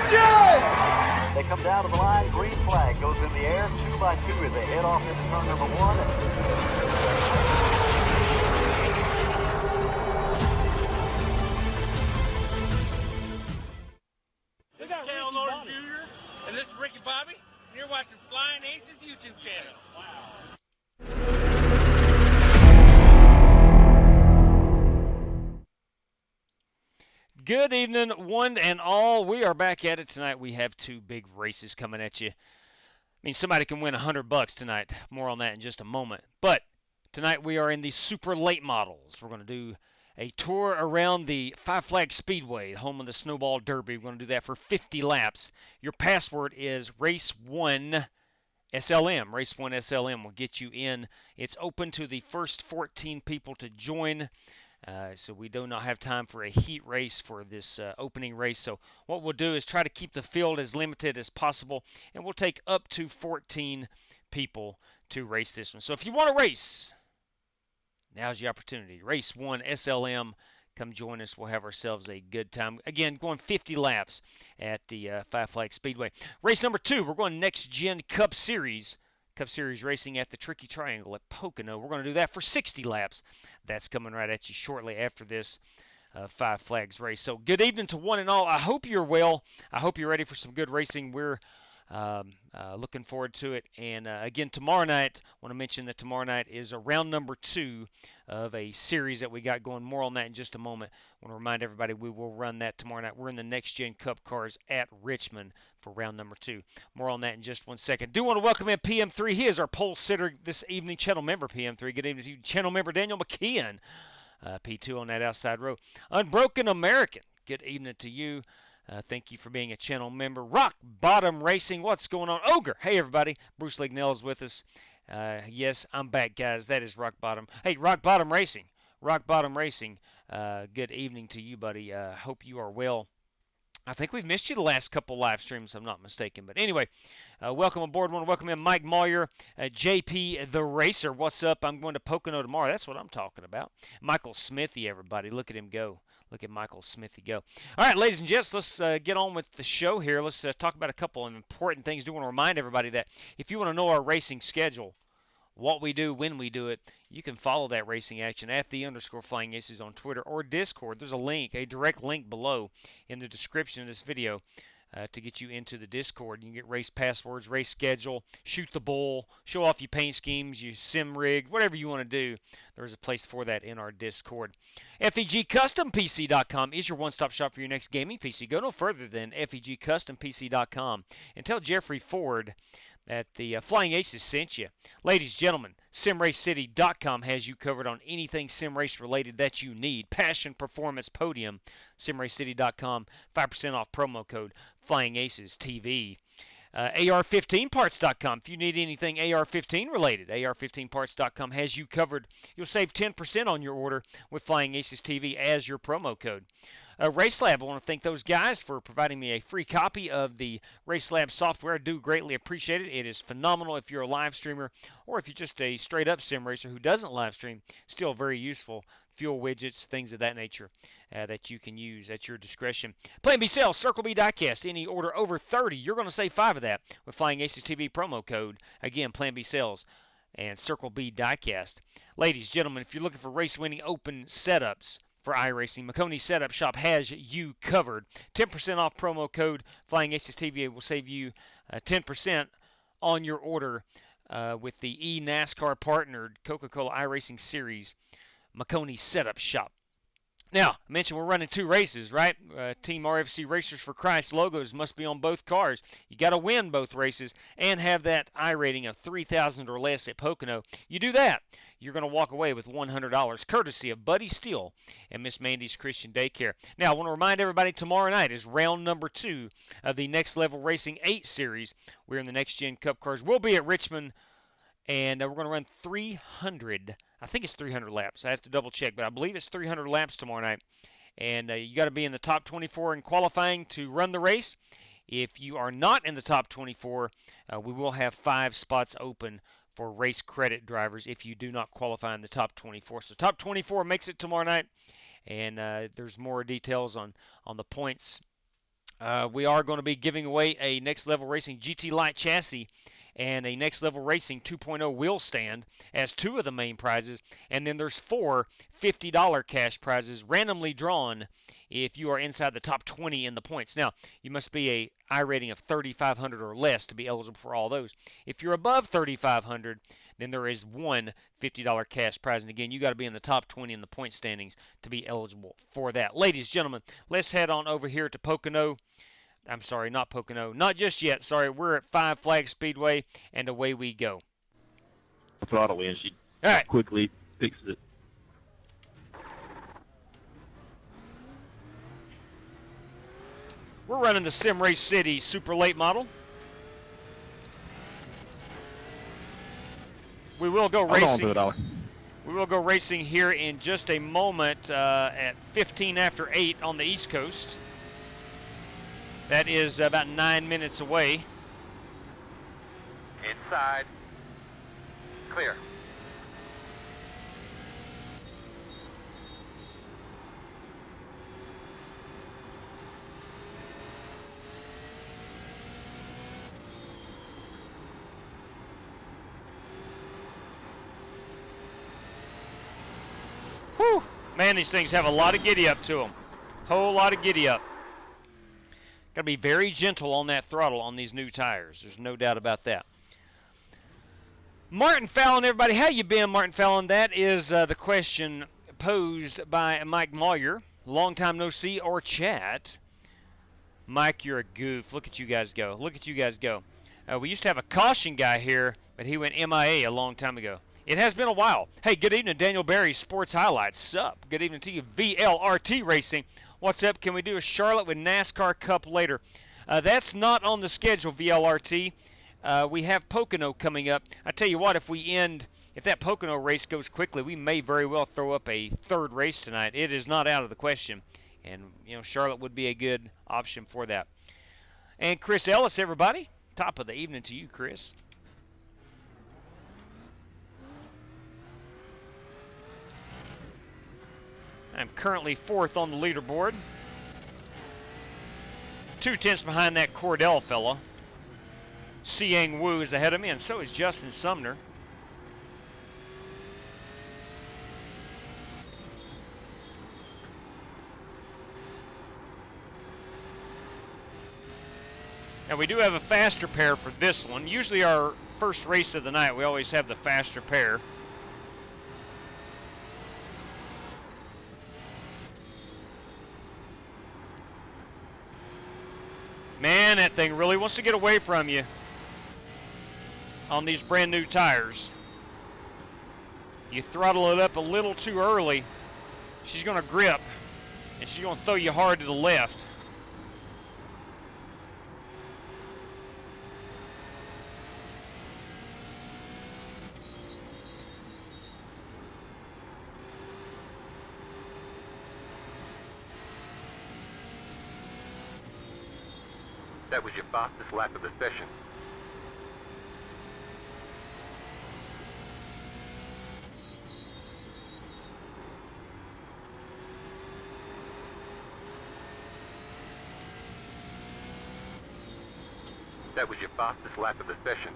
They come down to the line, green flag goes in the air, 2 by 2 as they head off into turn number 1. This is Cal Norton Jr. and this is Ricky Bobby, and you're watching Flying Aces YouTube channel. Wow. Good evening, one and all. We are back at it tonight. We have 2 big races coming at you. I mean, somebody can win $100 tonight. More on that in just a moment. But tonight we are in the super late models. We're going to do a tour around the Five Flags Speedway, home of the Snowball Derby. We're going to do that for 50 laps. Your password is Race1 SLM. Race1 SLM will get you in. It's open to the first 14 people to join. So we do not have time for a heat race for this opening race. So what we'll do is try to keep the field as limited as possible, and we'll take up to 14 people to race this one. So if you want to race, now's your opportunity. Race1 SLM, come join us. We'll have ourselves a good time. Again, going 50 laps at the Five Flags Speedway. Race number 2, we're going Next Gen Cup Series racing at the Tricky Triangle at Pocono. We're going to do that for 60 laps. That's coming right at you shortly after this Five Flags race. So good evening to one and all. I hope you're well. I hope you're ready for some good racing. We're looking forward to it. And again, tomorrow night, I want to mention that tomorrow night is round number 2 of a series that we got going. More on that in just a moment. I want to remind everybody we will run that tomorrow night. We're in the Next Gen Cup cars at Richmond for round number 2. More on that in just 1 second. Do want to welcome in PM3. He is our pole sitter this evening, channel member PM3. Good evening to you, channel member Daniel McKeon. P2 on that outside row. Unbroken American. Good evening to you. Thank you for being a channel member. Rock Bottom Racing, what's going on? Ogre, hey everybody. Bruce Lignell is with us. Yes, I'm back, guys. That is Rock Bottom. Hey, Rock Bottom Racing. Rock Bottom Racing. Good evening to you, buddy. Hope you are well. I think we've missed you the last couple live streams, if I'm not mistaken. But anyway, welcome aboard. I want to welcome in Mike Moyer, JP the Racer. What's up? I'm going to Pocono tomorrow. That's what I'm talking about. Michael Smithy, everybody. Look at him go. Look at Michael Smithy go. All right, ladies and gents, let's get on with the show here. Let's talk about a couple of important things. I do want to remind everybody that if you want to know our racing schedule, what we do, when we do it, you can follow that racing action at @_FlyingAces on Twitter or Discord. There's a link, a direct link below in the description of this video to get you into the Discord. You can get race passwords, race schedule, shoot the bull, show off your paint schemes, your sim rig, whatever you want to do. There's a place for that in our Discord. FEGCustomPC.com is your one-stop shop for your next gaming PC. Go no further than FEGCustomPC.com and tell Jeffrey Ford that the Flying Aces sent you. Ladies and gentlemen, SimRaceCity.com has you covered on anything sim race related that you need. Passion, performance, podium. SimRaceCity.com, 5% off promo code FlyingAcesTV. AR15parts.com. If you need anything AR15 related, AR15parts.com has you covered. You'll save 10% on your order with Flying Aces TV as your promo code. RaceLab, I want to thank those guys for providing me a free copy of the RaceLab software. I do greatly appreciate it. It is phenomenal if you're a live streamer or if you're just a straight-up sim racer who doesn't live stream. Still very useful. Fuel widgets, things of that nature that you can use at your discretion. Plan B sales, Circle B diecast. Any order over 30, you're going to save 5 of that with Flying Aces TV promo code. Again, Plan B sales and Circle B diecast. Ladies and gentlemen, if you're looking for race-winning open setups for iRacing, Maconi Setup Shop has you covered. 10% off promo code Flying Aces TV will save you 10% on your order with the NASCAR partnered Coca-Cola iRacing Series Maconi Setup Shop. Now, I mentioned we're running 2 races, right? Team RFC Racers for Christ logos must be on both cars. You got to win both races and have that I rating of 3,000 or less at Pocono. You do that, you're going to walk away with $100, courtesy of Buddy Steele and Miss Mandy's Christian Daycare. Now, I want to remind everybody tomorrow night is round number 2 of the Next Level Racing 8 series. We're in the Next Gen Cup cars. We'll be at Richmond, and we're going to run 300. I think it's 300 laps. I have to double check, but I believe it's 300 laps tomorrow night. And you got to be in the top 24 in qualifying to run the race. If you are not in the top 24, we will have 5 spots open for race credit drivers if you do not qualify in the top 24. So top 24 makes it tomorrow night. And there's more details on the points We are going to be giving away a Next Level Racing GT Light chassis and a Next Level Racing 2.0 wheel stand as two of the main prizes. And then there's four $50 cash prizes randomly drawn if you are inside the top 20 in the points. Now, you must be a I rating of 3,500 or less to be eligible for all those. If you're above 3,500, then there is one $50 cash prize. And again, you got to be in the top 20 in the point standings to be eligible for that. Ladies and gentlemen, let's head on over here to Pocono. I'm sorry, not Pocono. Not just yet. Sorry, we're at 5 Flag Speedway, and away we go. Throttle in. She All right. quickly fixes it. We're running the Sim Race City Super Late model. We will go racing. We will go racing here in just a moment at 15 after 8 on the East Coast. That is about 9 minutes away. Inside. Clear. Whew! Man, these things have a lot of giddy up to them. Whole lot of giddy up. Got to be very gentle on that throttle on these new tires. There's no doubt about that. Martin Fallon, everybody. How you been, Martin Fallon? That is the question posed by Mike Moyer. Long time no see or chat. Mike, you're a goof. Look at you guys go. Look at you guys go. We used to have a caution guy here, but he went MIA a long time ago. It has been a while. Hey, good evening, Daniel Barry, Sports Highlights. Sup? Good evening to you, VLRT Racing. What's up? Can we do a Charlotte with NASCAR Cup later? That's not on the schedule, VLRT. We have Pocono coming up. I tell you what, if that Pocono race goes quickly, we may very well throw up a third race tonight. It is not out of the question. And, Charlotte would be a good option for that. And Chris Ellis, everybody. Top of the evening to you, Chris. I'm currently 4th on the leaderboard. 2 tenths behind that Cordell fella. Siang Wu is ahead of me, and so is Justin Sumner. Now we do have a faster pair for this one. Usually our first race of the night, we always have the faster pair. Man, that thing really wants to get away from you on these brand new tires. You throttle it up a little too early, she's going to grip, and she's going to throw you hard to the left. That was your fastest lap of the session. That was your fastest lap of the session.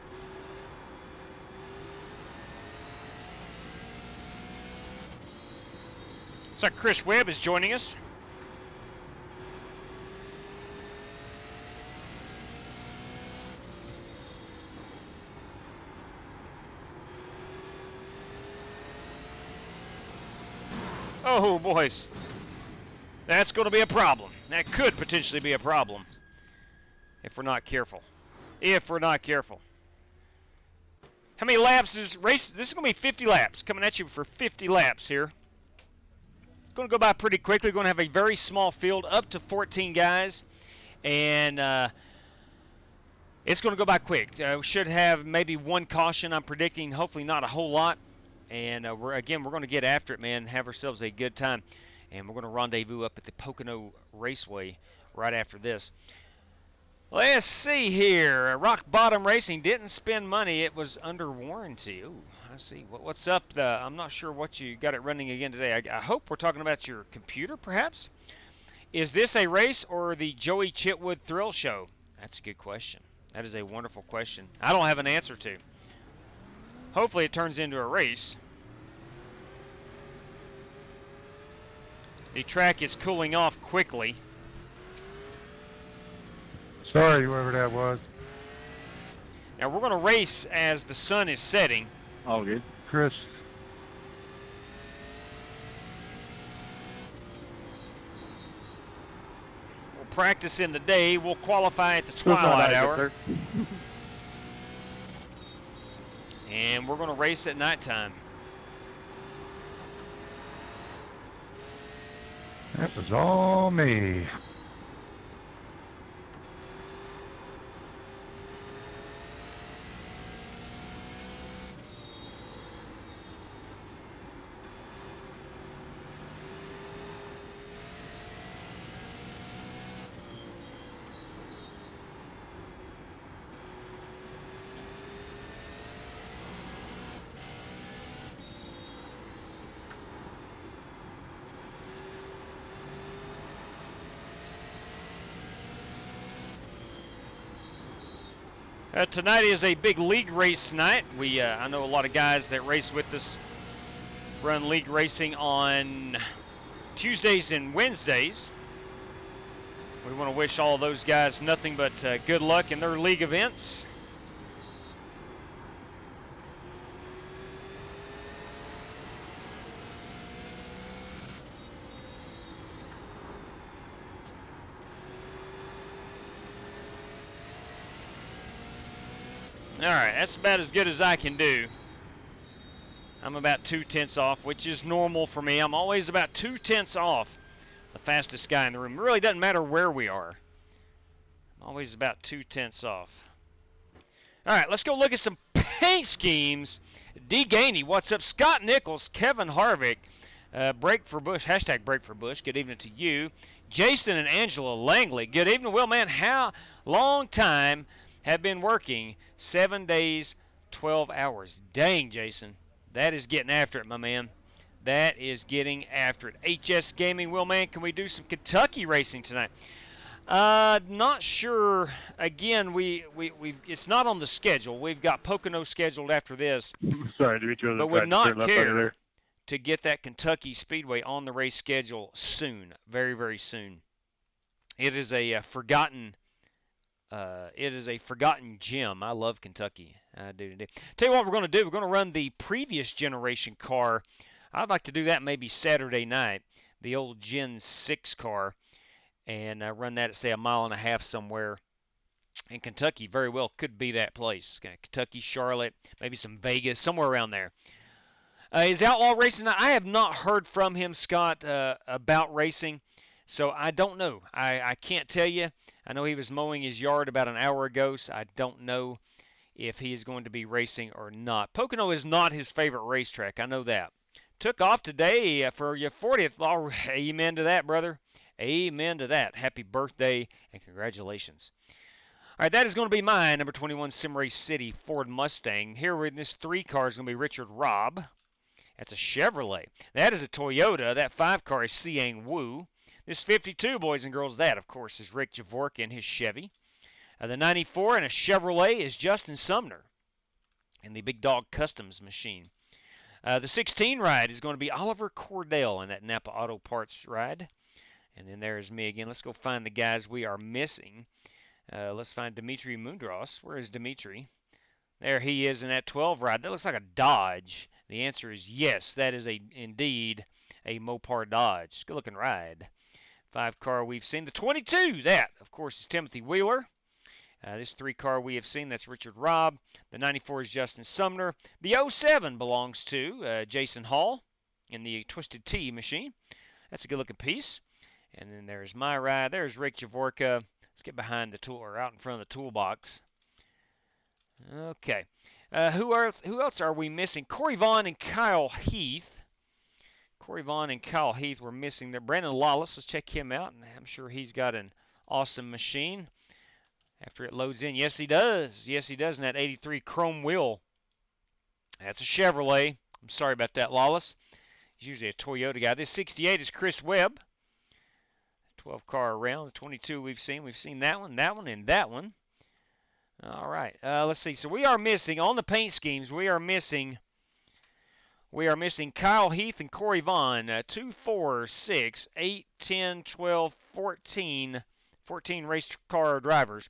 So Chris Webb is joining us. Oh, boys. That's going to be a problem. That could potentially be a problem if we're not careful. If we're not careful. How many laps is race? This is going to be 50 laps. Coming at you for 50 laps here. It's going to go by pretty quickly. We're going to have a very small field, up to 14 guys. And it's going to go by quick. We should have maybe one caution, I'm predicting. Hopefully not a whole lot. And we're going to get after it, man. Have ourselves a good time. And we're going to rendezvous up at the Pocono Raceway right after this. Let's see here. Rock Bottom Racing didn't spend money. It was under warranty. Ooh, I see. What's up? I'm not sure what you got it running again today. I hope we're talking about your computer, perhaps. Is this a race or the Joey Chitwood Thrill Show? That's a good question. That is a wonderful question. I don't have an answer to. Hopefully it turns into a race. The track is cooling off quickly. Sorry, whoever that was. Now we're going to race as the sun is setting. All good. Chris. We'll practice in the day. We'll qualify at the twilight hour. And we're going to race at nighttime. That was all me. Tonight is a big league race night. I know a lot of guys that race with us run league racing on Tuesdays and Wednesdays. We want to wish all of those guys nothing but good luck in their league events. All right, that's about as good as I can do. I'm about 2/10 off, which is normal for me. I'm always about 2/10 off the fastest guy in the room. It really doesn't matter where we are. I'm always about 2/10 off. All right, let's go look at some paint schemes. D. Gainey, what's up? Scott Nichols, Kevin Harvick, Break for Bush, hashtag Break for Bush. Good evening to you. Jason and Angela Langley, good evening. Will, man, how long time have been working 7 days, 12 hours. Dang, Jason. That is getting after it, my man. That is getting after it. HS Gaming, Will, man, can we do some Kentucky racing tonight? Not sure. Again, it's not on the schedule. We've got Pocono scheduled after this. Sorry, Dimitri. But would not care to get that Kentucky Speedway on the race schedule soon. Very, very soon. It is a forgotten gem. I love Kentucky. I do. Tell you what we're going to do. We're going to run the previous generation car. I'd like to do that maybe Saturday night. The old Gen 6 car. And run that at, say, 1.5 miles somewhere in Kentucky. Very well could be that place. Kentucky, Charlotte, maybe some Vegas, somewhere around there. Is Outlaw Racing? I have not heard from him, Scott, about racing. So I don't know. I can't tell you. I know he was mowing his yard about an hour ago, so I don't know if he is going to be racing or not. Pocono is not his favorite racetrack. I know that. Took off today for your 40th. Oh, amen to that, brother. Amen to that. Happy birthday and congratulations. All right, that is going to be mine, number 21 Simray City Ford Mustang. Here in this 3 car is going to be Richard Robb. That's a Chevrolet. That is a Toyota. That 5 car is Siang Wu. This 52, boys and girls, that, of course, is Rick Javorka in his Chevy. The 94 and a Chevrolet is Justin Sumner in the Big Dog Customs machine. The 16 ride is going to be Oliver Cordell in that Napa Auto Parts ride. And then there's me again. Let's go find the guys we are missing. Let's find Dimitri Mundros. Where is Dimitri? There he is in that 12 ride. That looks like a Dodge. The answer is yes. That is indeed a Mopar Dodge. Good looking ride. 5 car we've seen. The 22, that, of course, is Timothy Wheeler. This 3 car we have seen, that's Richard Robb. The 94 is Justin Sumner. The 07 belongs to Jason Hall in the Twisted Tea machine. That's a good looking piece. And then there's my ride. There's Rick Javorka. Let's get behind the tool, or out in front of the toolbox. Okay. Who else are we missing? Corey Vaughn and Kyle Heath. Corey Vaughn and Kyle Heath were missing there. Brandon Lawless, let's check him out. And I'm sure he's got an awesome machine. After it loads in, yes, he does. Yes, he does in that 83 chrome wheel. That's a Chevrolet. I'm sorry about that, Lawless. He's usually a Toyota guy. This 68 is Chris Webb. 12-car round. The 22 we've seen. We've seen that one, and that one. All right. Let's see. So we are missing, on the paint schemes, we are missing Kyle Heath and Corey Vaughn. 2, 4, 6, 8, 10, 12, 14 race car drivers.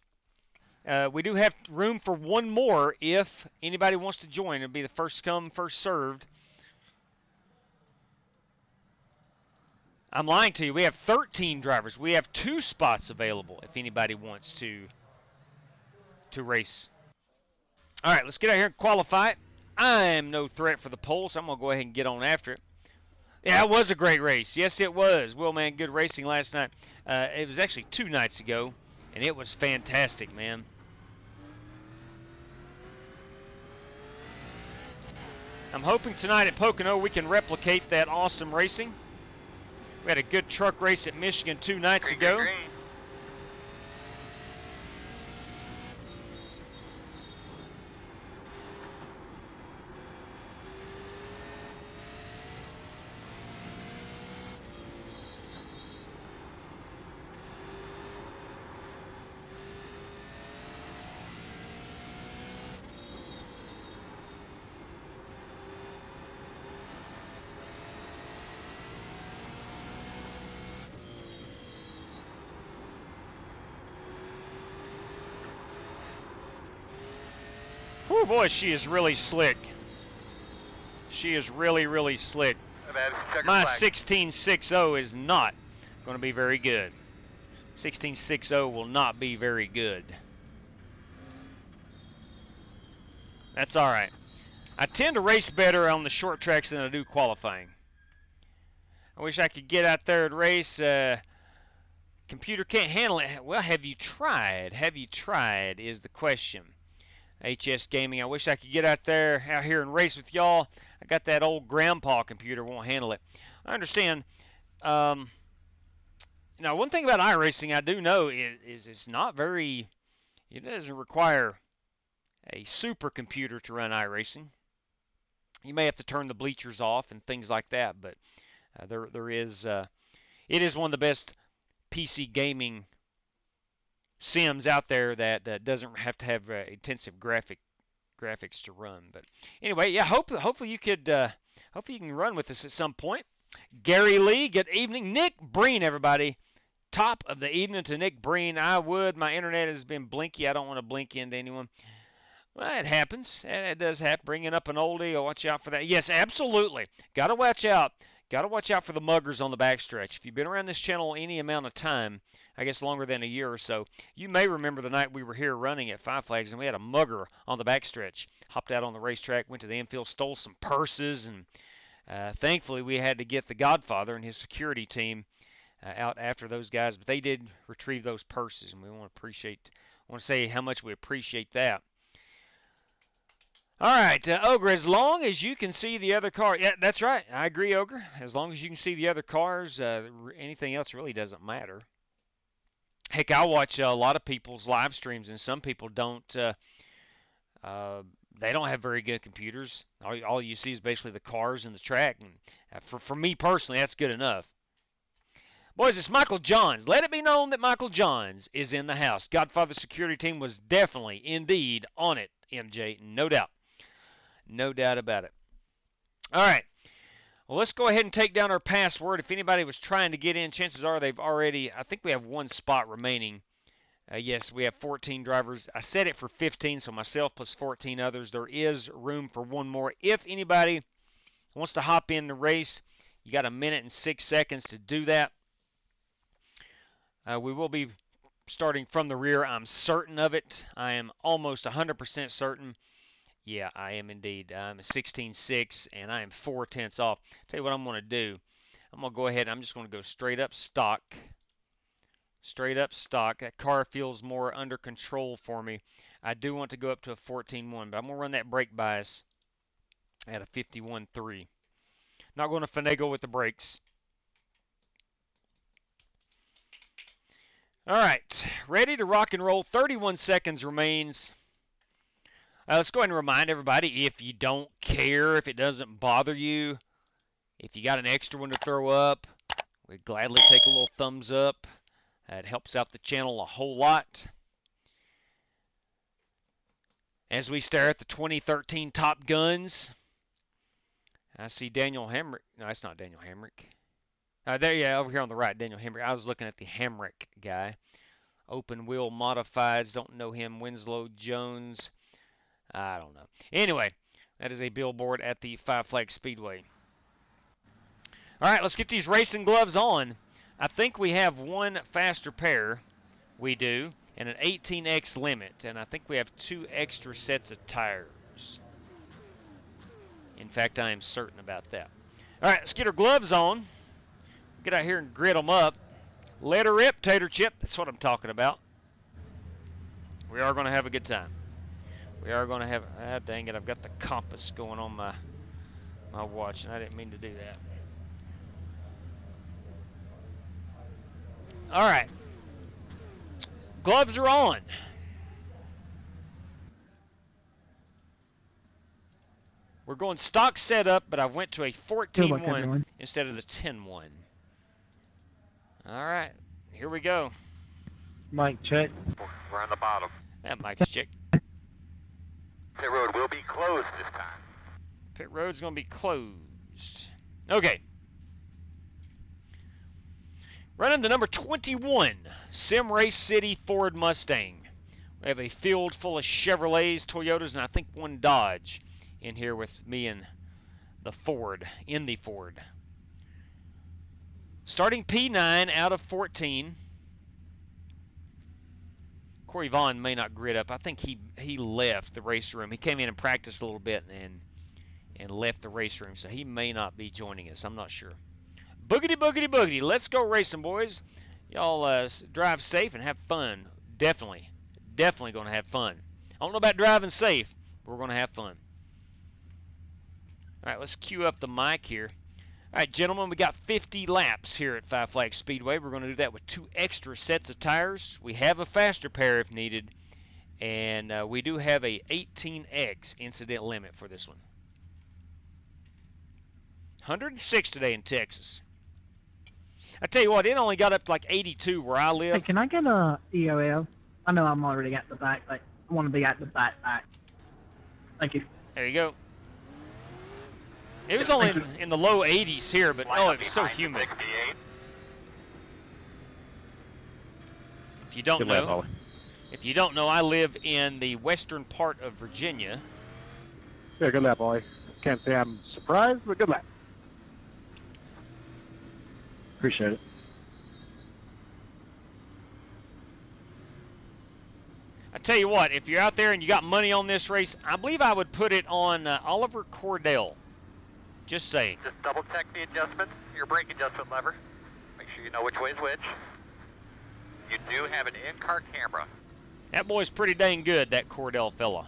We do have room for one more if anybody wants to join. It'll be the first come, first served. I'm lying to you. We have 13 drivers. We have 2 spots available if anybody wants to race. All right, let's get out here and qualify it. I'm no threat for the pole, so I'm going to go ahead and get on after it. Yeah, it was a great race. Yes, it was. Wheelman, good racing last night. It was actually 2 nights ago, and it was fantastic, man. I'm hoping tonight at Pocono we can replicate that awesome racing. We had a good truck race at Michigan 2 nights ago. Oh boy, she is really slick. She is really, really slick. My 1660 is not going to be very good. 1660 will not be very good. That's all right. I tend to race better on the short tracks than I do qualifying. I wish I could get out there and race. Computer can't handle it. Well, have you tried? Have you tried is the question. HS Gaming, I wish I could get out here and race with y'all. I got that old grandpa computer, won't handle it. I understand. Now, one thing about iRacing I do know is it's not very, it doesn't require a supercomputer to run iRacing. You may have to turn the bleachers off and things like that, but there is, it is one of the best PC gaming sims out there that doesn't have to have intensive graphics to run. But anyway, yeah, hopefully you could, hopefully you can run with us at some point. Gary Lee, good evening. Nick Breen, everybody. Top of the evening to Nick Breen. My internet has been blinky. I don't want to blink into anyone. Well, it happens. It does happen. Bringing up an oldie. I'll watch out for that. Yes, absolutely. Got to watch out. Got to watch out for the muggers on the backstretch. If you've been around this channel any amount of time, I guess longer than a year or so, you may remember the night we were here running at Five Flags and we had a mugger on the backstretch. Hopped out on the racetrack, went to the infield, stole some purses, and thankfully we had to get the Godfather and his security team out after those guys. But they did retrieve those purses, and we want to say how much we appreciate that. All right, Ogre, as long as you can see the other car. Yeah, that's right. I agree, Ogre. As long as you can see the other cars, anything else really doesn't matter. Heck, I watch a lot of people's live streams, and some people don't. They don't have very good computers. All you see is basically the cars and the track. And for me personally, that's good enough. Boys, it's Michael Johns. Let it be known that Michael Johns is in the house. Godfather security team was definitely, indeed, on it, MJ. No doubt. No doubt about it. All right. Well, let's go ahead and take down our password. If anybody was trying to get in, chances are they've already, I think we have 1 spot remaining. Yes, we have 14 drivers. I set it for 15, so myself plus 14 others. There is room for 1 more. If anybody wants to hop in the race, you got 1 minute and 6 seconds to do that. We will be starting from the rear. I'm certain of it. I am almost 100% certain. Yeah, I am indeed. I'm at 16.6, and I am 4/10 off. Tell you what I'm going to do. I'm going to go ahead and I'm just going to go straight up stock. Straight up stock. That car feels more under control for me. I do want to go up to a 14.1, but I'm going to run that brake bias at a 51.3. Not going to finagle with the brakes. All right, ready to rock and roll. 31 seconds remains. Let's go ahead and remind everybody, if you don't care, if it doesn't bother you, if you got an extra one to throw up, we'd gladly take a little thumbs up. It helps out the channel a whole lot. As we stare at the 2013 Top Guns, I see Daniel Hemrick. No, that's not Daniel Hemrick. There, yeah, over here on the right, Daniel Hemrick. I was looking at the Hemrick guy. Open wheel modifieds, don't know him. Winslow Jones, I don't know. Anyway, that is a billboard at the Five Flags Speedway. All right, let's get these racing gloves on. I think we have one faster pair. We do. And an 18X limit. And I think we have 2 extra sets of tires. In fact, I am certain about that. All right, let's get our gloves on. Get out here and grit them up. Let her rip, Tater Chip. That's what I'm talking about. We are going to have a good time. We are going to have... dang it, I've got the compass going on my watch, and I didn't mean to do that. All right. Gloves are on. We're going stock setup, but I went to a 14-1 instead of the 10-1. All right, here we go. Mic check. We're on the bottom. That mic is checked. Pit road will be closed this time. Pit road's going to be closed. Okay. Running the number 21, Sim Race City Ford Mustang. We have a field full of Chevrolets, Toyotas, and I think one Dodge in here with me and the Ford, in the Ford. Starting P9 out of 14. Corey Vaughn may not grid up. I think he left the race room. He came in and practiced a little bit and left the race room, so he may not be joining us. I'm not sure. Boogity, boogity, boogity. Let's go racing, boys. Y'all drive safe and have fun. Definitely going to have fun. I don't know about driving safe, but we're going to have fun. All right, let's cue up the mic here. All right, gentlemen, we got 50 laps here at Five Flags Speedway. We're going to do that with 2 extra sets of tires. We have a faster pair if needed, and we do have a 18X incident limit for this one. 106 today in Texas. I tell you what, it only got up to like 82 where I live. Hey, can I get a EOL? I know I'm already at the back, but I want to be at the back. Thank you. There you go. It was only in the low 80s here, but oh, it was so humid. If you don't know, I live in the western part of Virginia. Yeah, good lap, Ollie. Can't say I'm surprised, but good lap. Appreciate it. I tell you what, if you're out there and you got money on this race, I believe I would put it on Oliver Cordell. Just saying. Just double check the adjustments, your brake adjustment lever. Make sure you know which way is which. You do have an in-car camera. That boy's pretty dang good, that Cordell fella.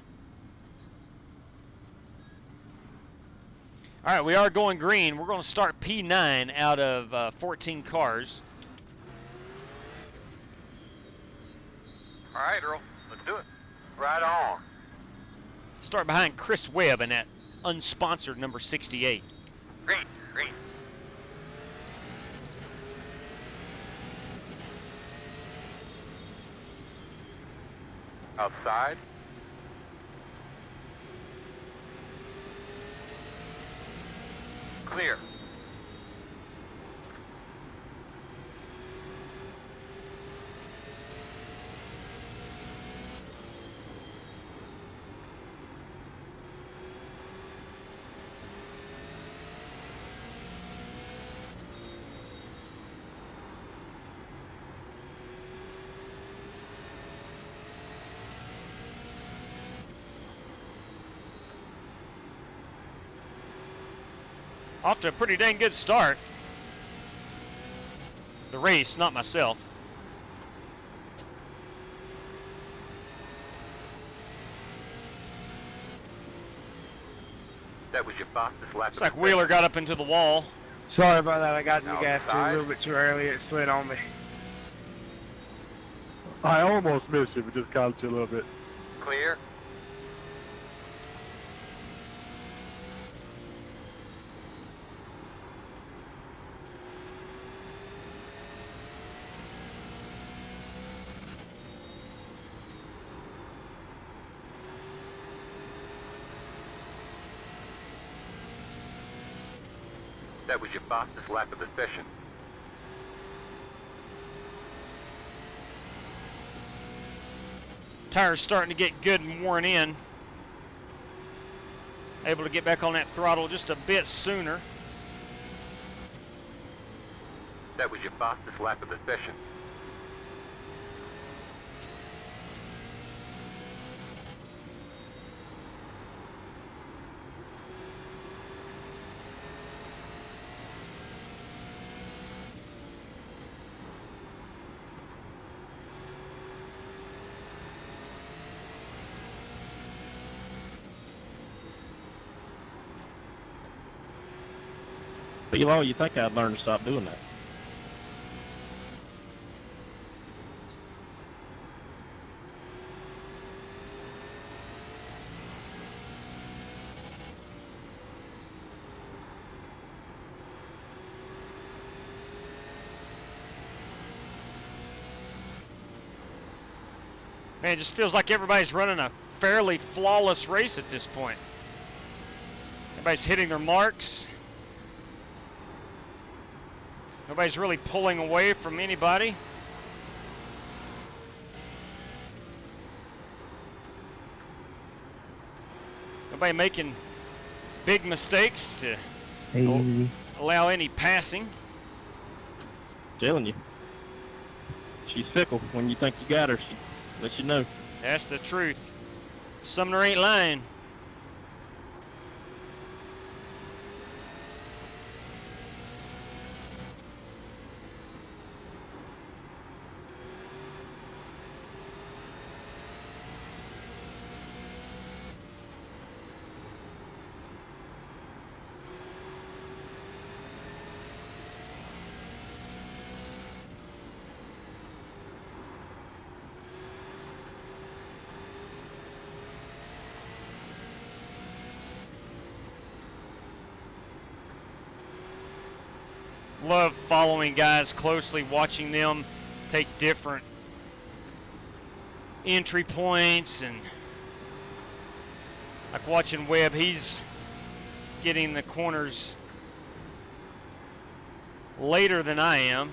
All right, we are going green. We're going to start P9 out of 14 cars. All right, Earl, let's do it. Right on. Start behind Chris Webb in that unsponsored number 68. Green, green. Outside. Clear. Off to a pretty dang good start. The race, not myself. That was your fastest lap. Looks like Wheeler got up into the wall. Sorry about that. I got in the gas too a Outside. little bit too early. It slid on me. I almost missed it, but just caught it a little bit. Clear. That was your fastest lap of the session. Tires starting to get good and worn in. Able to get back on that throttle just a bit sooner. That was your fastest lap of the session. But you think I'd learn to stop doing that? Man, it just feels like everybody's running a fairly flawless race at this point. Everybody's hitting their marks. Nobody's really pulling away from anybody. Nobody making big mistakes to allow any passing. Telling you. She's fickle. When you think you got her, she lets you know. That's the truth. Sumner ain't lying. Love following guys closely, watching them take different entry points, and like watching Webb, he's getting the corners later than I am.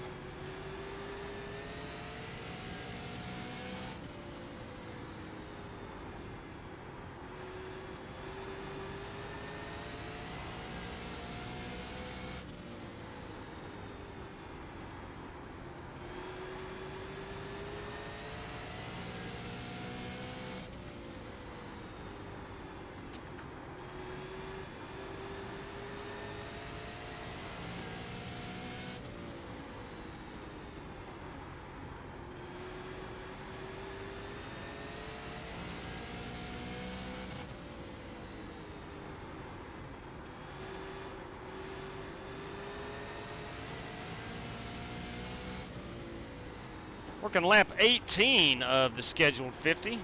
Working lap 18 of the scheduled 50.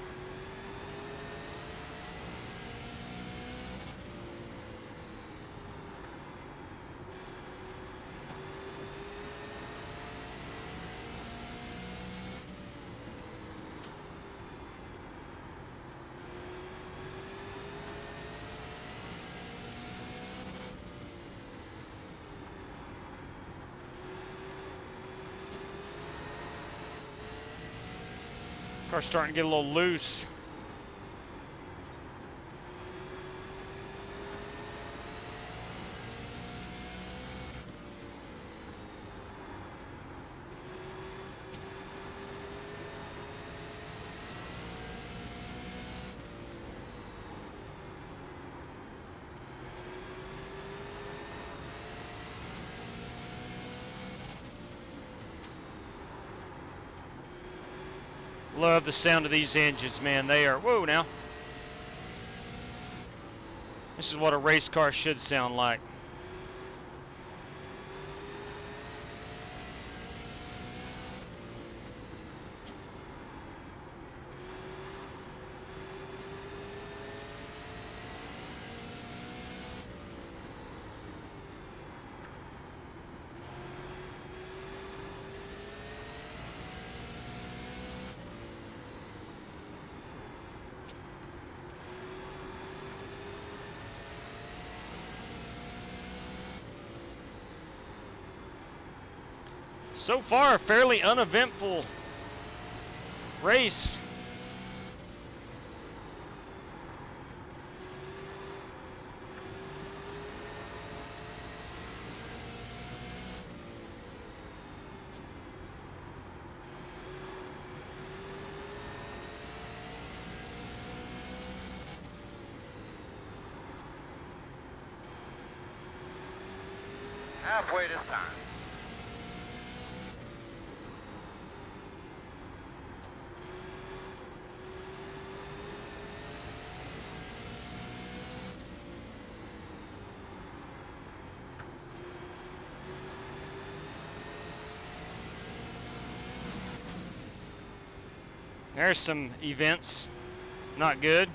Car's starting to get a little loose. Love the sound of these engines, man. They are, whoa now. This is what a race car should sound like. So far, a fairly uneventful race. Halfway this time. There's some events. Not good.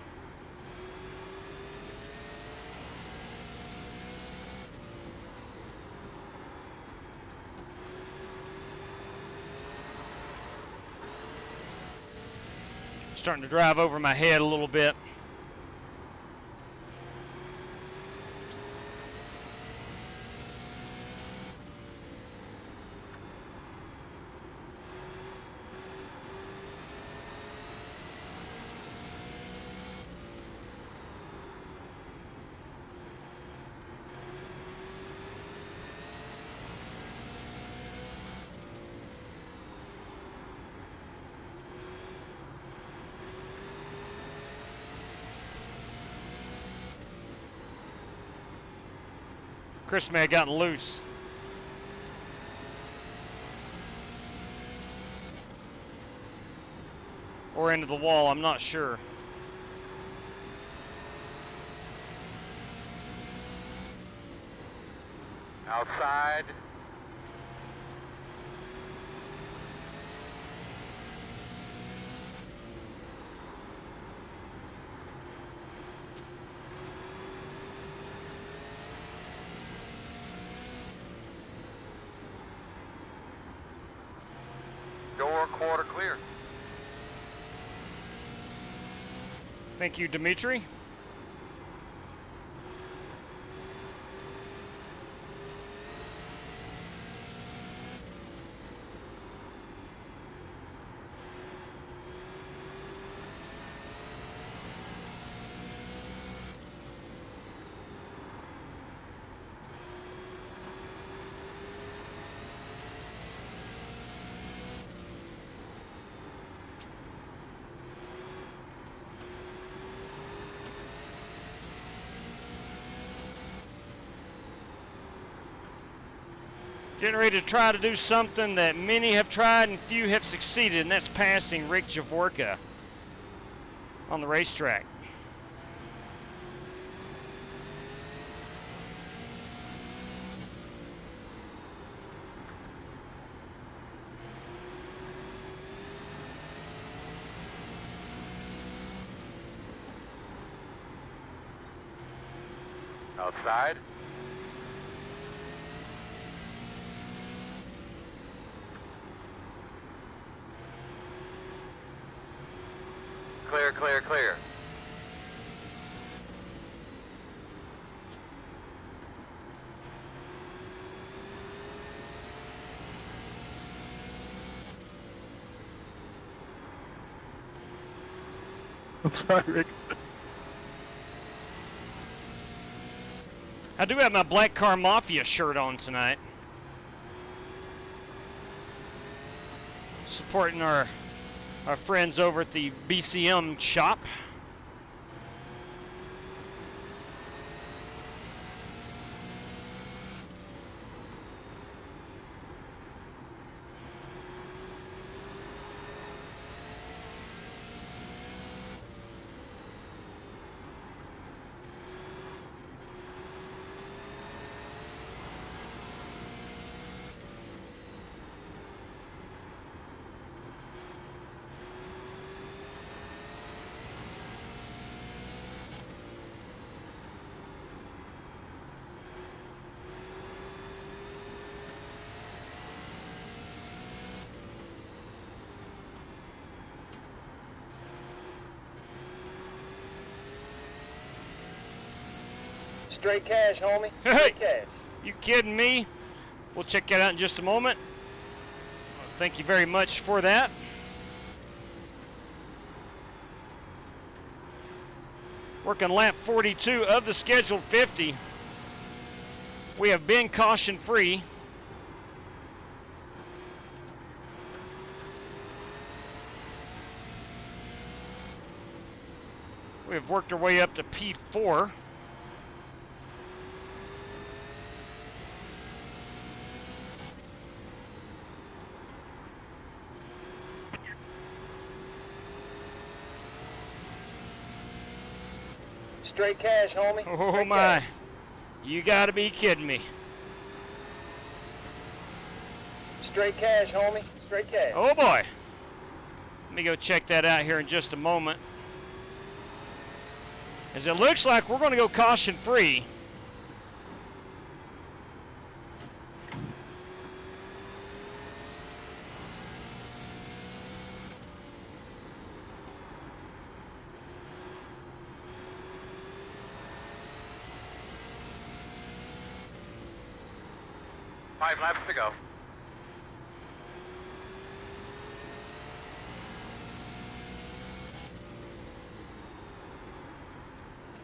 Starting to drive over my head a little bit. Chris may have gotten loose. Or into the wall, I'm not sure. Outside. Door quarter clear. Thank you, Dimitri. Getting ready to try to do something that many have tried and few have succeeded, and that's passing Rick Javorka on the racetrack. Outside. Clear, clear, clear. I'm sorry, Rick. I do have my Black Car Mafia shirt on tonight. Supporting our friends over at the BCM shop. Straight cash, homie. Hey! Straight cash. You kidding me? We'll check that out in just a moment. thank you very much for that. Working lap 42 of the scheduled 50. We have been caution-free. We have worked our way up to P4. Straight cash, homie. Oh Straight my, cash. you gotta be kidding me. Straight cash, homie. Straight cash. Oh boy. Let me go check that out here in just a moment. As it looks like we're going to go caution-free. Five laps to go.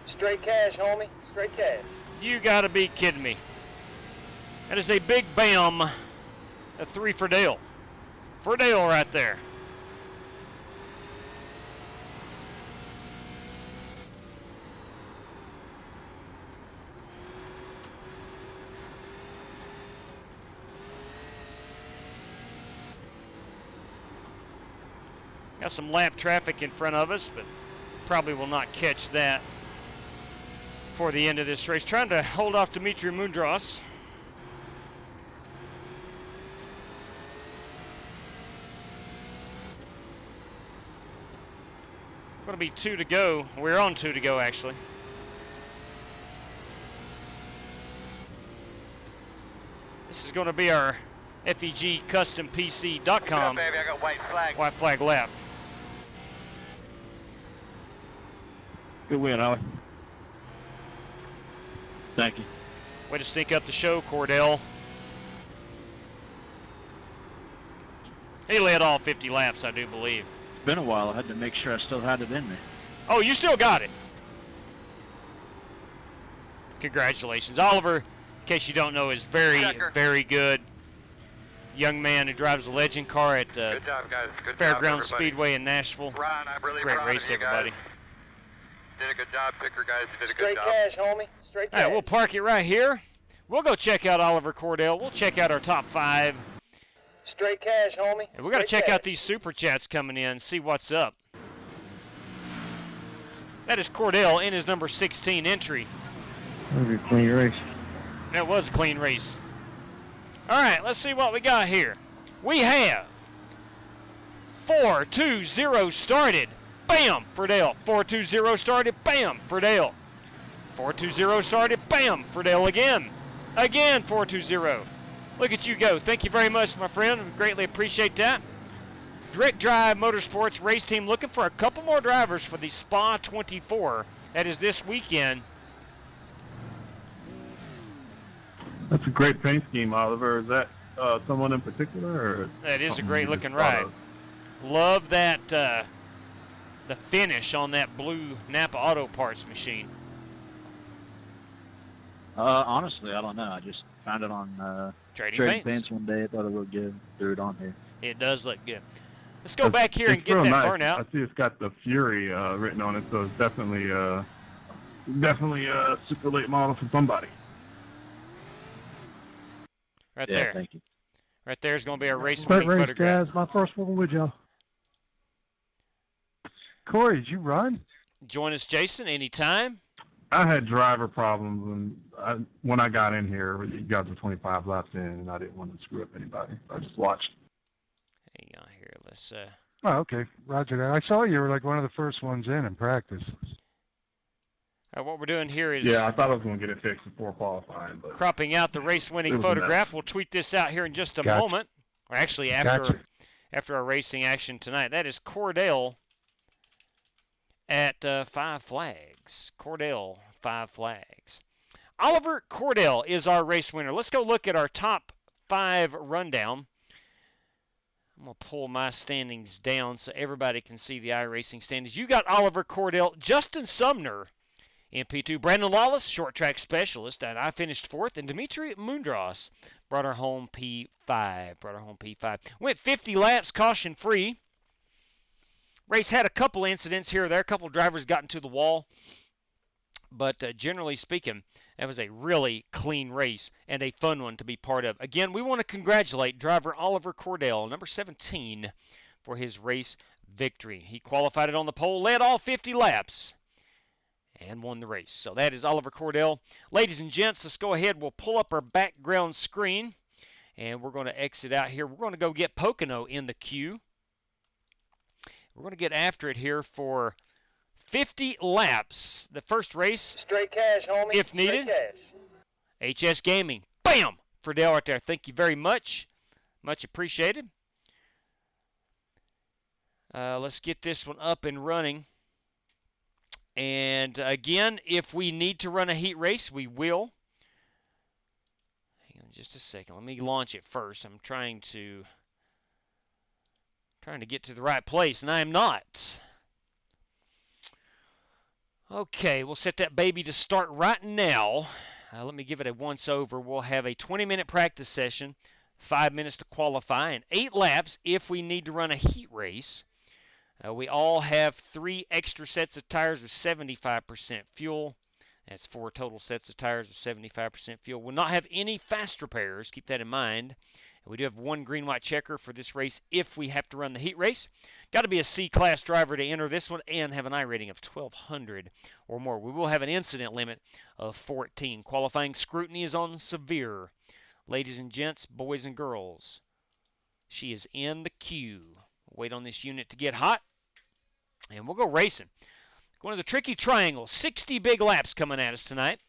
Straight cash, homie. Straight cash. You gotta be kidding me. That is a big bam. A 3 for Dale. For Dale right there. Got some lap traffic in front of us, but probably will not catch that for the end of this race. Trying to hold off Dimitri Mundros. Going to be 2 to go. We're on 2 to go, actually. This is going to be our FEGCustomPC.com Baby, I got white flag. white flag lap. Good win, Ollie. Thank you. Way to sneak up the show, Cordell. He led all 50 laps, I do believe. It's been a while. I had to make sure I still had it in me. Oh, you still got it. Congratulations. Oliver, in case you don't know, is very, Checker. very good. Young man who drives a legend car at Good job, guys. Good job, Fairgrounds everybody. Speedway in Nashville. Ron, I'm really Great proud race, of you everybody. guys. Did a good job, Picker guys. You did a Straight good job. cash, homie. Straight All cash. right, we'll park it right here. We'll go check out Oliver Cordell. We'll check out our top 5. Straight cash, homie. And we're going to Straight check out cash. these super chats coming in, see what's up. That is Cordell in his number 16 entry. That'll be a clean race. That was a clean race. All right, let's see what we got here. We have 4-2-0 started. Bam, for Dale. 4-2-0 started. Bam, for Dale. 4-2-0 started. Bam, for Dale again. Again, 4-2-0. Look at you go. Thank you very much, my friend. We greatly appreciate that. Direct Drive Motorsports race team looking for a couple more drivers for the Spa 24. That is this weekend. That's a great paint scheme, Oliver. Is that someone in particular? Or That is a something great you looking just thought ride. of? Love that, the finish on that blue Napa Auto Parts machine. Honestly, I don't know. I just found it on Trading Trading Paints. Paints one day. I thought it looked good. Threw it on here. It does look good. Let's go back here and It's get real that nice. burnout. I see it's got the Fury written on it, so it's definitely a super late model for somebody. Right Yeah, there. thank you. Right there is going to be our race Great winning race, photograph. guys. My first one with y'all. Corey, did you run? Join us, Jason, anytime. I had driver problems, and when I got in here, you guys were 25 laps in, and I didn't want to screw up anybody. I just watched. Hang on here. Let's Oh, okay. Roger that. I saw you were like one of the first ones in practice. what we're doing here is Yeah, I thought I was going to get it fixed before qualifying, but cropping out the race It winning was a photograph. mess. We'll tweet this out here in just a Gotcha. moment. Or actually after Gotcha. after our racing action tonight. That is Cordell at 5 Flags. Cordell, 5 Flags. Oliver Cordell is our race winner. Let's go look at our top 5 rundown. I'm going to pull my standings down so everybody can see the iRacing standings. You got Oliver Cordell, Justin Sumner in P2, Brandon Lawless, short track specialist, and I finished 4th, and Dimitri Mundros brought her home P5. Went 50 laps, caution free. Race had a couple incidents here or there. A couple drivers got into the wall. But generally speaking, that was a really clean race and a fun one to be part of. Again, we want to congratulate driver Oliver Cordell, number 17, for his race victory. He qualified it on the pole, led all 50 laps, and won the race. So that is Oliver Cordell. Ladies and gents, let's go ahead. We'll pull up our background screen, and we're going to exit out here. We're going to go get Pocono in the queue. We're going to get after it here for 50 laps. The first race, Straight cash, homie. if needed. HS Gaming. Bam! For Dale right there. Thank you very much. Much appreciated. Let's get this one up and running. And again, if we need to run a heat race, we will. Hang on just a second. Let me launch it first. I'm trying to get to the right place, and I am not. Okay, we'll set that baby to start right now. Let me give it a once-over. We'll have a 20-minute practice session, 5 minutes to qualify, and 8 laps if we need to run a heat race. We all have 3 extra sets of tires with 75% fuel. That's 4 total sets of tires with 75% fuel. We'll not have any fast repairs. Keep that in mind. We do have 1 green-white checker for this race if we have to run the heat race. Got to be a C-class driver to enter this one and have an I rating of 1,200 or more. We will have an incident limit of 14. Qualifying scrutiny is on severe. Ladies and gents, boys and girls, she is in the queue. Wait on this unit to get hot, and we'll go racing. Going to the tricky triangle. 60 big laps coming at us tonight.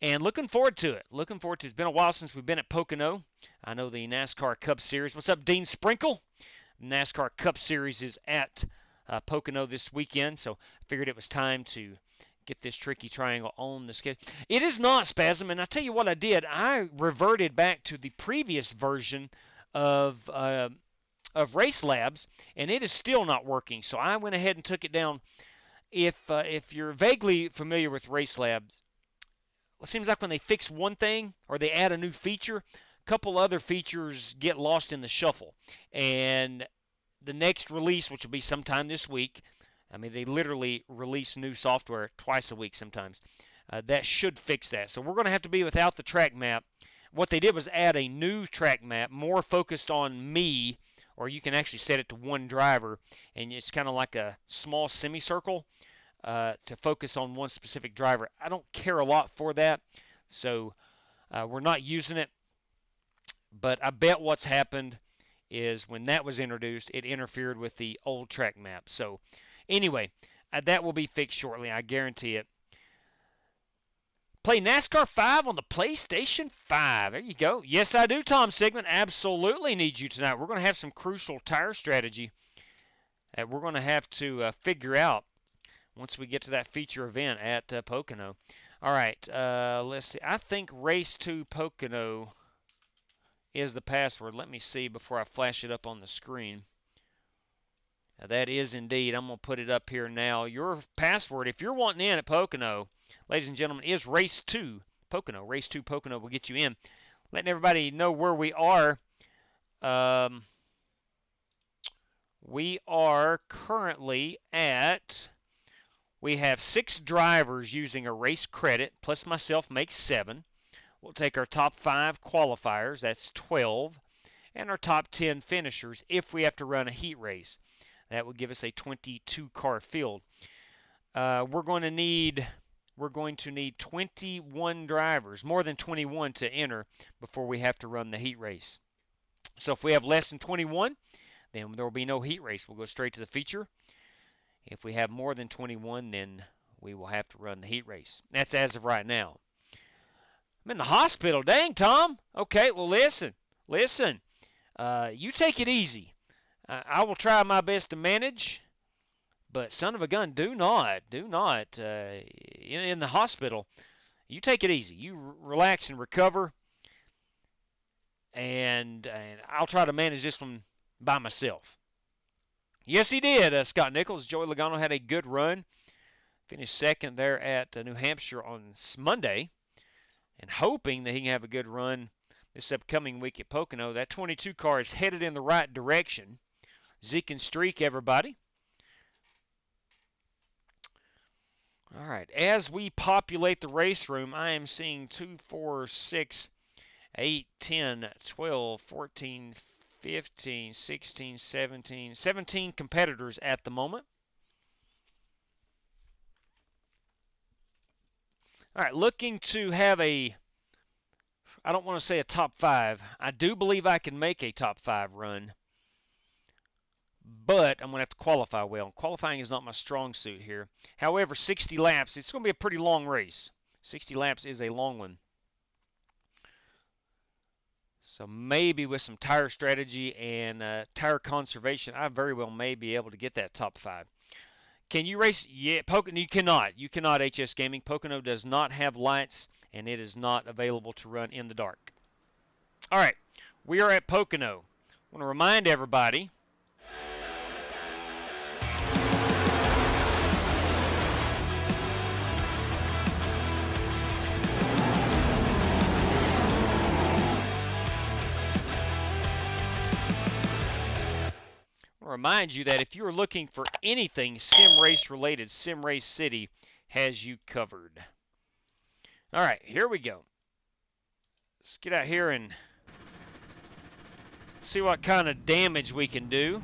And looking forward to it. It's been a while since we've been at Pocono. I know the NASCAR Cup Series. What's up, Dean Sprinkle? NASCAR Cup Series is at Pocono this weekend, so I figured it was time to get this tricky triangle on the schedule. It is not Spasm, and I tell you what I did. I reverted back to the previous version of RaceLabs, and it is still not working. So I went ahead and took it down. If you're vaguely familiar with RaceLabs, it seems like when they fix one thing or they add a new feature, a couple other features get lost in the shuffle. And the next release, which will be sometime this week, I mean, they literally release new software twice a week sometimes. That should fix that. So we're going to have to be without the track map. What they did was add a new track map, more focused on me, or you can actually set it to one driver, and it's kind of like a small semicircle. To focus on one specific driver. I don't care a lot for that, so we're not using it. But I bet what's happened is when that was introduced, it interfered with the old track map. So anyway, that will be fixed shortly, I guarantee it. Play NASCAR 5 on the PlayStation 5. There you go. Yes, I do, Tom Sigmund. Absolutely need you tonight. We're going to have some crucial tire strategy that we're going to have to figure out once we get to that feature event at Pocono. All right, let's see. I think Race 2 Pocono is the password. Let me see before I flash it up on the screen. That is indeed. I'm going to put it up here now. Your password, if you're wanting in at Pocono, ladies and gentlemen, is Race 2 Pocono. Race 2 Pocono will get you in. Letting everybody know where we are. We are currently at... We have 6 drivers using a race credit, plus myself makes 7. We'll take our top 5 qualifiers, that's 12, and our top 10 finishers if we have to run a heat race. That will give us a 22-car field. We're going to need 21 drivers, more than 21 to enter before we have to run the heat race. So if we have less than 21, then there will be no heat race. We'll go straight to the feature. If we have more than 21, then we will have to run the heat race. That's as of right now. I'm in the hospital. Dang, Tom. Okay, well, listen. You take it easy. I will try my best to manage, but son of a gun, do not. In the hospital, you take it easy. You relax and recover. and I'll try to manage this one by myself. Yes, he did. Scott Nichols. Joey Logano had a good run. Finished second there at New Hampshire on Monday, and hoping that he can have a good run this upcoming week at Pocono. That 22 car is headed in the right direction. Zeke and Streak, everybody. All right, as we populate the race room, I am seeing 2, 4, 6, 8, 10, 12, 14, 15, 16, 17 competitors at the moment. All right, looking to have I don't want to say a top 5. I do believe I can make a top 5 run, but I'm going to have to qualify well. Qualifying is not my strong suit here. However, 60 laps, it's going to be a pretty long race. 60 laps is a long one. So maybe with some tire strategy and tire conservation, I very well may be able to get that top 5. Can you race? Yeah, Pocono, you cannot. You cannot, HS Gaming. Pocono does not have lights, and it is not available to run in the dark. All right, we are at Pocono. I want to remind everybody that if you are looking for anything sim race related, Sim Race City has you covered. All right, here we go. Let's get out here and see what kind of damage we can do.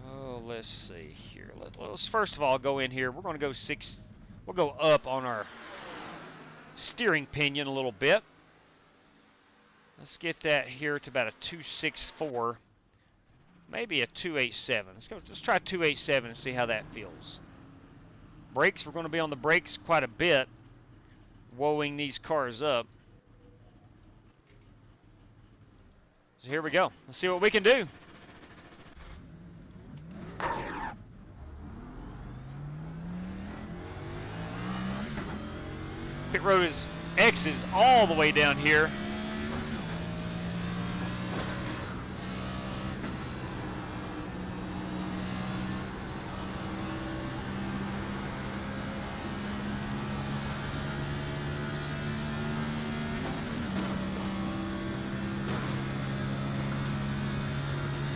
Oh, let's see here. Let's first of all go in here. We're going to go 6. We'll go up on our steering pinion a little bit. Let's get that here to about a 264, maybe a 287. Let's try 287 and see how that feels. Brakes, we're going to be on the brakes quite a bit, woeing these cars up. So here we go. Let's see what we can do. Pit road is X is all the way down here.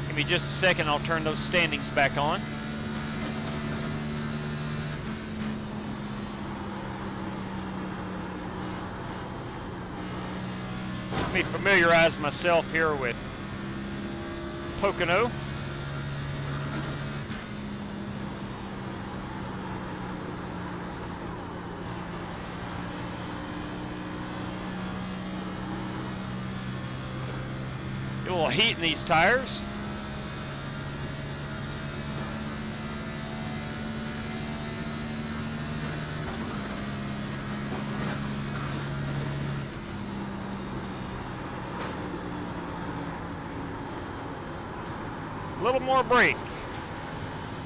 Give me just a second, I'll turn those standings back on. Let me familiarize myself here with Pocono. Get a little heat in these tires. A little more brake,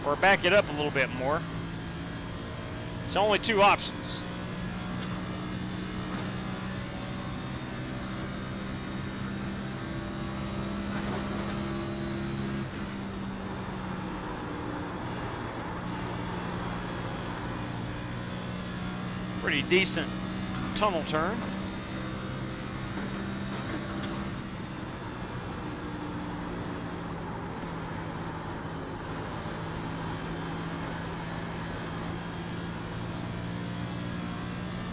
or back it up a little bit more. It's only 2 options. Pretty decent tunnel turn.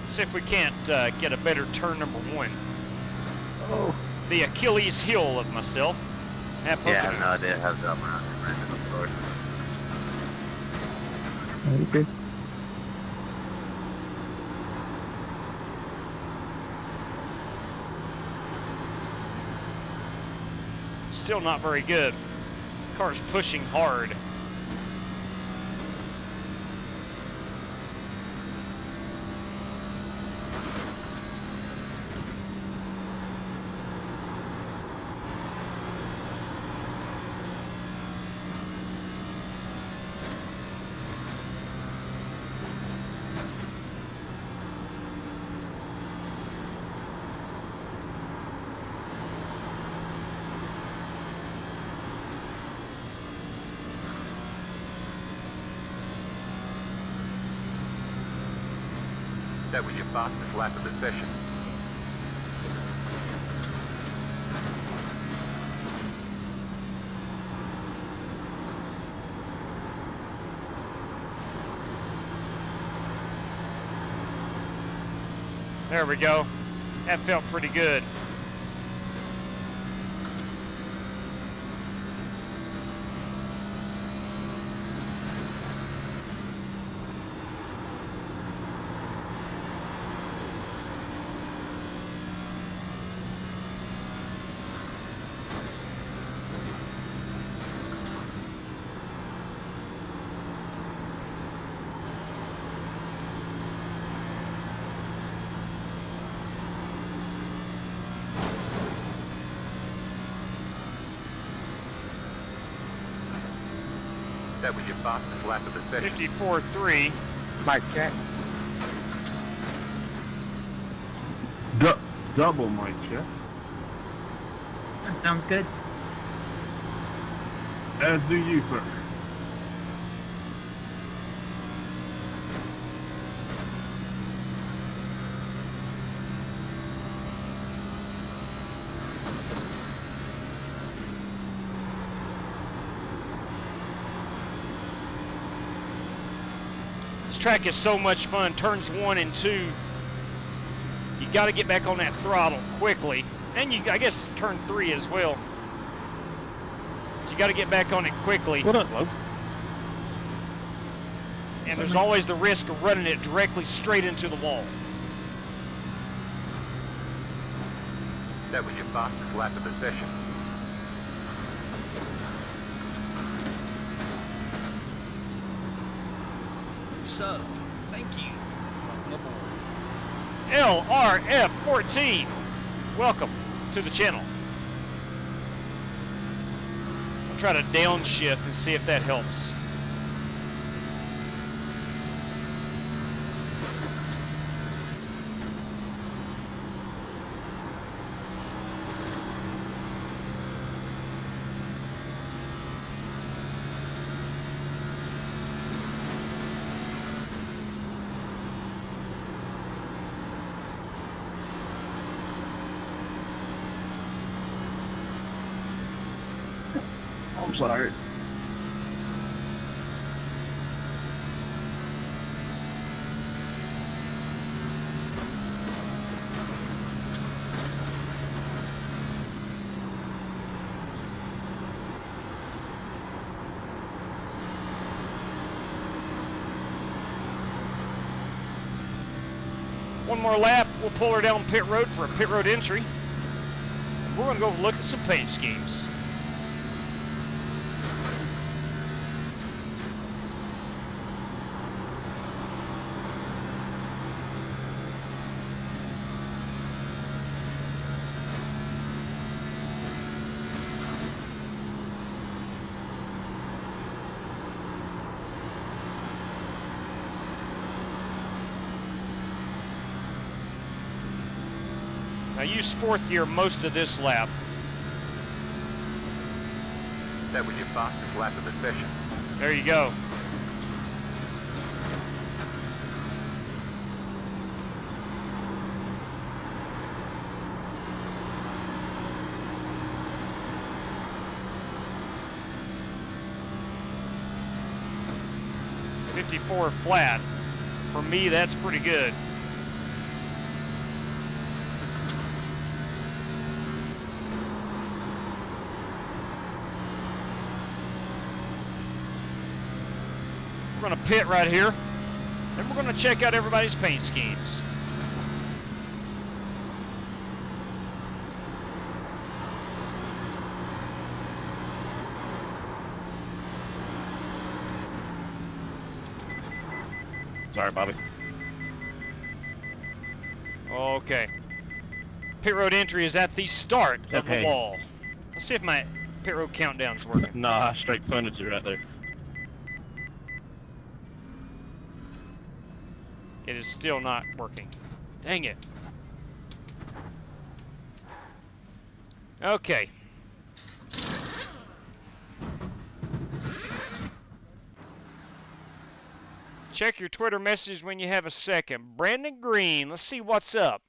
See if we can't get a better turn number 1. Oh. The Achilles heel of myself. Yeah, I have no idea how to jump around in random, of course. Okay. Still not very good. Car's pushing hard. That was your fastest lap of the session. There we go. That felt pretty good. That was your fastest lap of the session. 54.3. Mike, check. Double mic check. That sounds good. As do you, sir. This track is so much fun. Turns 1 and 2. You got to get back on that throttle quickly. And I guess turn 3 as well. But you got to get back on it quickly. What up, Lo? And there's always the risk of running it directly straight into the wall. That was your fastest lap of the session. So, thank you. Welcome aboard. LRF14. Welcome to the channel. I'll try to downshift and see if that helps. I'm sorry. One more lap, we'll pull her down pit road for a pit road entry. And we're gonna go look at some paint schemes. I used 4th gear most of this lap. That was your fastest lap of the session. There you go. .54 flat. For me, that's pretty good. We're going to pit right here, and we're going to check out everybody's paint schemes. Sorry, Bobby. Okay. Pit road entry is at the start of the wall. Let's see if my pit road countdown's working. Nah, straight punted you right there. It is still not working. Dang it. Okay. Check your Twitter messages when you have a second. Brandon Green, let's see what's up.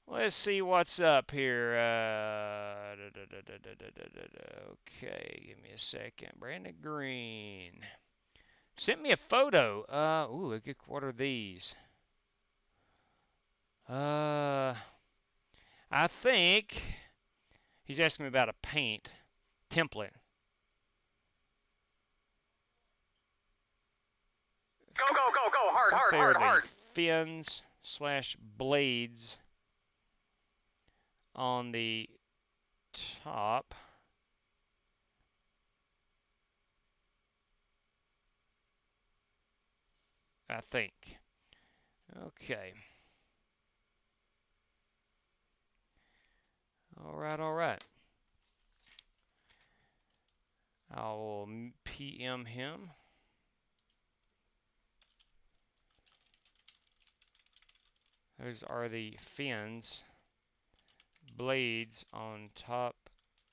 Let's see what's up here. Okay, give me a second. Brandon Green. Sent me a photo. What are these? I think he's asking me about a paint template. Go, go, go, go. Hard, hard, They are hard, the hard. fins/blades on the top. I think. Okay. All right. I'll PM him. Those are the fins, blades on top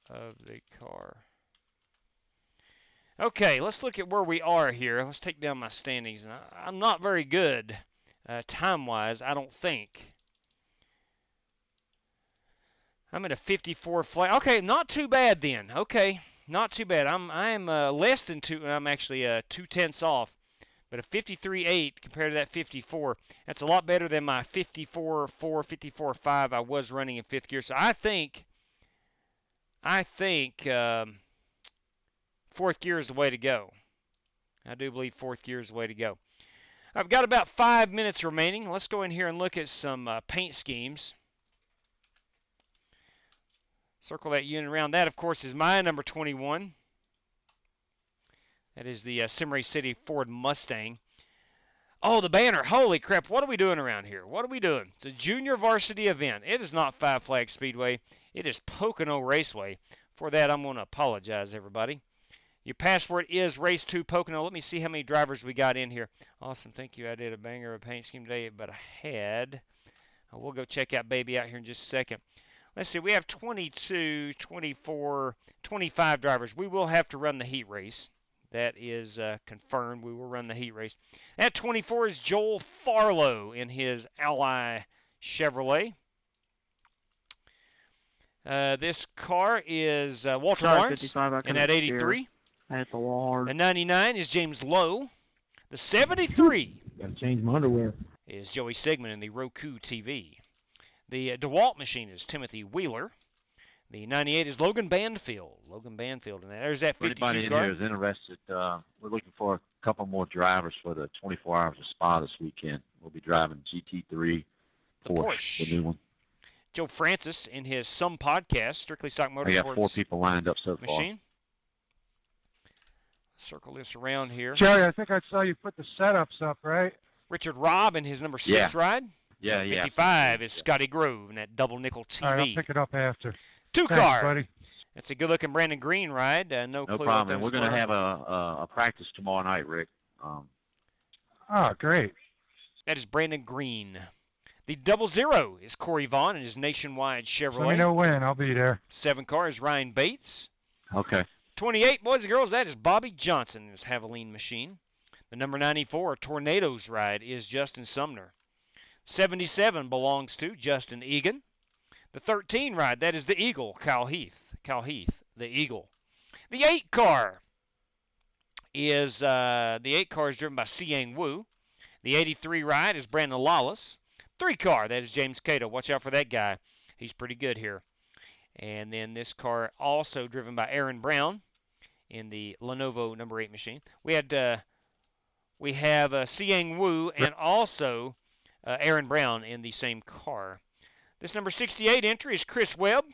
of the car. Okay, let's look at where we are here. Let's take down my standings. I'm not very good time-wise, I don't think. I'm at a 54 flag. Okay, not too bad then. Okay, not too bad. I'm less than two. I'm actually 2/10 off. But a 53.8 compared to that 54, that's a lot better than my 54.4, 54.5 I was running in fifth gear. So I think fourth gear is the way to go. I do believe fourth gear is the way to go. I've got about 5 minutes remaining. Let's go in here and look at some paint schemes. Circle that unit around. That, of course, is my number 21. That is the Simray City Ford Mustang. Oh, the banner. Holy crap. What are we doing around here? What are we doing? It's a junior varsity event. It is not Five Flag Speedway. It is Pocono Raceway. For that, I'm going to apologize, everybody. Your password is Race2 Pocono. Let me see how many drivers we got in here. Awesome. Thank you. I did a banger of a paint scheme today, but I had. We'll go check out Baby out here in just a second. Let's see. We have 22, 24, 25 drivers. We will have to run the heat race. That is confirmed. We will run the heat race. At 24 is Joel Farlow in his Ally Chevrolet. This car is Walter Lawrence in that 83. At the wall. The 99 is James Lowe. The 73 Gotta change my underwear. is Joey Sigmund in the Roku TV. The DeWalt machine is Timothy Wheeler. The 98 is Logan Banfield. And there's that 52 car. Anybody in here is interested, we're looking for a couple more drivers for the 24 Hours of Spa this weekend. We'll be driving GT3 Porsche, the new one. Joe Francis in his Some Podcast, Strictly Stock Motorsports. I got 4 people lined up so far. Machine. Circle this around here. Jerry, I think I saw you put the setups up, right? Richard Robb in his number 6 ride. Yeah. 55 is Scotty Grove in that double nickel TV. All right, I'll pick it up after. Two Thanks, car. buddy. That's a good-looking Brandon Green ride. No clue problem. what We're going to have a practice tomorrow night, Rick. Oh, great. That is Brandon Green. The 00 is Corey Vaughn in his Nationwide Chevrolet. Let me know when. I'll be there. 7 car is Ryan Bates. Okay. 28, boys and girls, that is Bobby Johnson in his Havoline machine. The number 94 Tornadoes ride is Justin Sumner. 77 belongs to Justin Egan. The 13 ride, that is the Eagle, Kyle Heath, the Eagle. The 8 car is driven by Siang Wu. The 83 ride is Brandon Lawless. 3 car, that is James Cato. Watch out for that guy. He's pretty good here. And then this car also driven by Aaron Brown in the Lenovo number 8 machine. We have Siang Wu and also Aaron Brown in the same car. This number 68 entry is Chris Webb.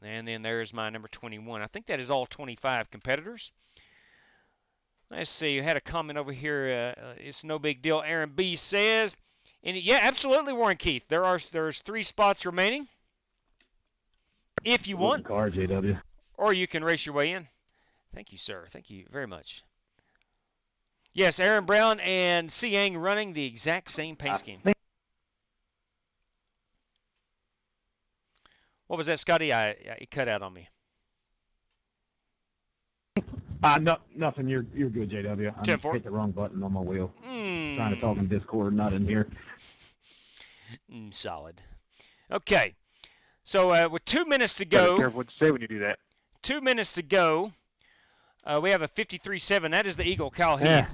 And then there's my number 21. I think that is all 25 competitors. Let's see. You had a comment over here. It's no big deal. Aaron B. says, yeah, absolutely, Warren Keith. There's 3 spots remaining. If you want. Car, JW. Or you can race your way in. Thank you, sir. Thank you very much. Yes, Aaron Brown and Siang running the exact same pace scheme. What was that, Scotty? It cut out on me. No, nothing. You're good, JW. I 10-4. hit the wrong button on my wheel. Mm. Trying to talk in Discord, not in here. Solid. Okay. So with 2 minutes to go. Be careful what you say when you do that. 2 minutes to go. We have a 53.7. That is the Eagle, Kyle Heath. Yeah,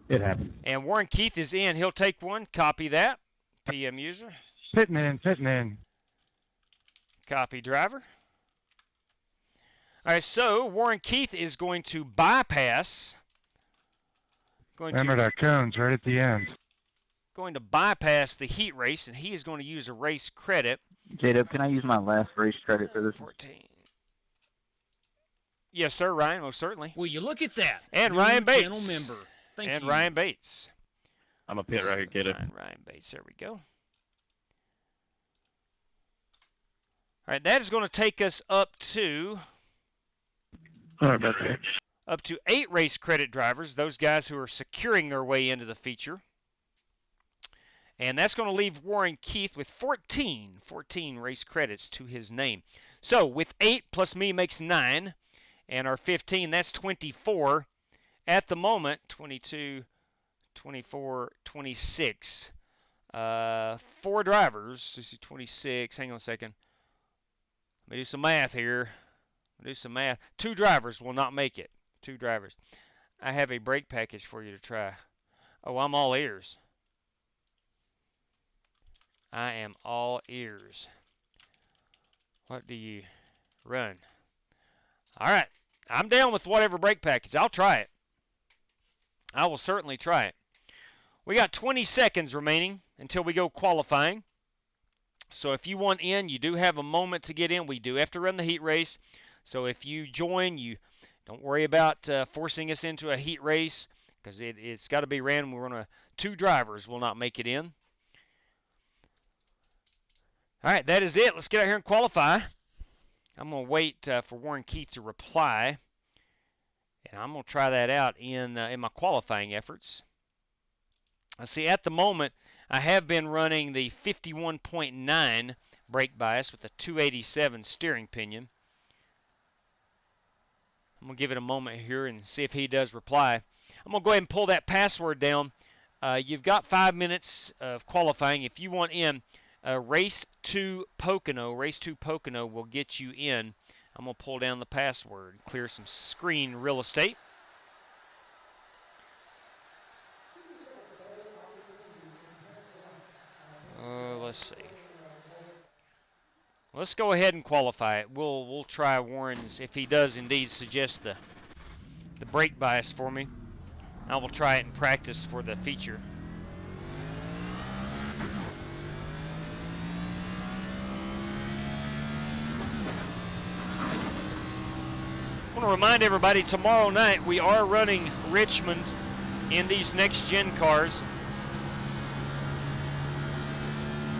it happened. And Warren Keith is in. He'll take one. Copy that. PM user. Pitting in. Copy driver. All right, so Warren Keith is going to bypass. Remember that cone's right at the end. Going to bypass the heat race, and he is going to use a race credit. J-Dub, can I use my last race credit for this? 14. Yes, sir, Ryan, most certainly. Will you look at that? And New Ryan Bates. channel member. Thank you. Ryan Bates. I'm a pit record, get it. Ryan Bates, there we go. All right, that is going to take us up to That's it. up to 8 race credit drivers, those guys who are securing their way into the feature. And that's going to leave Warren Keith with 14 race credits to his name. So with 8 plus me makes 9, and our 15, that's 24. At the moment, 22, 24, 26. 4 drivers. This is 26. Hang on a second. Let me do some math here. 2 drivers will not make it. 2 drivers. I have a brake package for you to try. Oh, I'm all ears. I am all ears. What do you run? All right. I'm down with whatever brake package. I'll try it. I will certainly try it. We got 20 seconds remaining until we go qualifying. So if you want in, you do have a moment to get in. We do have to run the heat race. So if you join, you don't worry about forcing us into a heat race because it's got to be random. We're going to 2 drivers will not make it in. All right, that is it. Let's get out here and qualify. I'm going to wait for Warren Keith to reply, and I'm going to try that out in my qualifying efforts. See, at the moment, I have been running the 51.9 brake bias with a 287 steering pinion. I'm going to give it a moment here and see if he does reply. I'm going to go ahead and pull that password down. You've got 5 minutes of qualifying. If you want in, Race 2 Pocono will get you in. I'm going to pull down the password, clear some screen real estate. Let's see. Let's go ahead and qualify it. We'll try Warren's, if he does indeed suggest the brake bias for me. I will try it in practice for the feature. I want to remind everybody, tomorrow night we are running Richmond in these next-gen cars.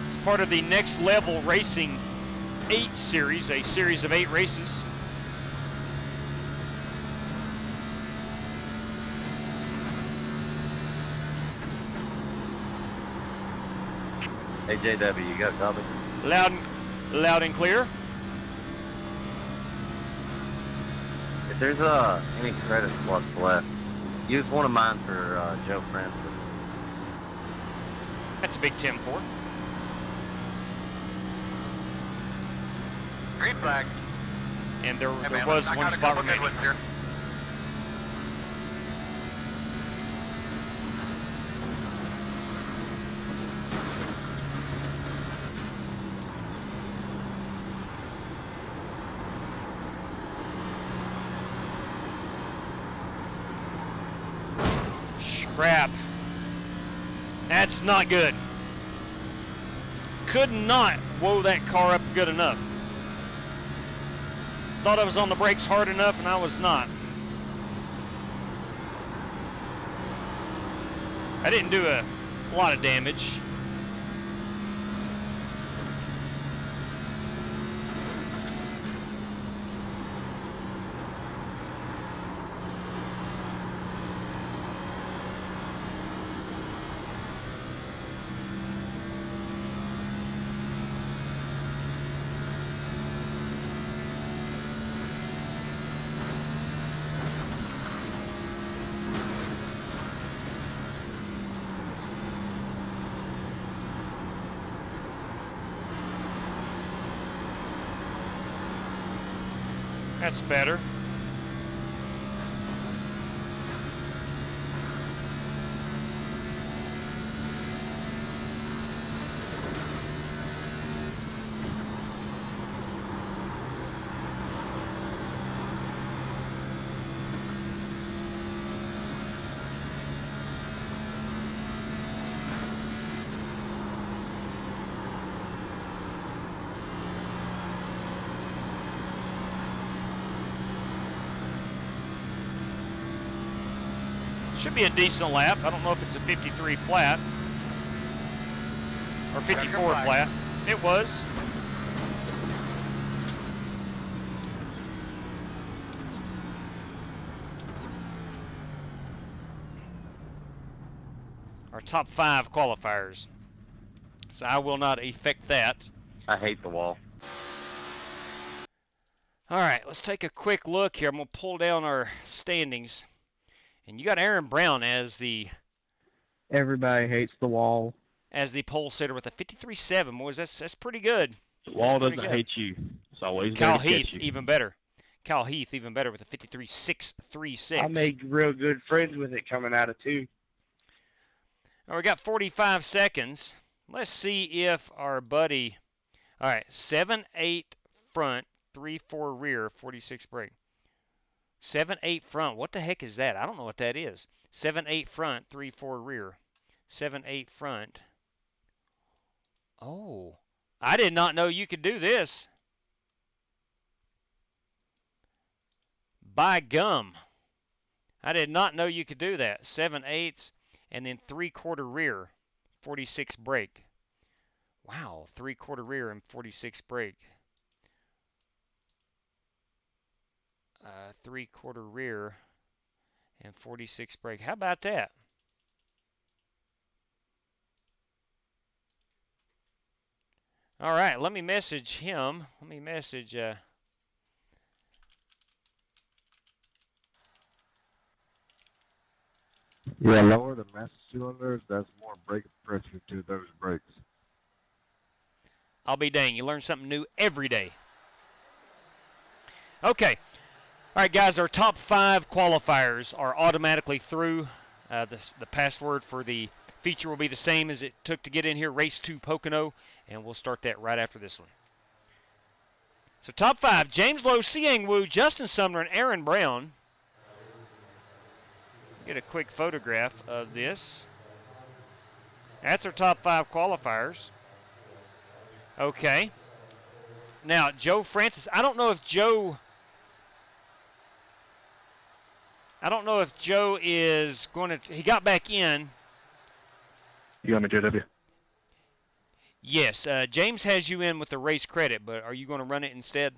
It's part of the Next Level Racing 8 series, a series of 8 races. Hey, JW, you got copy? Loud and clear. If there's any credit slots left, use one of mine for Joe Francis. That's a big 10-4. Green flag. And there man, was I one got a spot couple good remaining. ones here. Crap. That's not good. Could not whoa that car up good enough. Thought I was on the brakes hard enough, and I was not. I didn't do a lot of damage. That's better. Should be a decent lap. I don't know if it's a 53 flat or 54 flat. It was. Our top 5 qualifiers. So I will not affect that. I hate the wall. All right, let's take a quick look here. I'm going to pull down our standings. And you got Aaron Brown as the Everybody hates the wall. pole sitter with a 53.7. Boys, that's pretty good. The wall That's pretty doesn't good. hate you. It's always Kyle there to Heath catch you. even better. Kyle Heath even better with a 53.636. I made real good friends with it coming out of 2. All right, we got 45 seconds. Let's see if our buddy. All right, 7-8 front, 3-4 rear, 46 brake. 7-8 front. What the heck is that? I don't know what that is. 7-8 front, 3-4 rear. 7-8 front. Oh, I did not know you could do this. By gum. I did not know you could do that. 7/8 and then 3/4 rear, 46 brake. Wow, 3/4 rear and 46 brake. 3/4 rear and 46 brake. How about that? All right, let me message him. Let me message. Yeah, lower the master cylinder does more brake pressure to those brakes. I'll be dang. You learn something new every day. Okay. All right, guys, our top 5 qualifiers are automatically through. The password for the feature will be the same as it took to get in here, Race 2 Pocono, and we'll start that right after this one. So top 5, James Lowe, Siang Wu, Justin Sumner, and Aaron Brown. Get a quick photograph of this. That's our top 5 qualifiers. Okay. Now, Joe Francis, I don't know if Joe is going to, he got back in. You got me, JW? Yes, James has you in with the race credit, but are you going to run it instead?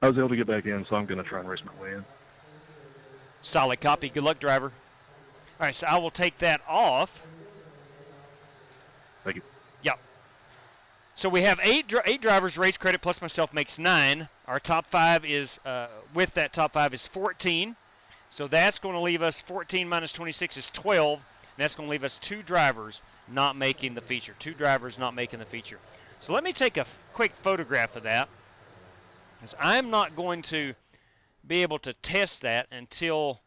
I was able to get back in, so I'm going to try and race my way in. Solid copy. Good luck, driver. All right, so I will take that off. Thank you. Yep. So we have eight drivers. Race credit plus myself makes 9. Our top 5 is, with that top 5 is 14. So that's going to leave us 14 minus 26 is 12. And that's going to leave us 2 drivers not making the feature. 2 drivers not making the feature. So let me take a quick photograph of that, because I'm not going to be able to test that until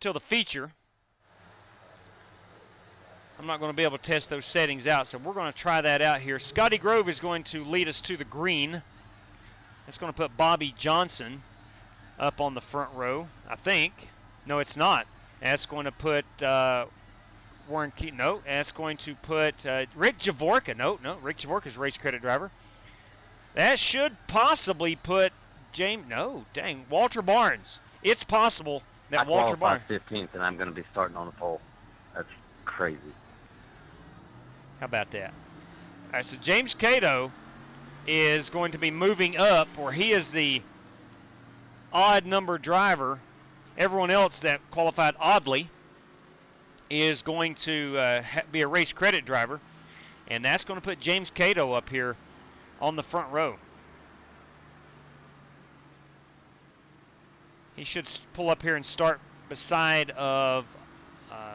the feature. I'm not going to be able to test those settings out, so we're going to try that out here. Scotty Grove is going to lead us to the green. That's going to put Bobby Johnson up on the front row, I think. No, it's not. That's going to put Warren Keaton. No, that's going to put Rick Javorka. No, Rick Javorka's race credit driver. That should possibly put James. No, dang, Walter Barnes. It's possible that Walter Barnes. I qualified 15th, and I'm going to be starting on the pole. That's crazy. How about that? All right, so James Cato is going to be moving up, or he is the odd number driver. Everyone else that qualified oddly is going to be a race credit driver, and that's going to put James Cato up here on the front row. He should pull up here and start beside of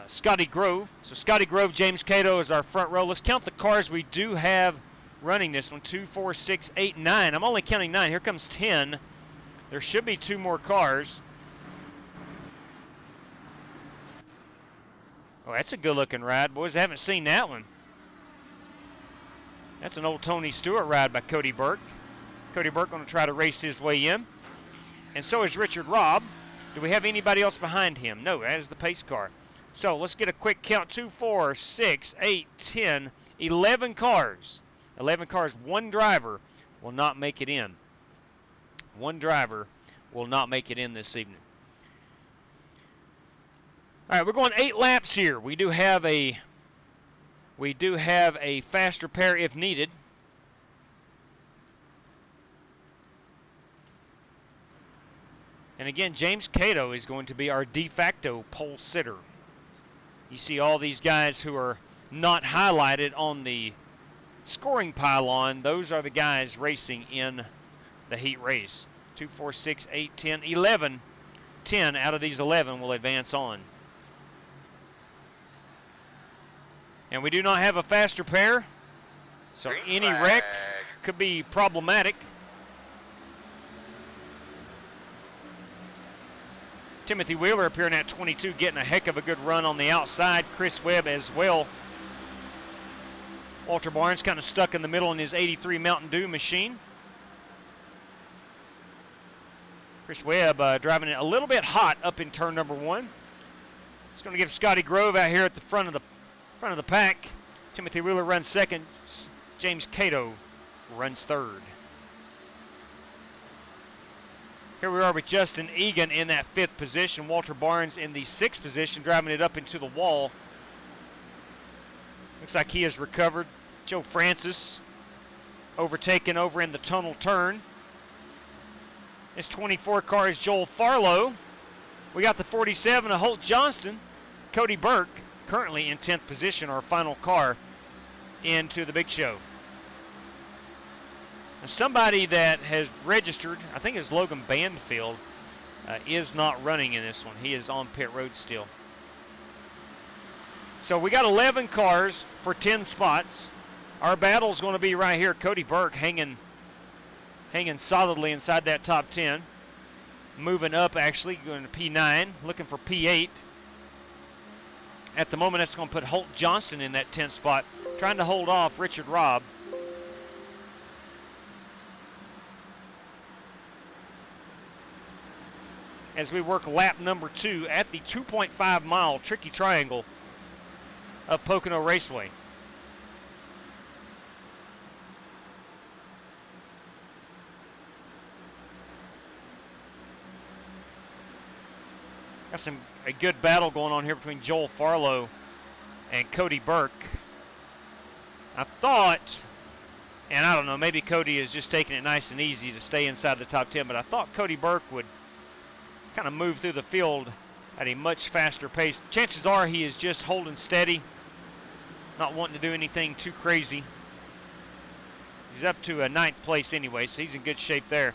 Scotty Grove. So Scotty Grove, James Cato is our front row. Let's count the cars we do have running this one. 2, 4, 6, 8, 9. I'm only counting 9. Here comes 10. There should be 2 more cars. Oh, that's a good-looking ride. Boys, I haven't seen that one. That's an old Tony Stewart ride by Cody Burke. Cody Burke going to try to race his way in. And so is Richard Robb. Do we have anybody else behind him? No, that is the pace car. So let's get a quick count. 2, 4, 6, 8, 10, 11 cars. 11 cars. One driver will not make it in. One driver will not make it in this evening. All right, we're going 8 laps here. We do have a fast repair if needed. And again, James Cato is going to be our de facto pole sitter. You see all these guys who are not highlighted on the scoring pylon. Those are the guys racing in the heat race. 2, 4, 6, 8, 10, 11. 10 out of these 11 will advance on. And we do not have a fast repair, so any wrecks could be problematic. Timothy Wheeler appearing at 22, getting a heck of a good run on the outside. Chris Webb as well. Walter Barnes kind of stuck in the middle in his 83 Mountain Dew machine. Chris Webb driving it a little bit hot up in turn number 1. It's going to give Scotty Grove out here at the front of the pack. Timothy Wheeler runs second. James Cato runs third. Here we are with Justin Egan in that 5th position. Walter Barnes in the 6th position, driving it up into the wall. Looks like he has recovered. Joe Francis overtaken over in the tunnel turn. This 24 car is Joel Farlow. We got the 47 of Holt Johnston. Cody Burke currently in 10th position, our final car into the big show. Now somebody that has registered, I think it's Logan Banfield, is not running in this one. He is on pit road still. So we got 11 cars for 10 spots. Our battle is going to be right here. Cody Burke hanging solidly inside that top 10. Moving up, actually, going to P9, looking for P8. At the moment, that's going to put Holt Johnston in that 10th spot, trying to hold off Richard Robb. As we work lap number 2 at the 2.5 mile tricky triangle of Pocono Raceway. Got a good battle going on here between Joel Farlow and Cody Burke. I thought, and I don't know, maybe Cody is just taking it nice and easy to stay inside the top 10, but I thought Cody Burke would kind of move through the field at a much faster pace. Chances are he is just holding steady, not wanting to do anything too crazy. He's up to a 9th place anyway, so he's in good shape there.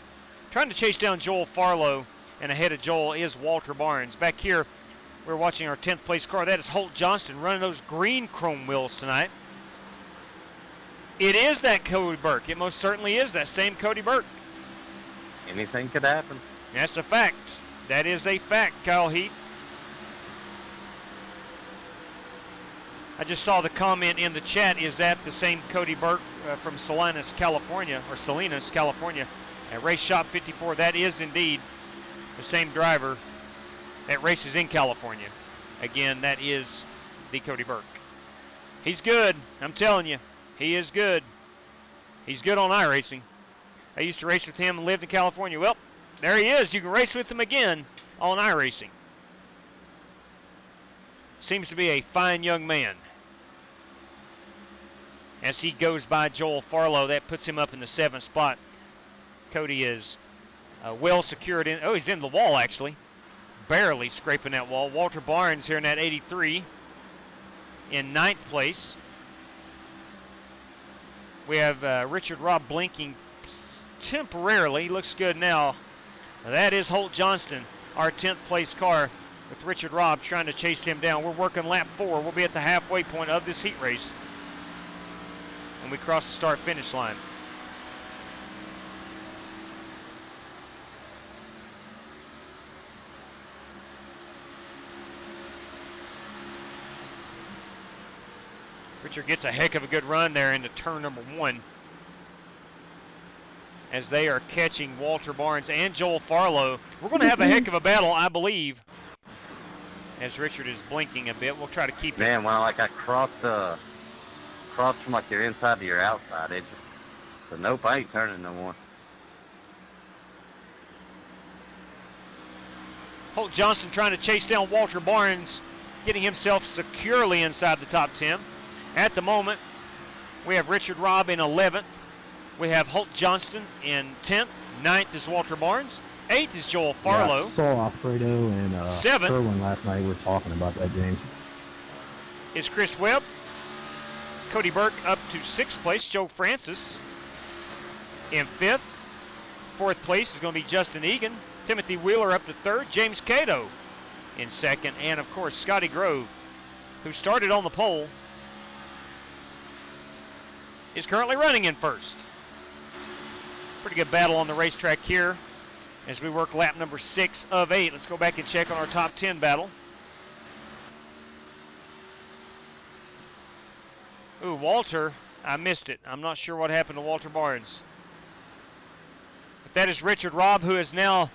Trying to chase down Joel Farlow, and ahead of Joel is Walter Barnes. Back here, we're watching our 10th place car. That is Holt Johnston running those green chrome wheels tonight. It is that Cody Burke. It most certainly is that same Cody Burke. Anything could happen. That's a fact. That is a fact, Kyle Heath. I just saw the comment in the chat. Is that the same Cody Burke from Salinas, California, at Race Shop 54? That is indeed the same driver that races in California. Again, that is the Cody Burke. He's good. I'm telling you, he is good. He's good on iRacing. I used to race with him and lived in California. Well, there he is. You can race with him again on iRacing. Seems to be a fine young man. As he goes by Joel Farlow, that puts him up in the 7th spot. Cody is well secured in. Oh, he's in the wall, actually. Barely scraping that wall. Walter Barnes here in that 83 in 9th place. We have Richard Robb blinking temporarily. Looks good now. That is Holt Johnston, our 10th place car, with Richard Robb trying to chase him down. We're working lap 4. We'll be at the halfway point of this heat race when we cross the start-finish line. Richard gets a heck of a good run there into turn number 1 as they are catching Walter Barnes and Joel Farlow. We're going to have a heck of a battle, I believe, as Richard is blinking a bit. We'll try to keep Man, well, like I crossed from like your inside to your outside edge. But nope, I ain't turning no more. Holt Johnston trying to chase down Walter Barnes, getting himself securely inside the top 10. At the moment, we have Richard Robb in 11th. We have Holt Johnston in 10th. 9th is Walter Barnes. 8th is Joel Farlow. Yeah, I saw Alfredo and 7th Kerwin last night. We were talking about that, James. is Chris Webb. Cody Burke up to 6th place. Joe Francis in 5th. 4th place is going to be Justin Egan. Timothy Wheeler up to 3rd. James Cato in 2nd. And, of course, Scotty Grove, who started on the pole, is currently running in 1st. Pretty good battle on the racetrack here as we work lap number 6 of 8. Let's go back and check on our top 10 battle. Ooh, Walter, I missed it. I'm not sure what happened to Walter Barnes. But that is Richard Robb, who has now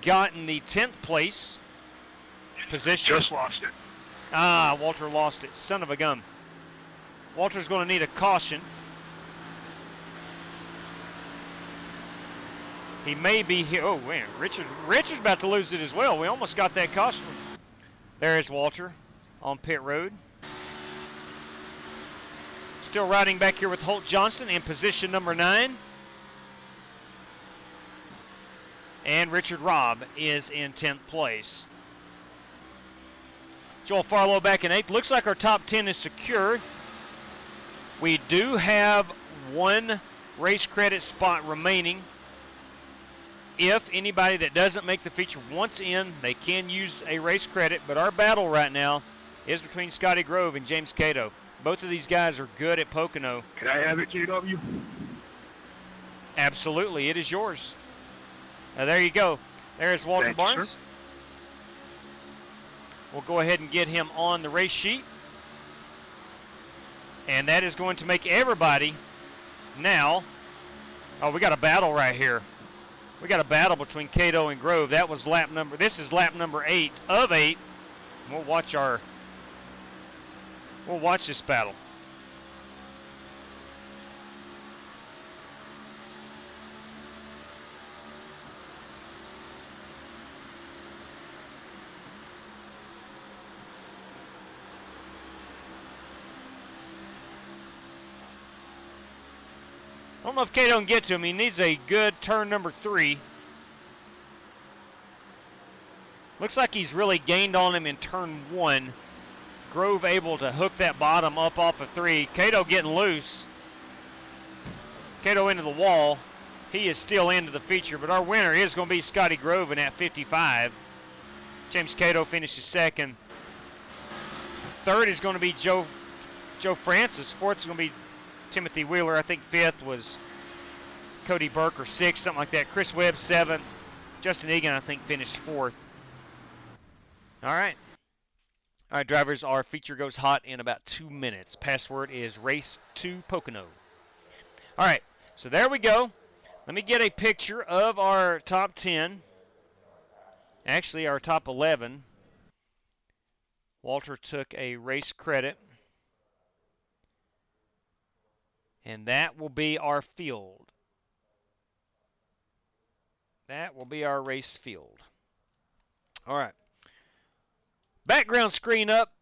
gotten the 10th place position. Just lost it. Ah, Walter lost it. Son of a gun. Walter's going to need a caution. He may be here. Oh, man. Richard's about to lose it as well. We almost got that caution. There is Walter on pit road. Still riding back here with Holt Johnston in position number 9. And Richard Robb is in 10th place. Joel Farlow back in 8th. Looks like our top 10 is secured. We do have 1 race credit spot remaining. If anybody that doesn't make the feature wants in, they can use a race credit. But our battle right now is between Scotty Grove and James Cato. Both of these guys are good at Pocono. Can I have it, JW? Absolutely, it is yours. Now there you go. There's Walter Thank you, Barnes. sir. We'll go ahead and get him on the race sheet. And that is going to make everybody now. Oh, we got a battle right here. We got a battle between Cato and Grove. That was lap number. This is lap number 8 of 8. We'll watch this battle. I don't know if Cato can get to him. He needs a good turn number 3. Looks like he's really gained on him in turn 1. Grove able to hook that bottom up off of 3. Cato getting loose. Cato into the wall. He is still into the feature, but our winner is going to be Scotty Grove in at 55. James Cato finishes 2nd. 3rd is going to be Joe Francis. 4th is going to be Timothy Wheeler. I think 5th was Cody Burke, or 6th, something like that. Chris Webb, 7th. Justin Egan, I think, finished 4th. All right. All right, drivers, our feature goes hot in about 2 minutes. Password is Race to Pocono. All right, so there we go. Let me get a picture of our top 10. Actually, our top 11. Walter took a race credit. And that will be our field. That will be our race field. All right. Background screen up.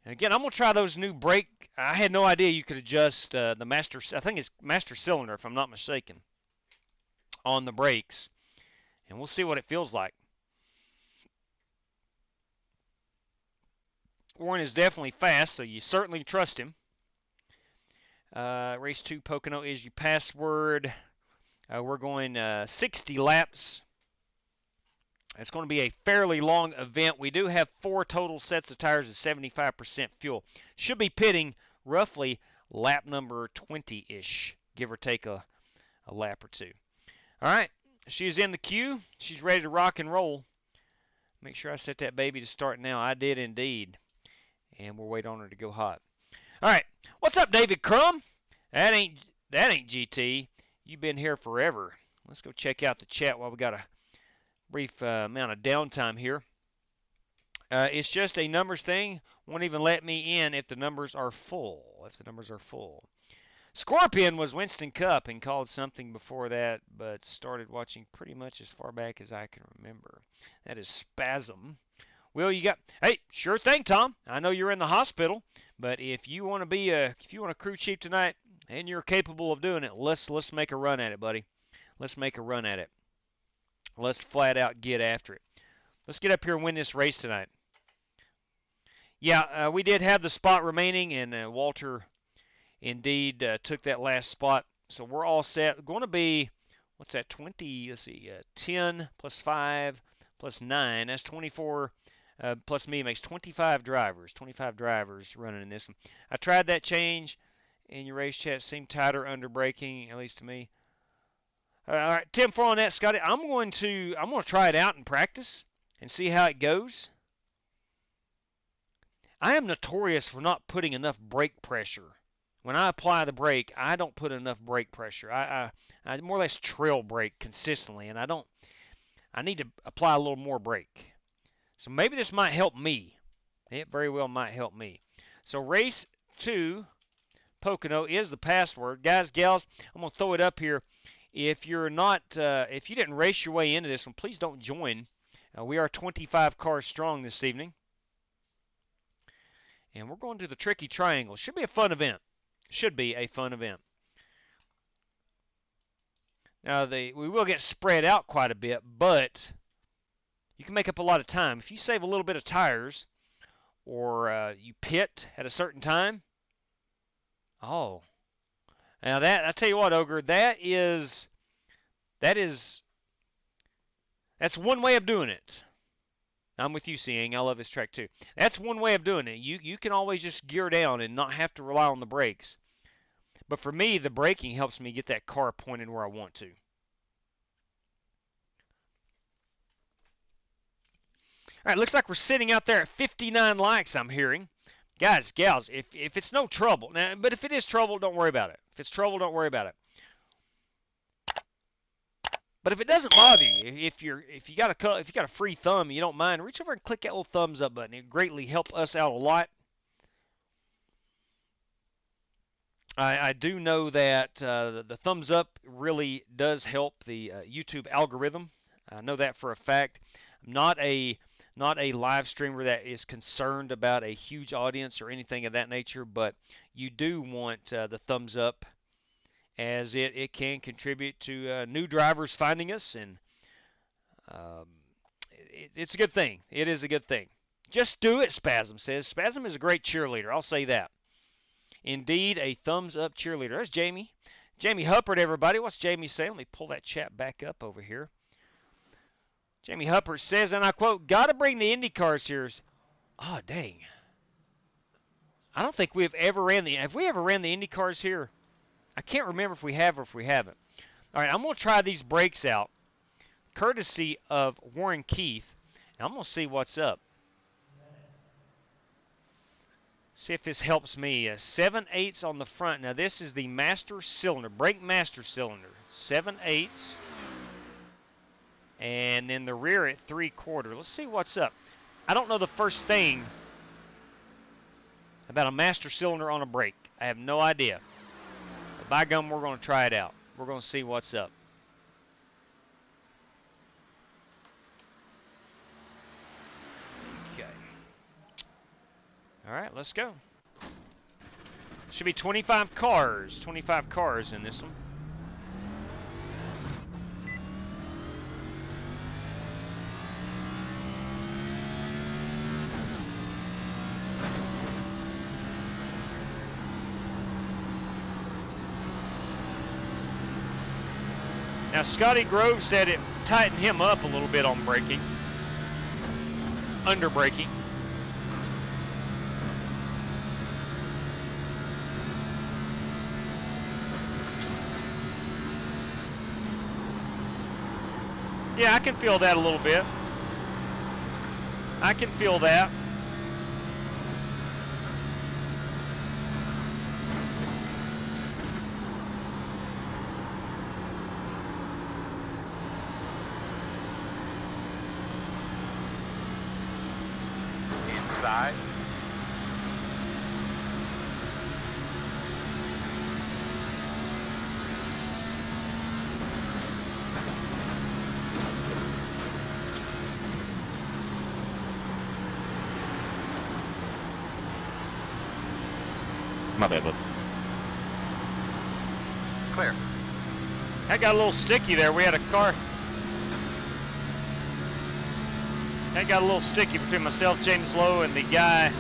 And again, I'm going to try those new brake. I had no idea you could adjust the master. I think it's master cylinder, if I'm not mistaken, on the brakes. And we'll see what it feels like. Warren is definitely fast, so you certainly trust him. Race 2 Pocono is your password. We're going 60 laps It's going to be a fairly long event. We do have 4 total sets of tires and 75% fuel. Should be pitting roughly lap number 20-ish, give or take a lap or two. All right, she's in the queue. She's ready to rock and roll. Make sure I set that baby to start now. I did indeed. And we'll wait on her to go hot. All right, what's up, David Crum? That ain't GT. You've been here forever. Let's go check out the chat while we got a brief amount of downtime here. It's just a numbers thing. Won't even let me in if the numbers are full. Scorpion was Winston Cup and called something before that, but started watching pretty much as far back as I can remember. That is Spasm. Will, you got? Hey, sure thing, Tom. I know you're in the hospital, but if you want to be if you want a crew chief tonight and you're capable of doing it, let's make a run at it, buddy. Let's make a run at it. Let's flat out get after it. Let's get up here and win this race tonight. Yeah, we did have the spot remaining, and Walter indeed took that last spot. So we're all set. Going to be, what's that, 20, let's see, 10 plus 5 plus 9. That's 24 plus me makes 25 drivers. 25 drivers running in this one. I tried that change in your race chat. Seemed tighter under braking, at least to me. All right, 10-4 on that, Scotty. I'm going to try it out in practice and see how it goes. I am notorious for not putting enough brake pressure. When I apply the brake, I don't put enough brake pressure. I more or less trail brake consistently, and I need to apply a little more brake. So maybe this might help me. It very well might help me. So race 2, Pocono is the password. Guys, gals, I'm going to throw it up here. If you're not, if you didn't race your way into this one, please don't join. We are 25 cars strong this evening. And we're going to the Tricky Triangle. Should be a fun event. Should be a fun event. Now, we will get spread out quite a bit, but you can make up a lot of time. If you save a little bit of tires, or you pit at a certain time. Oh. Now that, I tell you what, Ogre, that's one way of doing it. I'm with you, Seeing. I love this track too. That's one way of doing it. You can always just gear down and not have to rely on the brakes. But for me, the braking helps me get that car pointed where I want to. All right, looks like we're sitting out there at 59 likes, I'm hearing. Guys, gals, if it's no trouble, now, but if it is trouble, don't worry about it. If it's trouble, don't worry about it. But if it doesn't bother you, if you got a free thumb, you don't mind, reach over and click that little thumbs up button. It greatly help us out a lot. I do know that the thumbs up really does help the YouTube algorithm. I know that for a fact. I'm not a live streamer that is concerned about a huge audience or anything of that nature, but you do want the thumbs up, as it can contribute to new drivers finding us, and it's a good thing. It is a good thing. Just do it, Spasm says. Spasm is a great cheerleader, I'll say that. Indeed, a thumbs-up cheerleader. That's Jamie. Jamie Huppert, everybody. What's Jamie saying? Let me pull that chat back up over here. Jamie Huppert says, and I quote, "Gotta bring the Indy cars here." Oh, dang. I don't think have we ever ran the Indy cars here? I can't remember if we have or if we haven't. All right, I'm going to try these brakes out, courtesy of Warren Keith, and I'm going to see what's up. See if this helps me. 7/8 on the front. Now, this is the master cylinder, brake master cylinder. 7/8. And then the rear at 3/4. Let's see what's up. I don't know the first thing about a master cylinder on a brake. I have no idea. But by gum, we're going to try it out. We're going to see what's up. Okay. All right, let's go. Should be 25 cars. 25 cars in this one. Now, Scotty Grove said it tightened him up a little bit on braking. under braking. Yeah, I can feel that a little bit. I can feel that. Inside. My bad, bud. Clear. That got a little sticky there. We had a car. That got a little sticky between myself, James Lowe, and the guy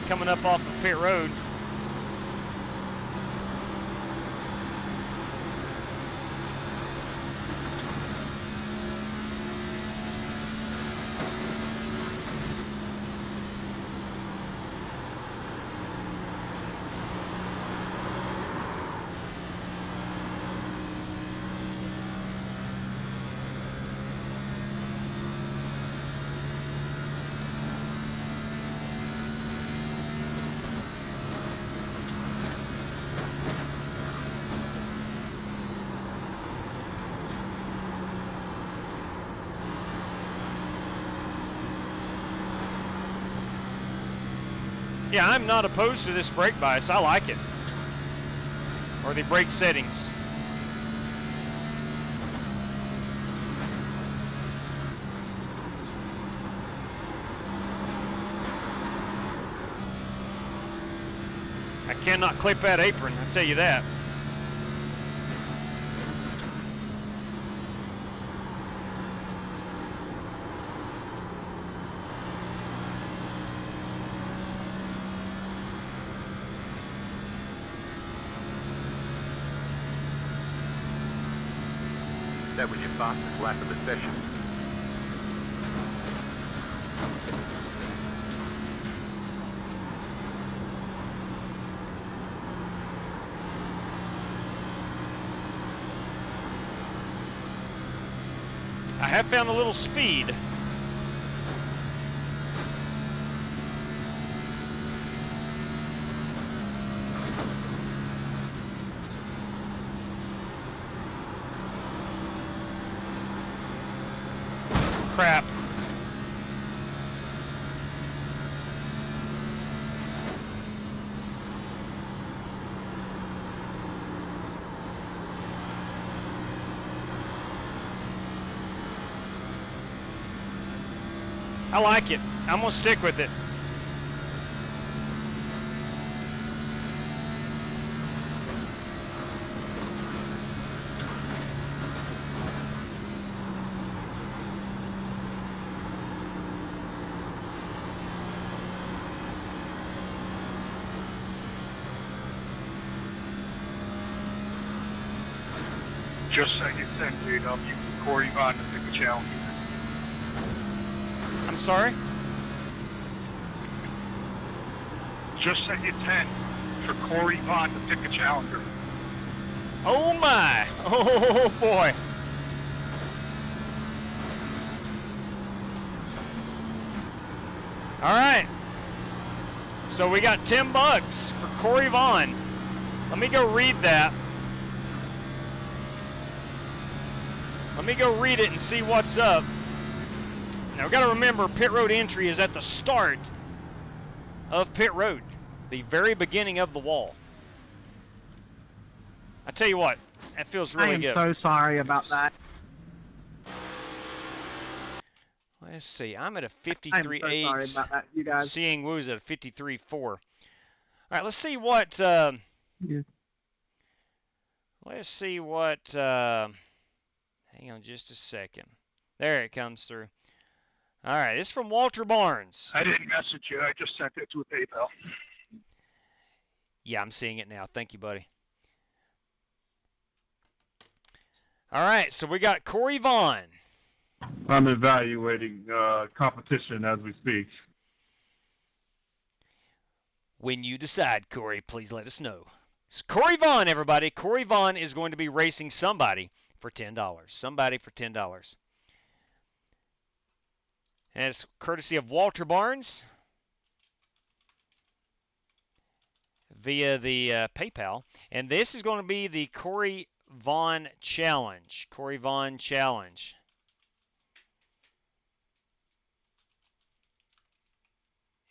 coming up off of pit road. Yeah, I'm not opposed to this brake bias. I like it. Or the brake settings. I cannot clip that apron, I'll tell you that. That was your fastest lap of the session. I have found a little speed. Crap. I like it. I'm gonna stick with it. Just send your 10 feet up. You can Corey Vaughn to pick a challenge. I'm sorry? Just send your 10 for Corey Vaughn to pick a challenger. Oh my! Oh boy! All right. So we got $10 for Corey Vaughn. Let me go read that. Let me go read it and see what's up. Now we got to remember, pit road entry is at the start of pit road, the very beginning of the wall. I tell you what, that feels really good. I am so sorry about that. Let's see, I'm at a I'm so sorry 53.8. about that, you guys. Seeing Woo's at a 53.4. All right, let's see what. Yeah. Let's see what. Hang on just a second. There it comes through. All right, it's from Walter Barnes. I didn't message you. I just sent it to a PayPal. Yeah, I'm seeing it now. Thank you, buddy. All right, so we got Corey Vaughn. I'm evaluating competition as we speak. When you decide, Corey, please let us know. It's Corey Vaughn, everybody. Corey Vaughn is going to be racing somebody for $10. Somebody for $10. And it's courtesy of Walter Barnes via the PayPal. And this is going to be the Corey Vaughn Challenge. Corey Vaughn Challenge.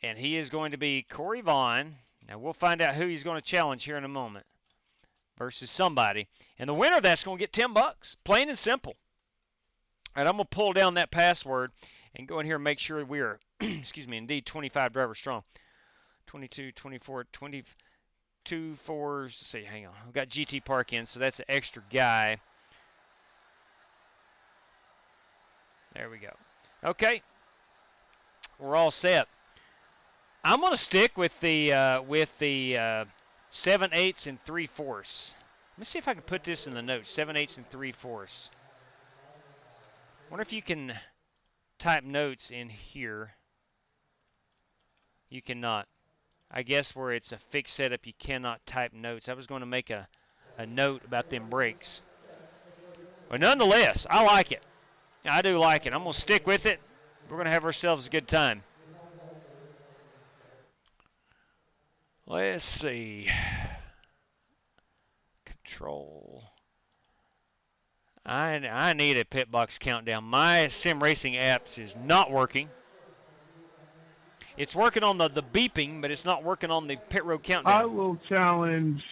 And he is going to be Corey Vaughn. Now, we'll find out who he's going to challenge here in a moment versus somebody. And the winner of that's going to get $10, plain and simple. All right, I'm going to pull down that password and go in here and make sure we are, excuse me, indeed 25 drivers strong. 22, 24, 22, 4, let's see, hang on. We've got GT Park in, so that's an extra guy. There we go. Okay, we're all set. I'm going to stick with the 7/8 and 3/4. Let me see if I can put this in the notes. 7/8 and 3/4. Wonder if you can type notes in here. You cannot. I guess where it's a fixed setup, you cannot type notes. I was going to make a note about them brakes. But nonetheless, I like it. I do like it. I'm going to stick with it. We're going to have ourselves a good time. Let's see. Control. I need a pit box countdown. My sim racing apps is not working. It's working on the beeping, but it's not working on the pit road countdown. I will challenge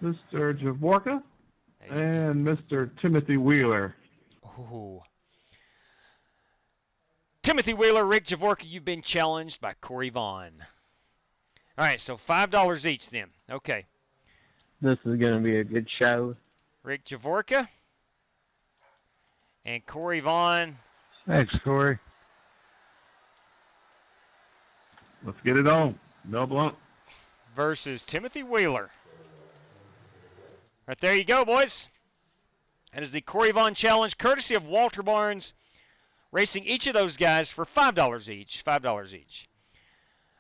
Mr. Javorka and Mr. Timothy Wheeler. Ooh. Timothy Wheeler, Rick Javorka, you've been challenged by Corey Vaughn. All right, so $5 each then. Okay. This is going to be a good show. Rick Javorka and Corey Vaughn. Thanks, Corey. Let's get it on. No blunt. Versus Timothy Wheeler. Right there you go, boys. That is the Corey Vaughn Challenge, courtesy of Walter Barnes, racing each of those guys for $5 each. $5 each.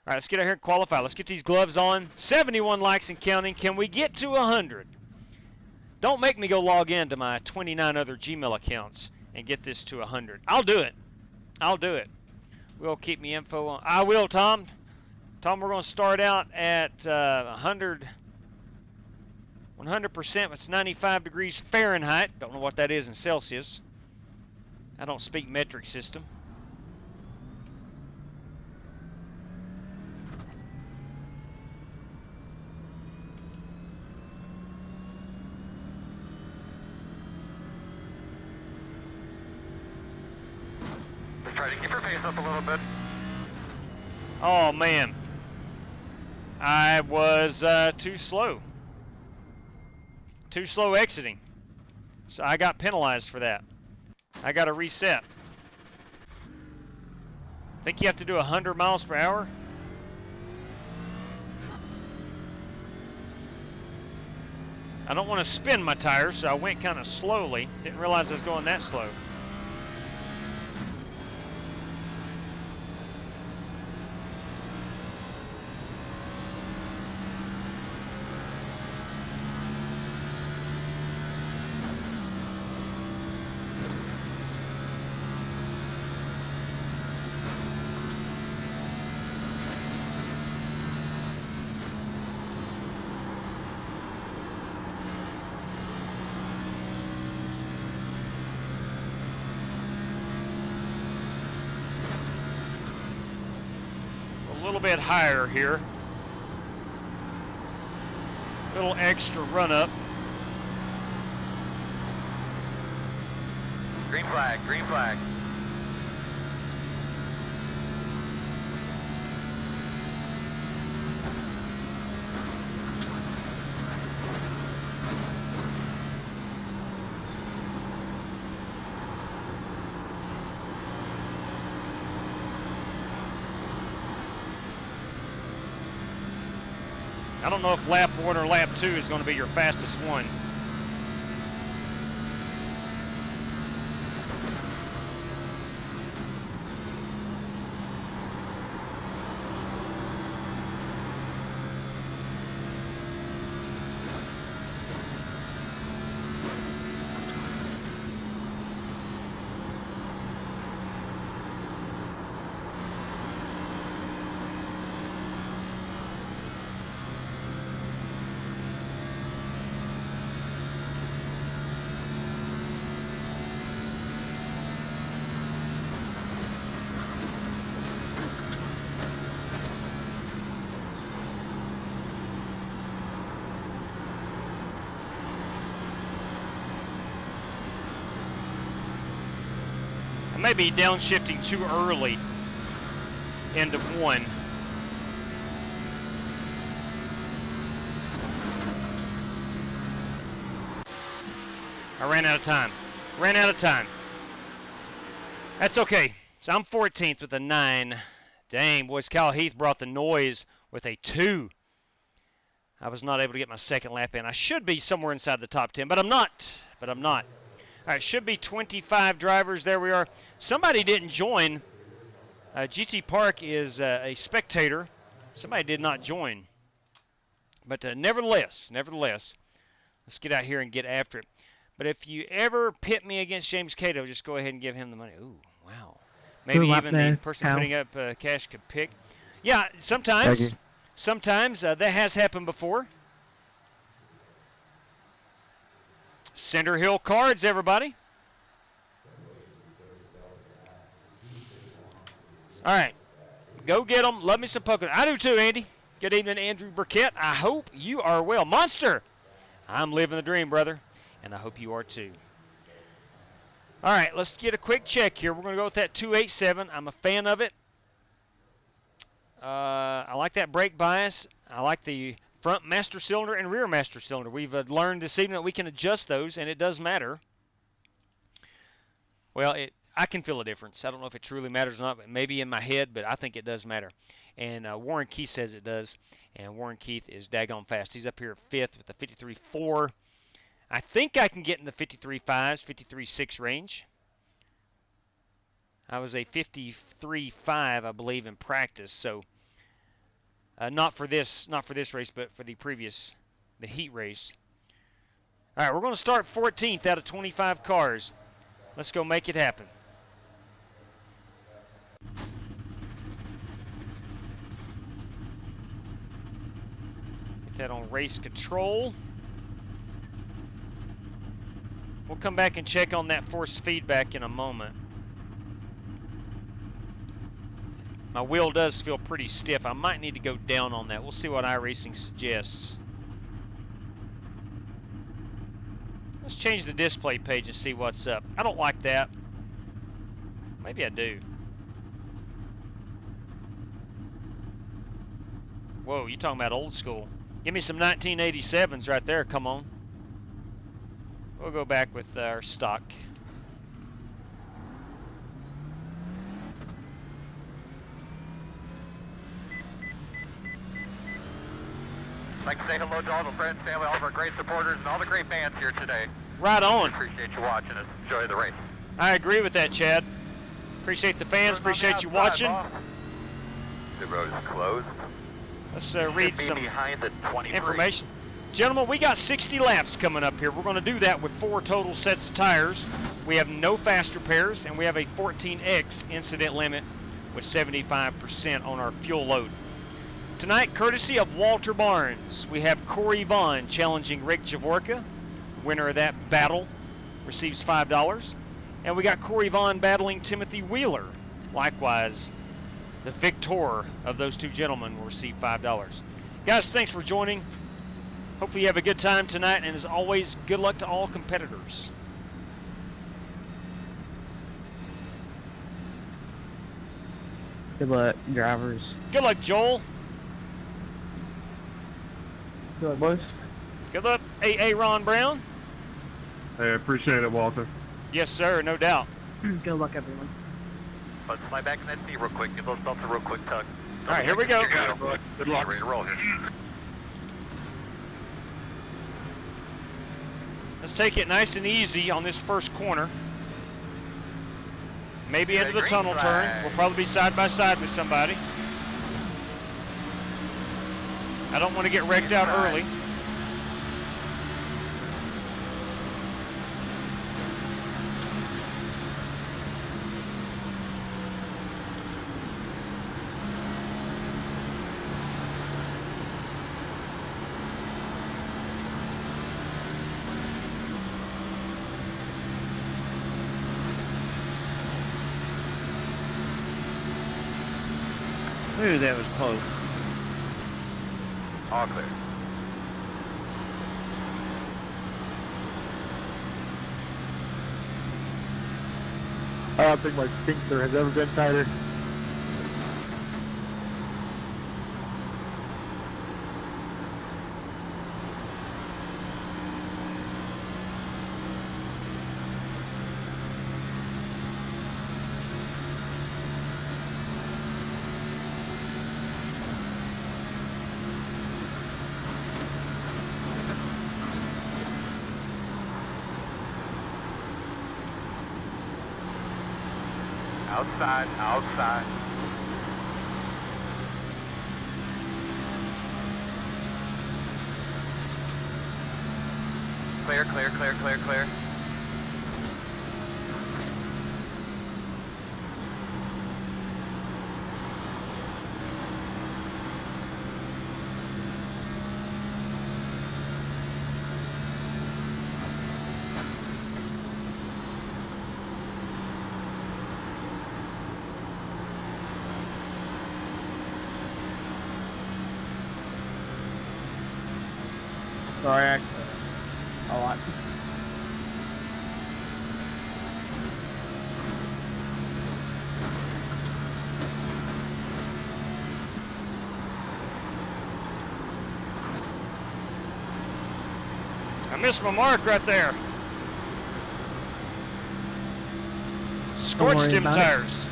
All right, let's get out here and qualify. Let's get these gloves on. 71 likes and counting. Can we get to 100? Don't make me go log in to my 29 other Gmail accounts and get this to 100. I'll do it. I'll do it. We'll keep me info on. I will, Tom. Tom, we're going to start out at 100%. It's 95 degrees Fahrenheit. Don't know what that is in Celsius. I don't speak metric system. Try to keep your pace up a little bit. Oh, man. I was too slow. Too slow exiting. So I got penalized for that. I got to reset. I think you have to do 100 miles per hour. I don't want to spin my tires, so I went kind of slowly. Didn't realize I was going that slow. A little bit higher here. Little extra run up. Green flag, green flag. I don't know if lap 1 or lap 2 is going to be your fastest one. maybe downshifting too early into 1. I ran out of time. Ran out of time. That's okay. So I'm 14th with a 9. Dang, boys, Kyle Heath brought the noise with a 2. I was not able to get my second lap in. I should be somewhere inside the top 10, but I'm not. All right, should be 25 drivers. There we are. Somebody didn't join. GT Park is a spectator. Somebody did not join. But nevertheless, let's get out here and get after it. But if you ever pit me against James Cato, just go ahead and give him the money. Ooh, wow. Maybe even the person putting up cash could pick. Yeah, sometimes that has happened before. Center Hill Cards, everybody. All right, go get them. Love me some Pocono. I do too, Andy. Good evening, Andrew Burkett. I hope you are well. Monster, I'm living the dream, brother, and I hope you are too. All right, let's get a quick check here. We're going to go with that 287. I'm a fan of it. I like that brake bias. I like the front master cylinder and rear master cylinder. We've learned this evening that we can adjust those, and it does matter. Well, I can feel a difference. I don't know if it truly matters or not, but maybe in my head, but I think it does matter. And Warren Keith says it does, and Warren Keith is daggone fast. He's up here at 5th with a 53.4. I think I can get in the 53.5s, 53.6 range. I was a 53.5, I believe, in practice. So not for this race, but for the heat race. All right, we're going to start 14th out of 25 cars. Let's go make it happen. Get that on race control. We'll come back and check on that force feedback in a moment. My wheel does feel pretty stiff. I might need to go down on that. We'll see what iRacing suggests. Let's change the display page and see what's up. I don't like that. Maybe I do. Whoa, you talking about old school. Give me some 1987s right there. Come on. We'll go back with our stock. I'd like to say hello to all the friends, family, all of our great supporters, and all the great fans here today. Right on. Appreciate you watching us. Enjoy the race. I agree with that, Chad. Appreciate the fans. Appreciate you watching. The road is closed. Let's read some behind the 23. information. Gentlemen, we got 60 laps coming up here. We're going to do that with 4 total sets of tires. We have no fast repairs, and we have a 14x incident limit with 75% on our fuel load. Tonight, courtesy of Walter Barnes, we have Corey Vaughn challenging Rick Javorka. Winner of that battle receives $5. And we got Corey Vaughn battling Timothy Wheeler. Likewise, the victor of those two gentlemen will receive $5. Guys, thanks for joining. Hopefully you have a good time tonight, and as always, good luck to all competitors. Good luck, drivers. Good luck, Joel. Good luck, boys. Good luck, A.A. Ron Brown. Hey, appreciate it, Walter. Yes, sir, no doubt. Good luck, everyone. Let's slide back in that seat real quick. Give those belts a real quick tug. All right, here we go. You got it, bud. Good luck. Ready to roll here. Let's take it nice and easy on this first corner. Maybe into the tunnel turn. We'll probably be side by side with somebody. I don't want to get wrecked out early. Ooh, that was close. All clear. I don't think my sphincter has ever been tighter. Outside, outside. Clear, clear, clear, clear, clear. Sorry, a lot. I missed my mark right there. Scorched them tires.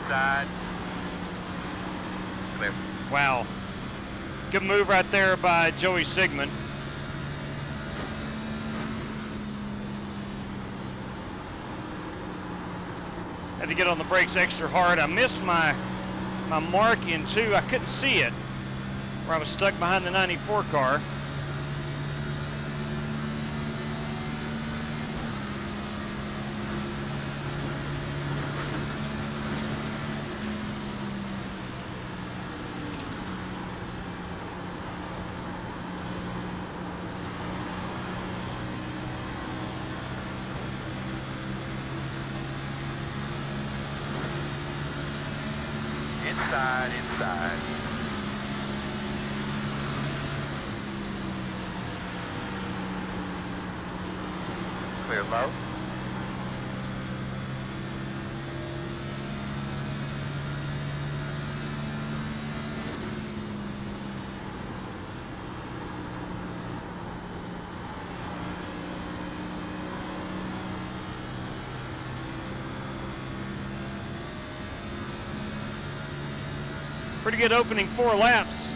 Inside. Clear. Wow. Good move right there by Joey Sigmund. Had to get on the brakes extra hard. I missed my mark in 2. I couldn't see it, where I was stuck behind the 94 car. Inside, inside. Clear low. Pretty good opening 4 laps.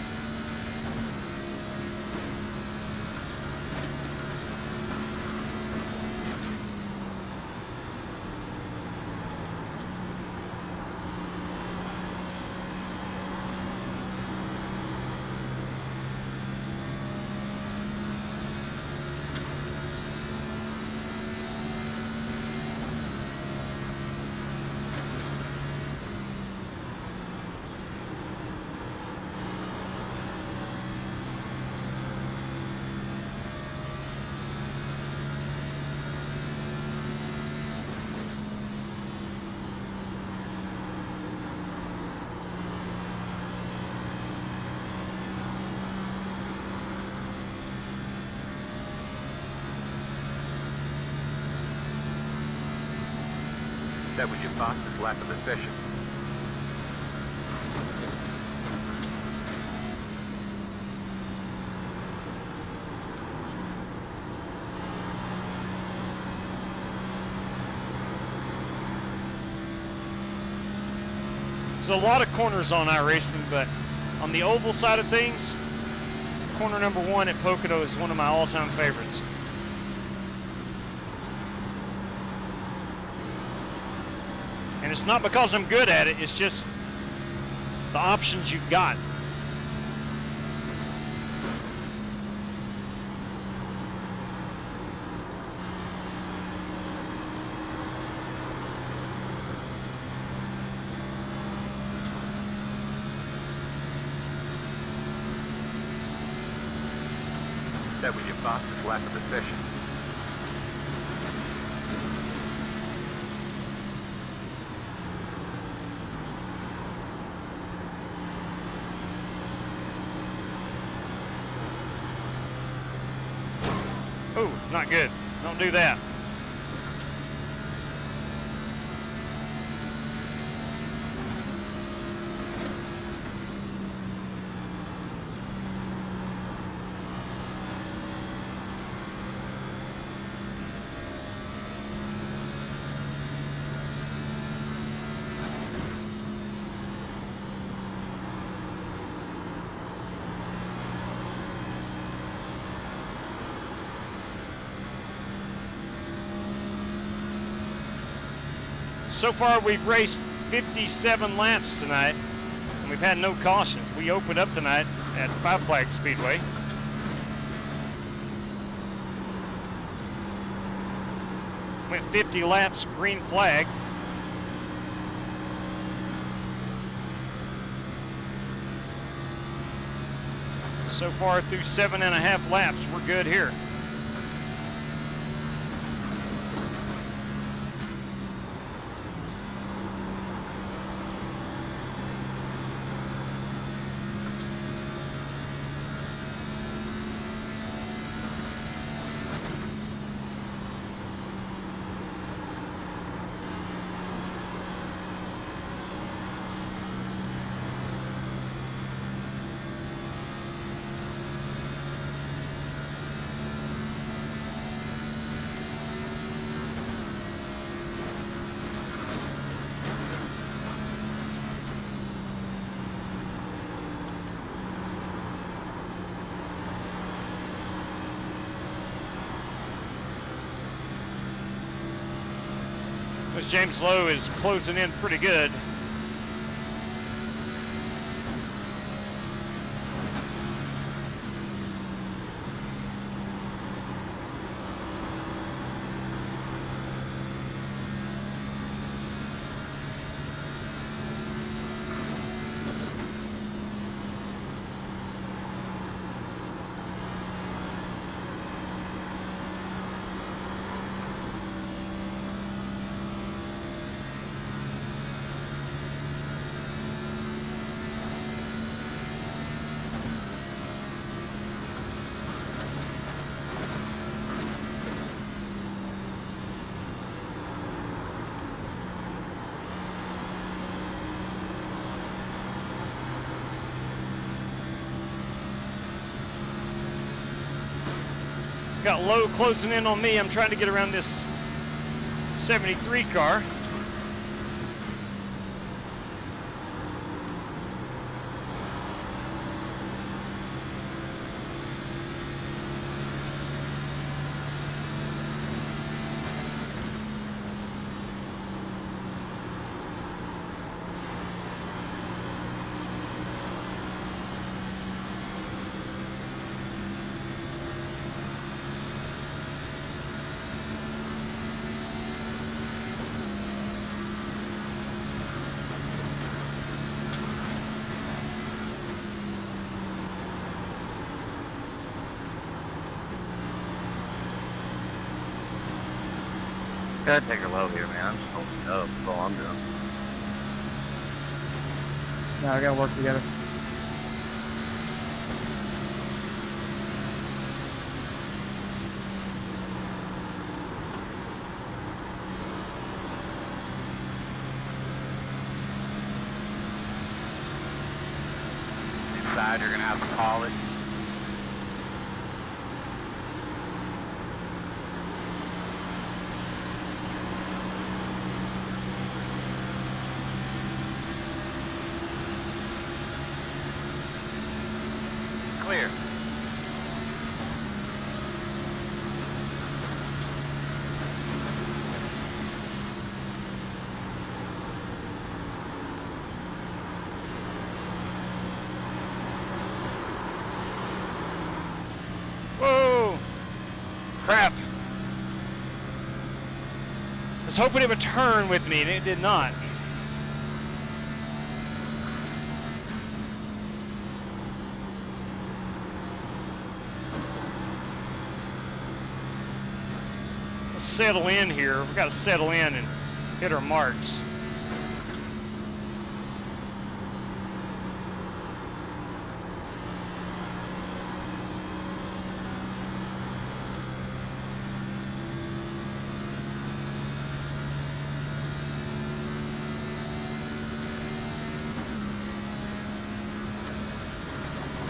That was your fastest lap of the session. There's a lot of corners on iRacing, but on the oval side of things, corner number 1 at Pocono is one of my all-time favorites. And it's not because I'm good at it, it's just the options you've got. That was your fastest lap of the session. Ooh, not good. Don't do that. So far, we've raced 57 laps tonight, and we've had no cautions. We opened up tonight at Five Flags Speedway. Went 50 laps, green flag. So far, through 7.5 laps, we're good here. James Lowe is closing in pretty good. Got Lowe closing in on me. I'm trying to get around this 73 car. Gotta take her low here, man. I'm just holding it up. That's all I'm doing. No, I gotta work together. Inside, you're gonna have to call it. Clear. Whoa! Crap. I was hoping it would turn with me, and it did not. Let's settle in here. We've got to settle in and hit our marks.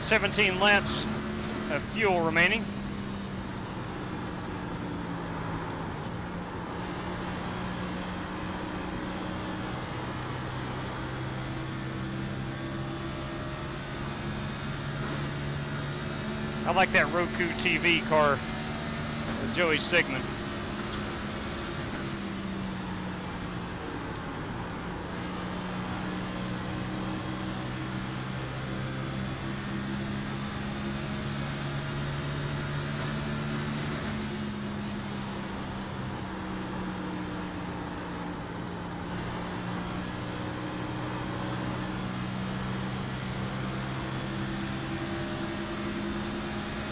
17 laps of fuel remaining. I like that Roku TV car with Joey Sigmund.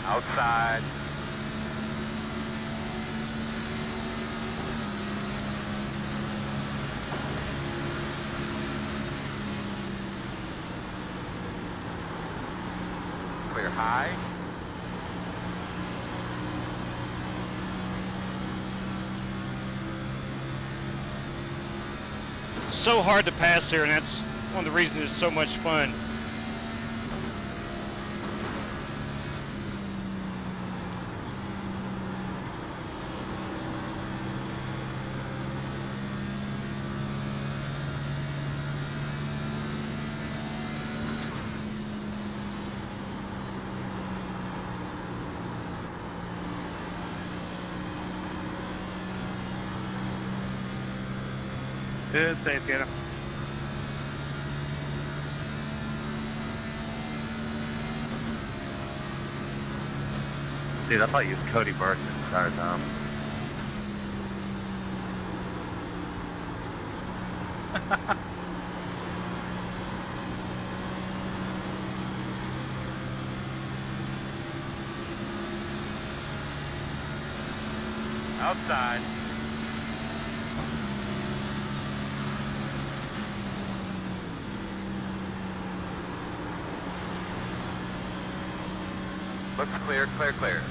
Outside. Clear high. So hard to pass here, and that's one of the reasons it's so much fun. Good, safe, get him. Dude, I thought you was Cody Burke the entire time. Outside. Looks clear, clear, clear.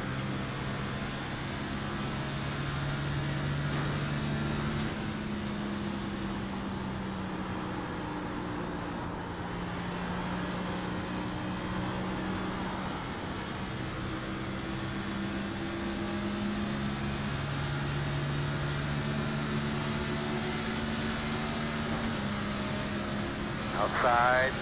Outside.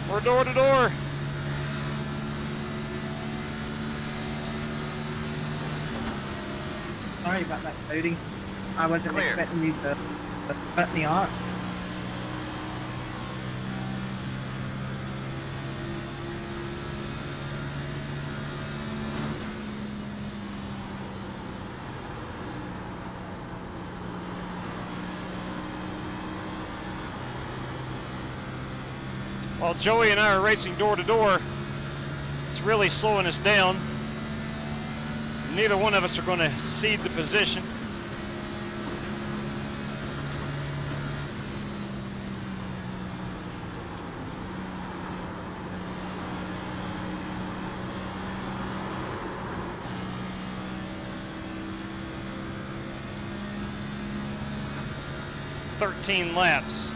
We're door to door. Sorry about that, Cody. I wasn't Clear. expecting you to cut me off. While Joey and I are racing door to door, it's really slowing us down. Neither one of us are going to cede the position. "13 laps.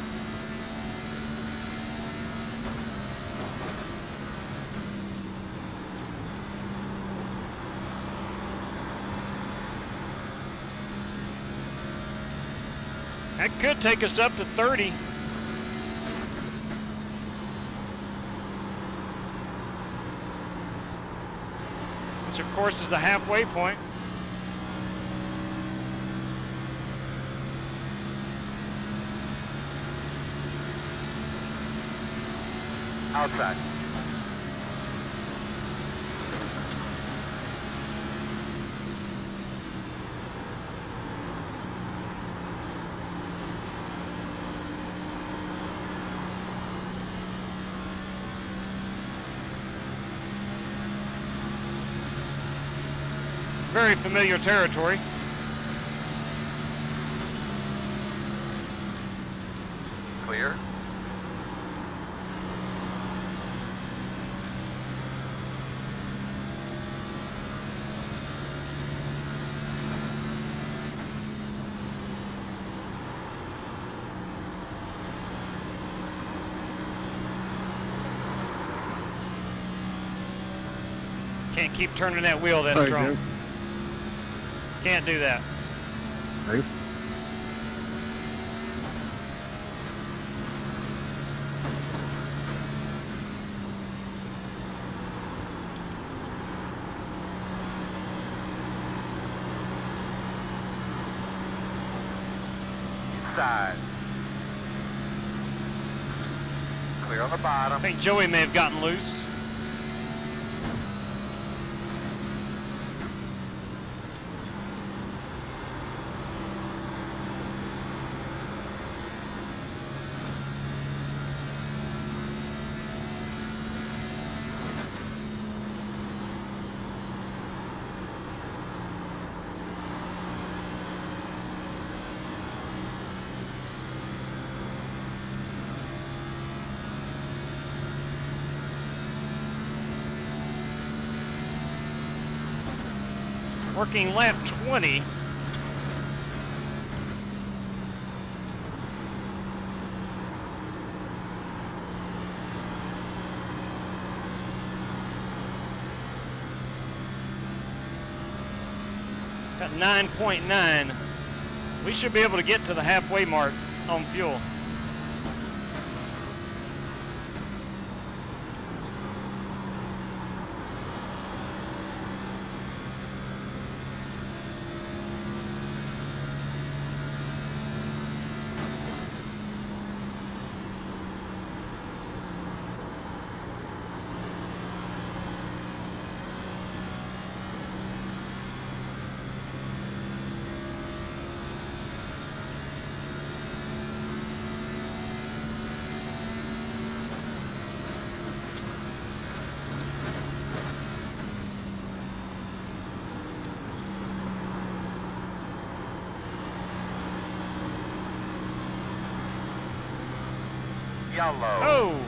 That could take us up to 30. Which of course is the halfway point. Outside. Very familiar territory. Clear. Can't keep turning that wheel that strong. Can't do that. Right. Side. Clear on the bottom. I think Joey may have gotten loose. Working lap 20. Got 9.9. We should be able to get to the halfway mark on fuel. Yellow. Oh!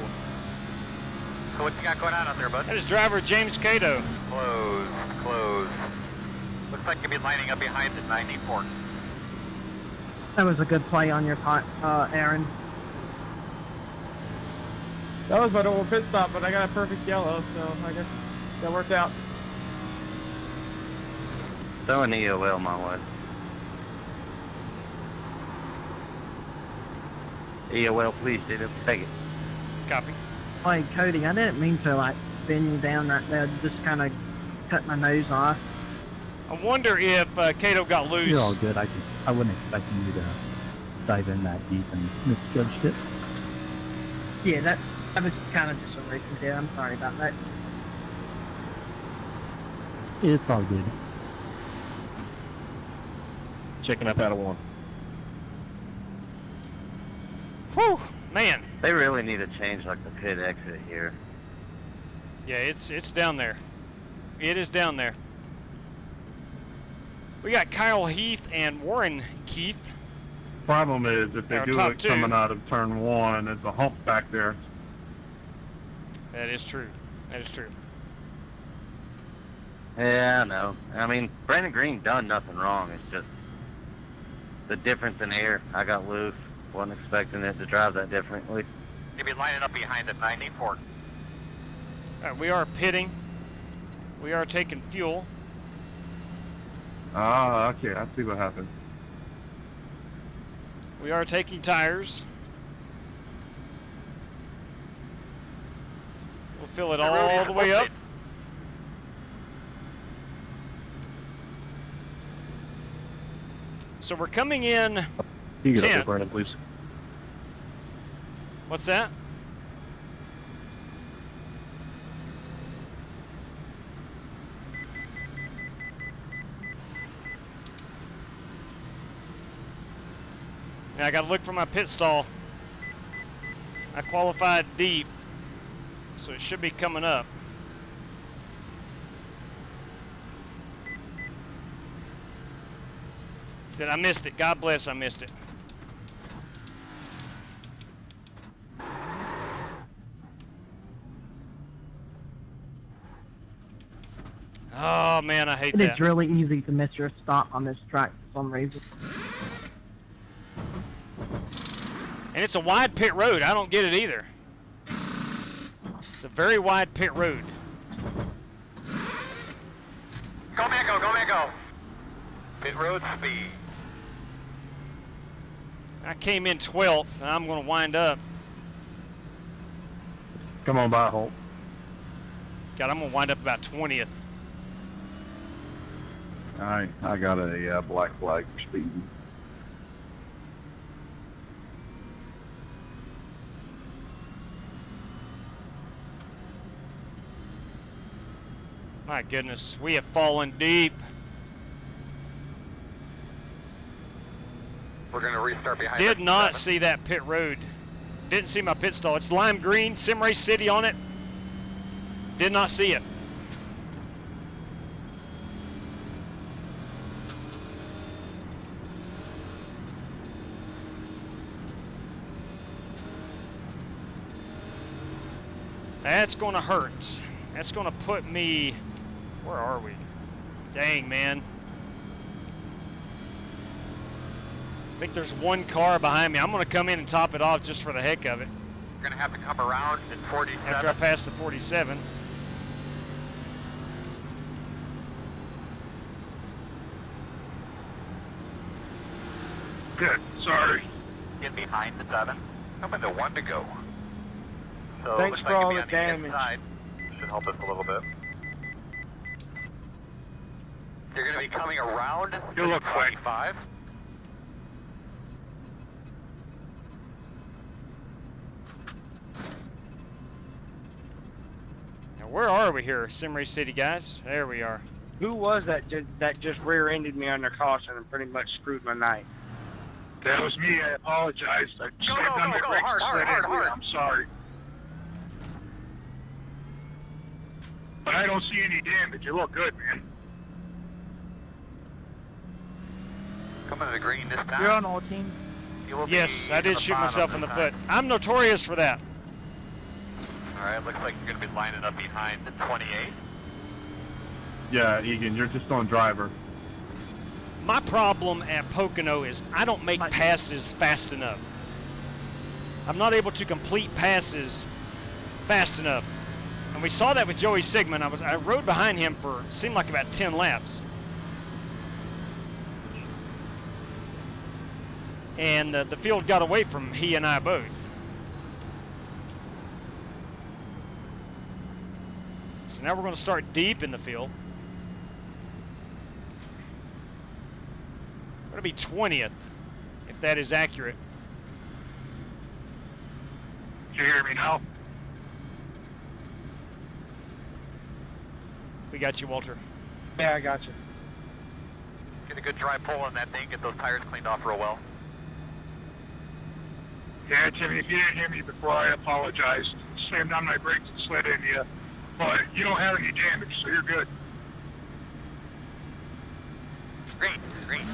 So what you got going on out there, bud? That is driver James Cato. Close, close. Looks like you'll be lining up behind the 94. That was a good play on your part, Aaron. That was my normal pit stop, but I got a perfect yellow, so I guess that worked out. Throw an EOL my way. EOL, please, dude. Take it. Copy. Hey, Cody, I didn't mean to, like, spin you down right there. Just kind of cut my nose off. I wonder if Cato got loose. You're all good. I wouldn't expect you to dive in that deep and misjudged it. Yeah, that was kind of just a racing there. I'm sorry about that. It's all good. Checking up out of one. Whew, man. They really need to change like the pit exit here. Yeah, it's down there. It is down there. We got Kyle Heath and Warren Keith. Problem is, if they Our do top it two. coming out of turn one, there's a hump back there. That is true. That is true. Yeah, I know. I mean, Brandon Green done nothing wrong. It's just the difference in air. I got loose. Wasn't expecting it to drive that differently. You'll be lining up behind the 94. All right, we are pitting. We are taking fuel. Ah, okay, I see what happened. We are taking tires. We'll fill it all the way up. So we're coming in. You get up 10. there, Brandon, please. What's that? Now I gotta look for my pit stall. I qualified deep, so it should be coming up. I missed it. God bless, I missed it. Oh man, I hate that. It's really easy to miss your stop on this track for some reason. And it's a wide pit road. I don't get it either. It's a very wide pit road. Pit road speed. I came in 12th, and I'm going to wind up. Come on by, Holt. God, I'm going to wind up about 20th. I got a black flag for speeding. My goodness, we have fallen deep. We're going to restart behind. Did not see that pit road. Didn't see my pit stall. It's lime green, Sim Race City on it. Did not see it. That's going to hurt. That's going to put me... Where are we? Dang, man. I think there's one car behind me. I'm going to come in and top it off just for the heck of it. You're going to have to come around at 47. After I pass the 47. Good, sorry. Get behind the 7. Coming to 1 to go. So Thanks looks for like all you'll the be on damage. inside. Should help us a little bit. You're going to be coming around You look quick. 25. Now, where are we here, Sim Race City, guys? There we are. Who was that that just rear-ended me under caution and pretty much screwed my night? That was me. I apologize. I slammed on my brakes and slid into it. I'm sorry. But I don't see any damage. You look good, man. Coming to the green this time. You're on all team. You will Yes, be I to did the shoot bottom myself in the this foot. time. I'm notorious for that. Alright, looks like you're going to be lining up behind the 28. Yeah, Egan, you're just on driver. My problem at Pocono is I don't make passes fast enough. I'm not able to complete passes fast enough. And we saw that with Joey Sigmund. I rode behind him for seemed like about 10 laps. And the field got away from he and I both. So now we're going to start deep in the field. We're going to be 20th, if that is accurate. Can you hear me now? We got you, Walter. Yeah, I got you. Get a good dry pull on that thing. Get those tires cleaned off real well. Yeah, Jimmy, if you didn't hear me before, I apologize. Slammed on my brakes and slid into you. But you don't have any damage, so you're good. Green, green.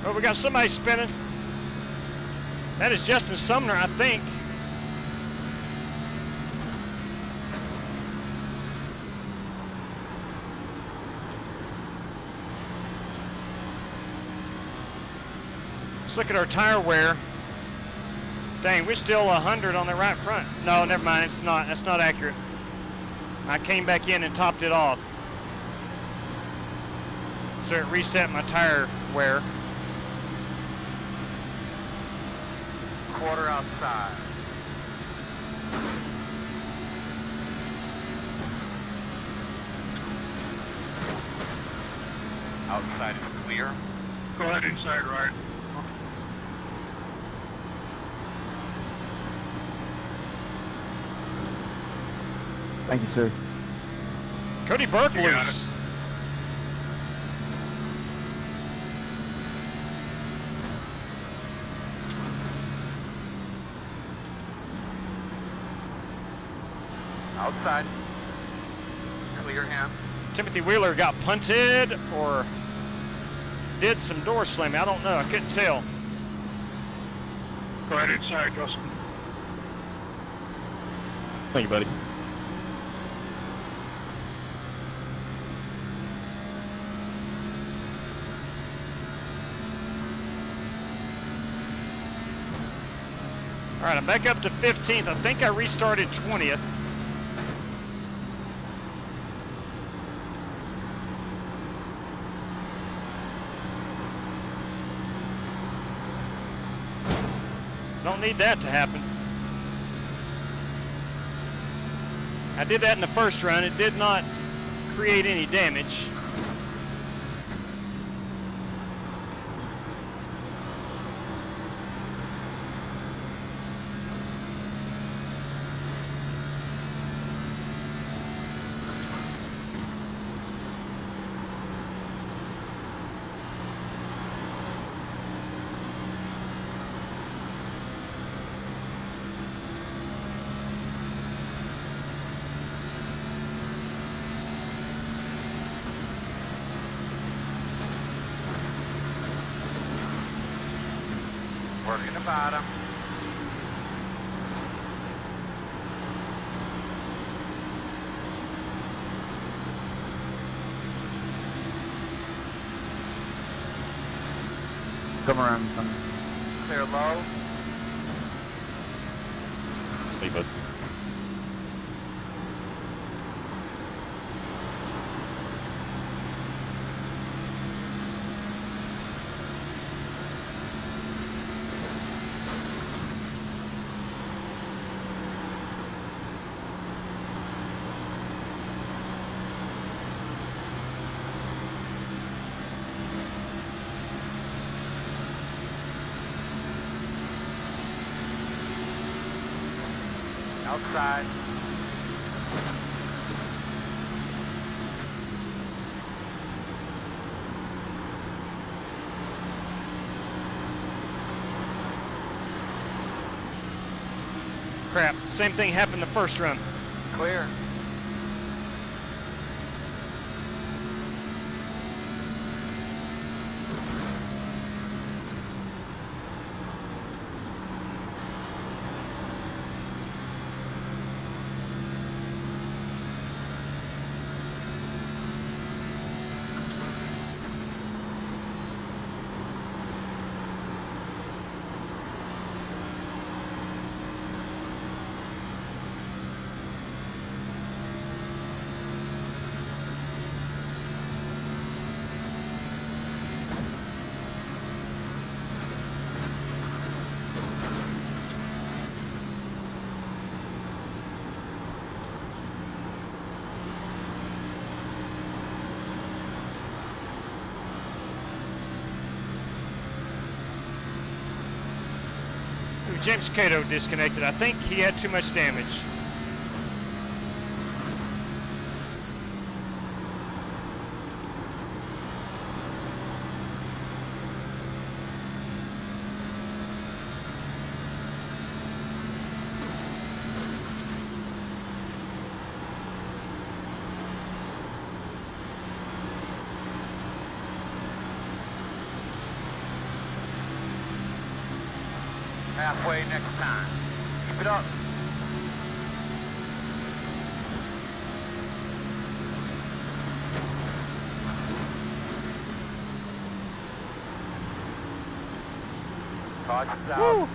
Oh, we got somebody spinning. That is Justin Sumner, I think. Let's look at our tire wear. Dang, we're still 100 on the right front. No, never mind. It's not. That's not accurate. I came back in and topped it off. So it reset my tire wear. Quarter outside. Outside is clear. Go ahead inside, Ryan. Thank you, sir. Cody Burke You got loose. Outside. Clear hand. Timothy Wheeler got punted or did some door slamming. I don't know. I couldn't tell. right inside, Justin. Thank you, buddy. All right, I'm back up to 15th. I think I restarted 20th. Don't need that to happen. I did that in the first run. It did not create any damage. Working the bottom. Come around. Clear low. Hey, bud. Outside. Crap, same thing happened the first run. Clear. James Cato disconnected. I think he had too much damage. Halfway next time. Keep it up. Caution's out.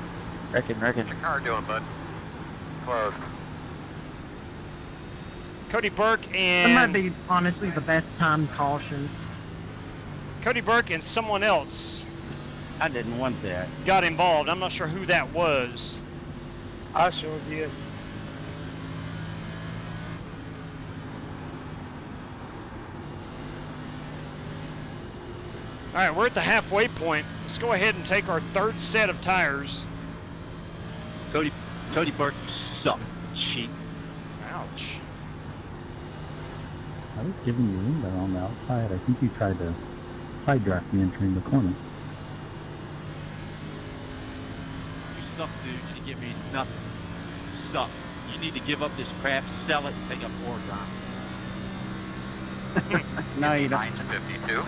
Wrecking. What's your car doing, bud? Closed. Cody Burke That might and be honestly the best time caution. Cody Burke and someone else I didn't want that. got involved. I'm not sure who that was. I sure did. All right, we're at the halfway point. Let's go ahead and take our third set of tires. Cody Burke, you suck, cheat. Ouch. I was giving you room there on the outside. I think you tried to side draft me entering the corner. You suck, dude. You give me nothing. You suck. You need to give up this crap, sell it, and take a four-time. No, you don't. 9 to 52.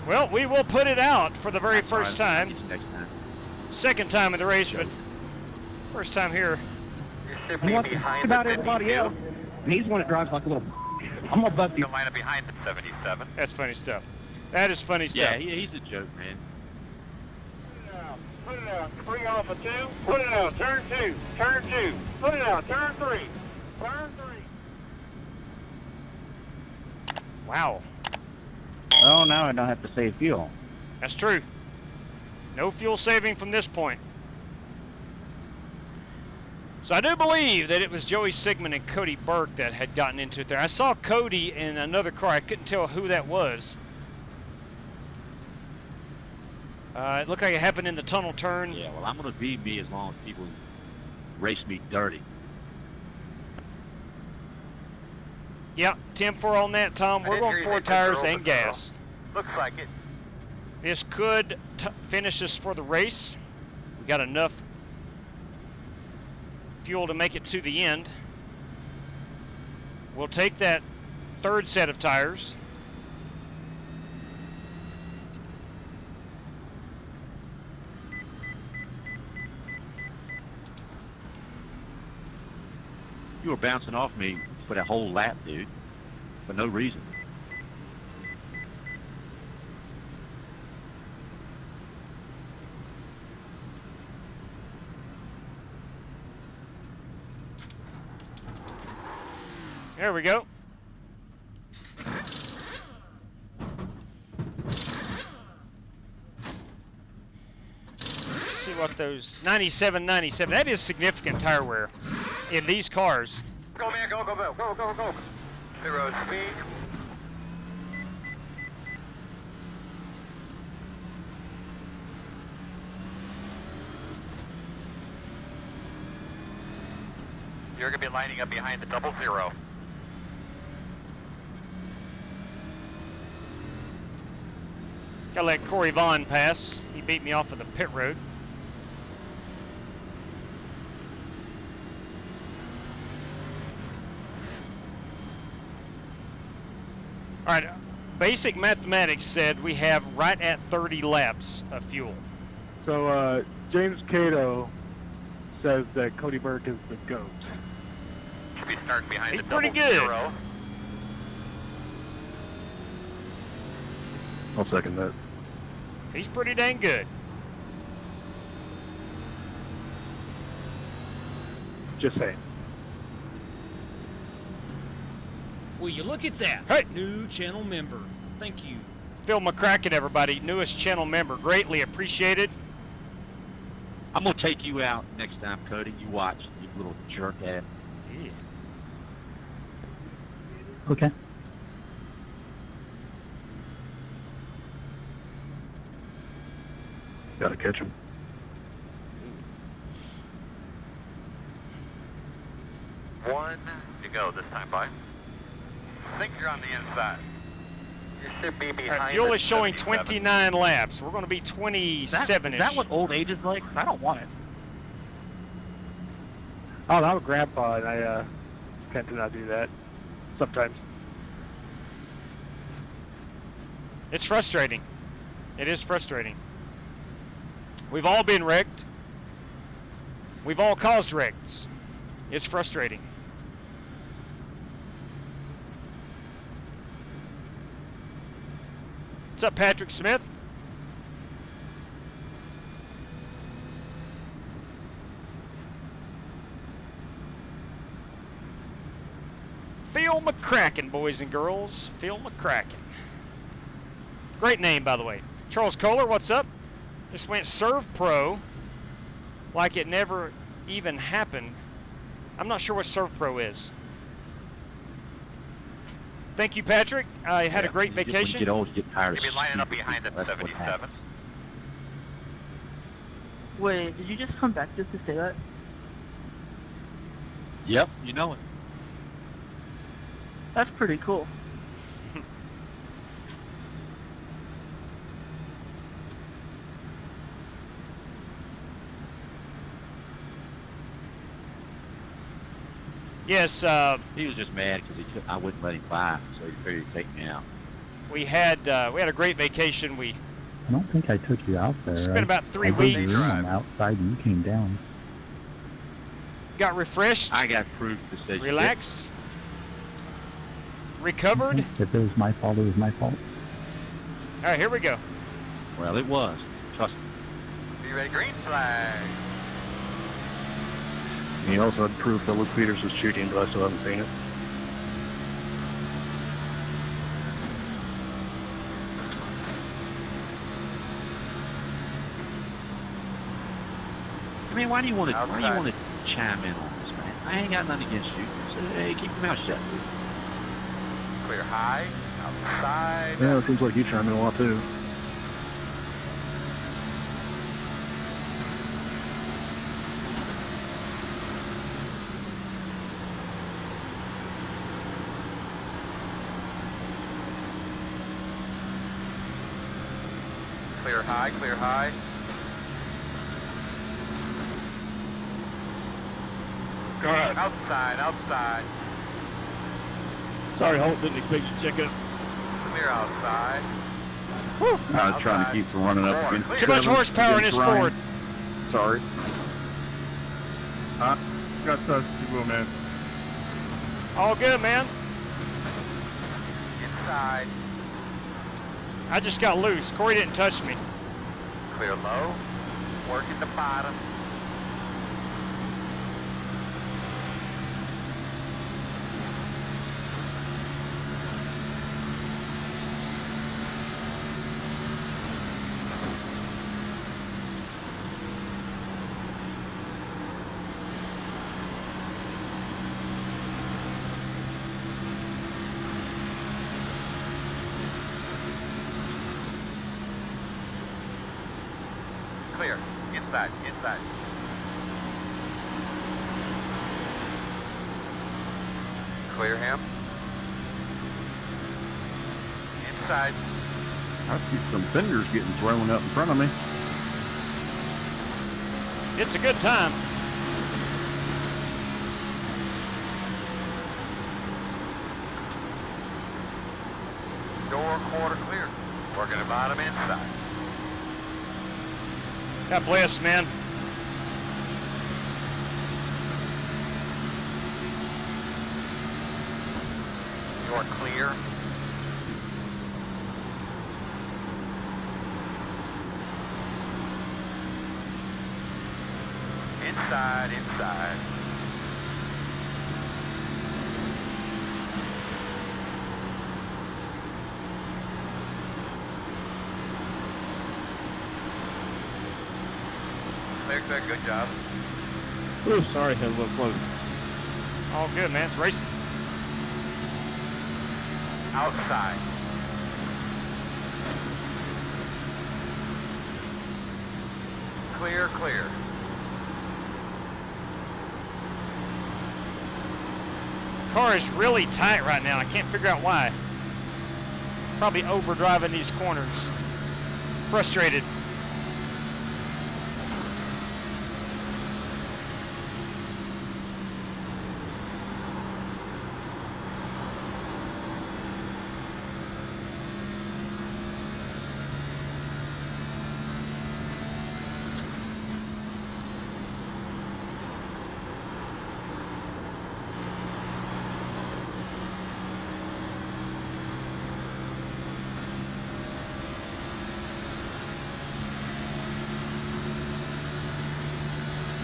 Well, we will put it out for the very first time. Next time. Second time in the race, but first time here. You should be behind about the everybody 52. else. He's one that drives like a little. I'm gonna bust you. You'll line up behind the 77. That's funny stuff. That is funny stuff. Yeah, he's a joke, man. Put it out. Bring off a 2. Put it out. Turn 2. Turn 2. Put it out. Turn 3. Turn 3. Wow. Oh, now I don't have to save fuel. That's true. No fuel saving from this point. So I do believe that it was Joey Sigmund and Cody Burke that had gotten into it there. I saw Cody in another car. I couldn't tell who that was. It looked like it happened in the tunnel turn. Yeah, well, I'm going to be me as long as people race me dirty. Yeah, 10-4 on that, Tom. We're going 4 tires and gas. Looks like it. This could finish us for the race. We got enough fuel to make it to the end. We'll take that third set of tires. You were bouncing off me for that whole lap, dude, for no reason. There we go. Let's see what those 97, 97. That is significant tire wear in these cars. Go, man, go, go, go, go, go, go. 0 speed. You're going to be lining up behind the 00. Gotta let Corey Vaughn pass. He beat me off of the pit road. All right, basic mathematics said we have right at 30 laps of fuel. So James Cato says that Cody Burke is the GOAT. Should be starting behind He's the pretty 00. good. I'll second that. He's pretty dang good. Just saying. Will you look at that? Hey. New channel member. Thank you. Phil McCracken, everybody, newest channel member. Greatly appreciated. I'm going to take you out next time, Cody. You watch, you little jerk ass. Yeah. Okay. Gotta catch him. One to go this time, bye. I think you're on the inside. You should be behind. All right, fuel the is showing 77. 29 laps. We're going to be 27-ish. Is that what old age is like? I don't want it. Oh, I'm a grandpa, and I tend to not do that sometimes. It's frustrating. It is frustrating. We've all been wrecked. We've all caused wrecks. It's frustrating. What's up, Patrick Smith? Phil McCracken, boys and girls. Phil McCracken. Great name, by the way. Charles Kohler, what's up? Just went Serve Pro like it never even happened. I'm not sure what Serve Pro is. Thank you, Patrick. I had a great vacation. When you get old, you get tired of You'll be lining up behind the That's what 77. happens. Wait, did you just come back just to say that? Yep, you know it. That's pretty cool. Yes. He was just mad because I wouldn't let him buy, so he figured he'd take me out. We had a great vacation. We I don't think I took you out there. spent about 3 I gave weeks. you room outside and you came down. Got refreshed. I got proof to say relaxed. Recovered. If it was my fault, it was my fault. All right, here we go. Well, it was. Trust me. Be ready, green flag. He also had proof that Luke Peters was cheating, but I still haven't seen it. I mean, why do you want to chime in on this, man? I ain't got nothing against you. So, hey, keep your mouth shut, dude. Clear high, outside. Yeah, it seems like you chime in a lot too. Clear high, clear high. Go ahead. Outside, outside. Sorry, Holt, didn't expect you to check up. Clear outside. Whew. I was trying to keep from running up against Too much horsepower in this Ford. Sorry. Got touched, Wheelman. All good, man. Inside. I just got loose. Corey didn't touch me. Clear low. Working the bottom. Clear. Inside, inside. Clear him. Inside. I see some fingers getting thrown up in front of me. It's a good time. Door quarter clear. Working the bottom inside. God bless, man. Door clear. Inside, inside. Clear, good job. Ooh, sorry, had a little close. All good, man. It's racing. Outside. Clear, clear. Car is really tight right now. I can't figure out why. Probably overdriving these corners. Frustrated.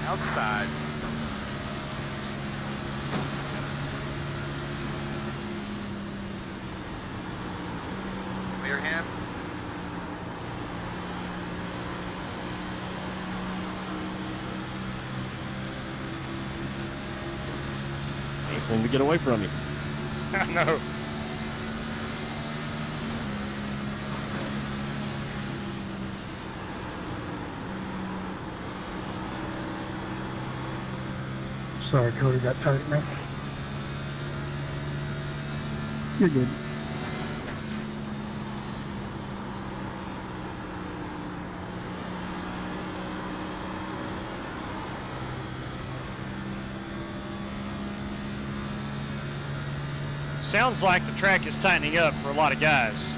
Outside. Clear him. Ain't seem to get away from you. I know. Sorry, Cody got tight, man. You're good. Sounds like the track is tightening up for a lot of guys.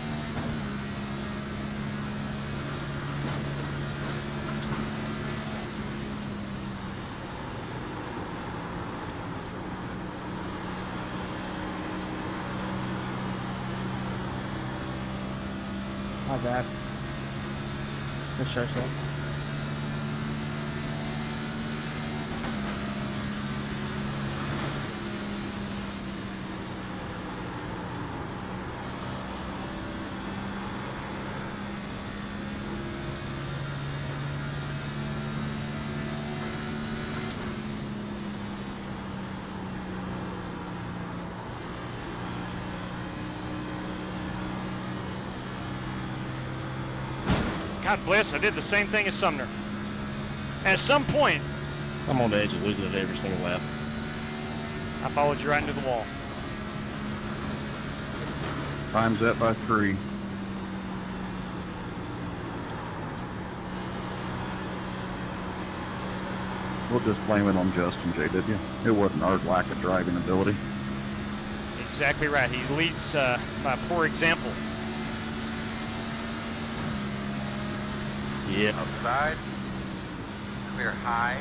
bad. Let's show so. God bless, I did the same thing as Sumner. At some point, I'm on the edge of losing it every single lap. I followed you right into the wall. Time's up by 3. We'll just blame it on Justin, JW. It wasn't our lack of driving ability. Exactly right. He leads by poor example. Yeah. Outside. Clear high.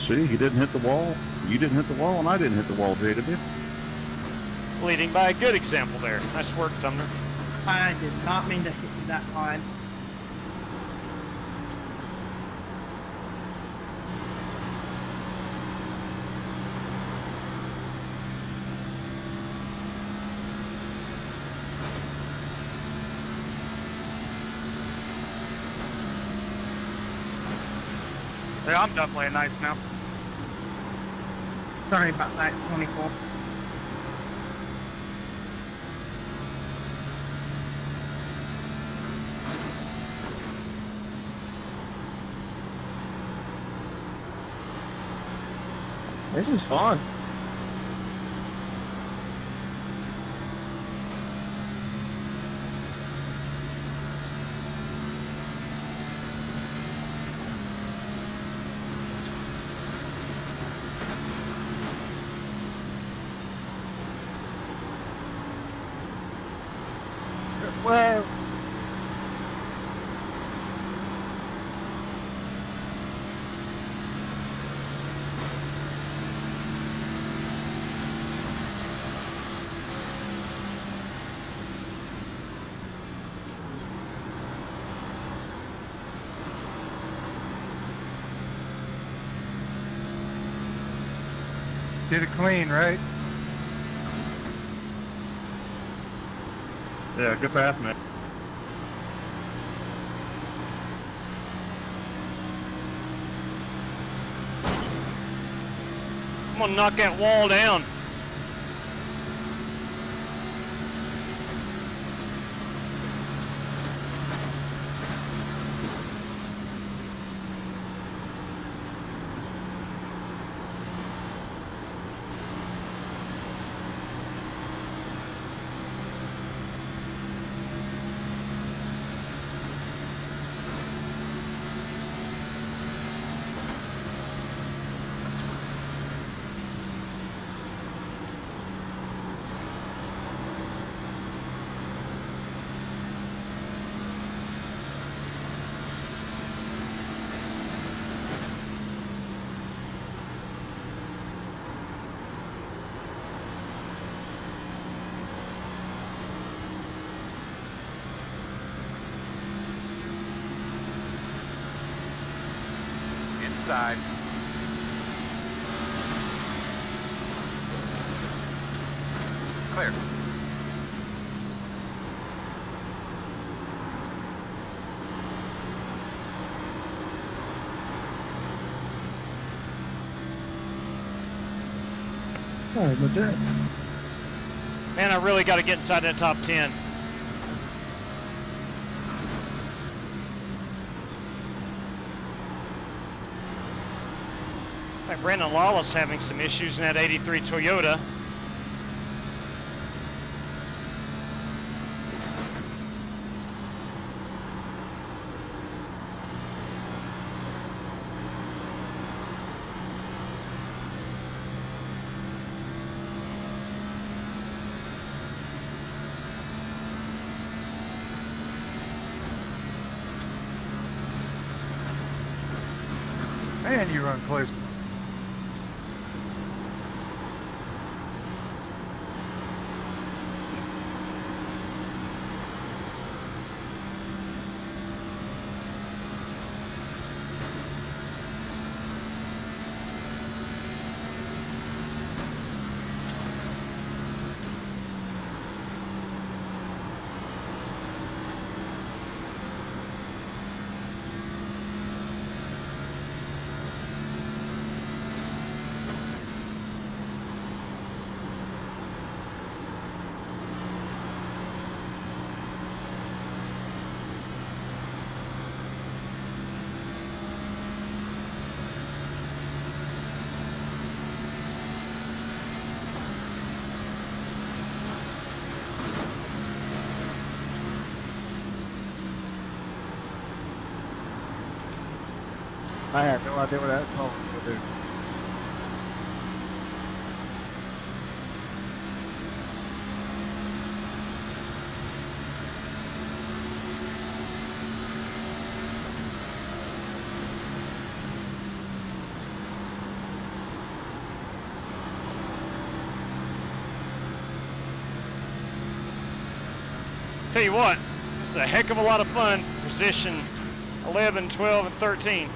See, he didn't hit the wall. You didn't hit the wall, and I didn't hit the wall, JW. Leading by a good example there. Nice work, Sumner. I did not mean to hit you that hard. Yeah, I'm definitely a nice now. Sorry about that, 24. This is fun. Well, Did it clean, right? Yeah, good pass, man. I'm gonna knock that wall down. Inside. Clear. sorry about that. Man, I really got to get inside that top 10. Like Brandon Lawless having some issues in that 83 Toyota. Man, you run close. I have no idea what that's called to do. Tell you what, it's a heck of a lot of fun. Position 11, 12, and 13.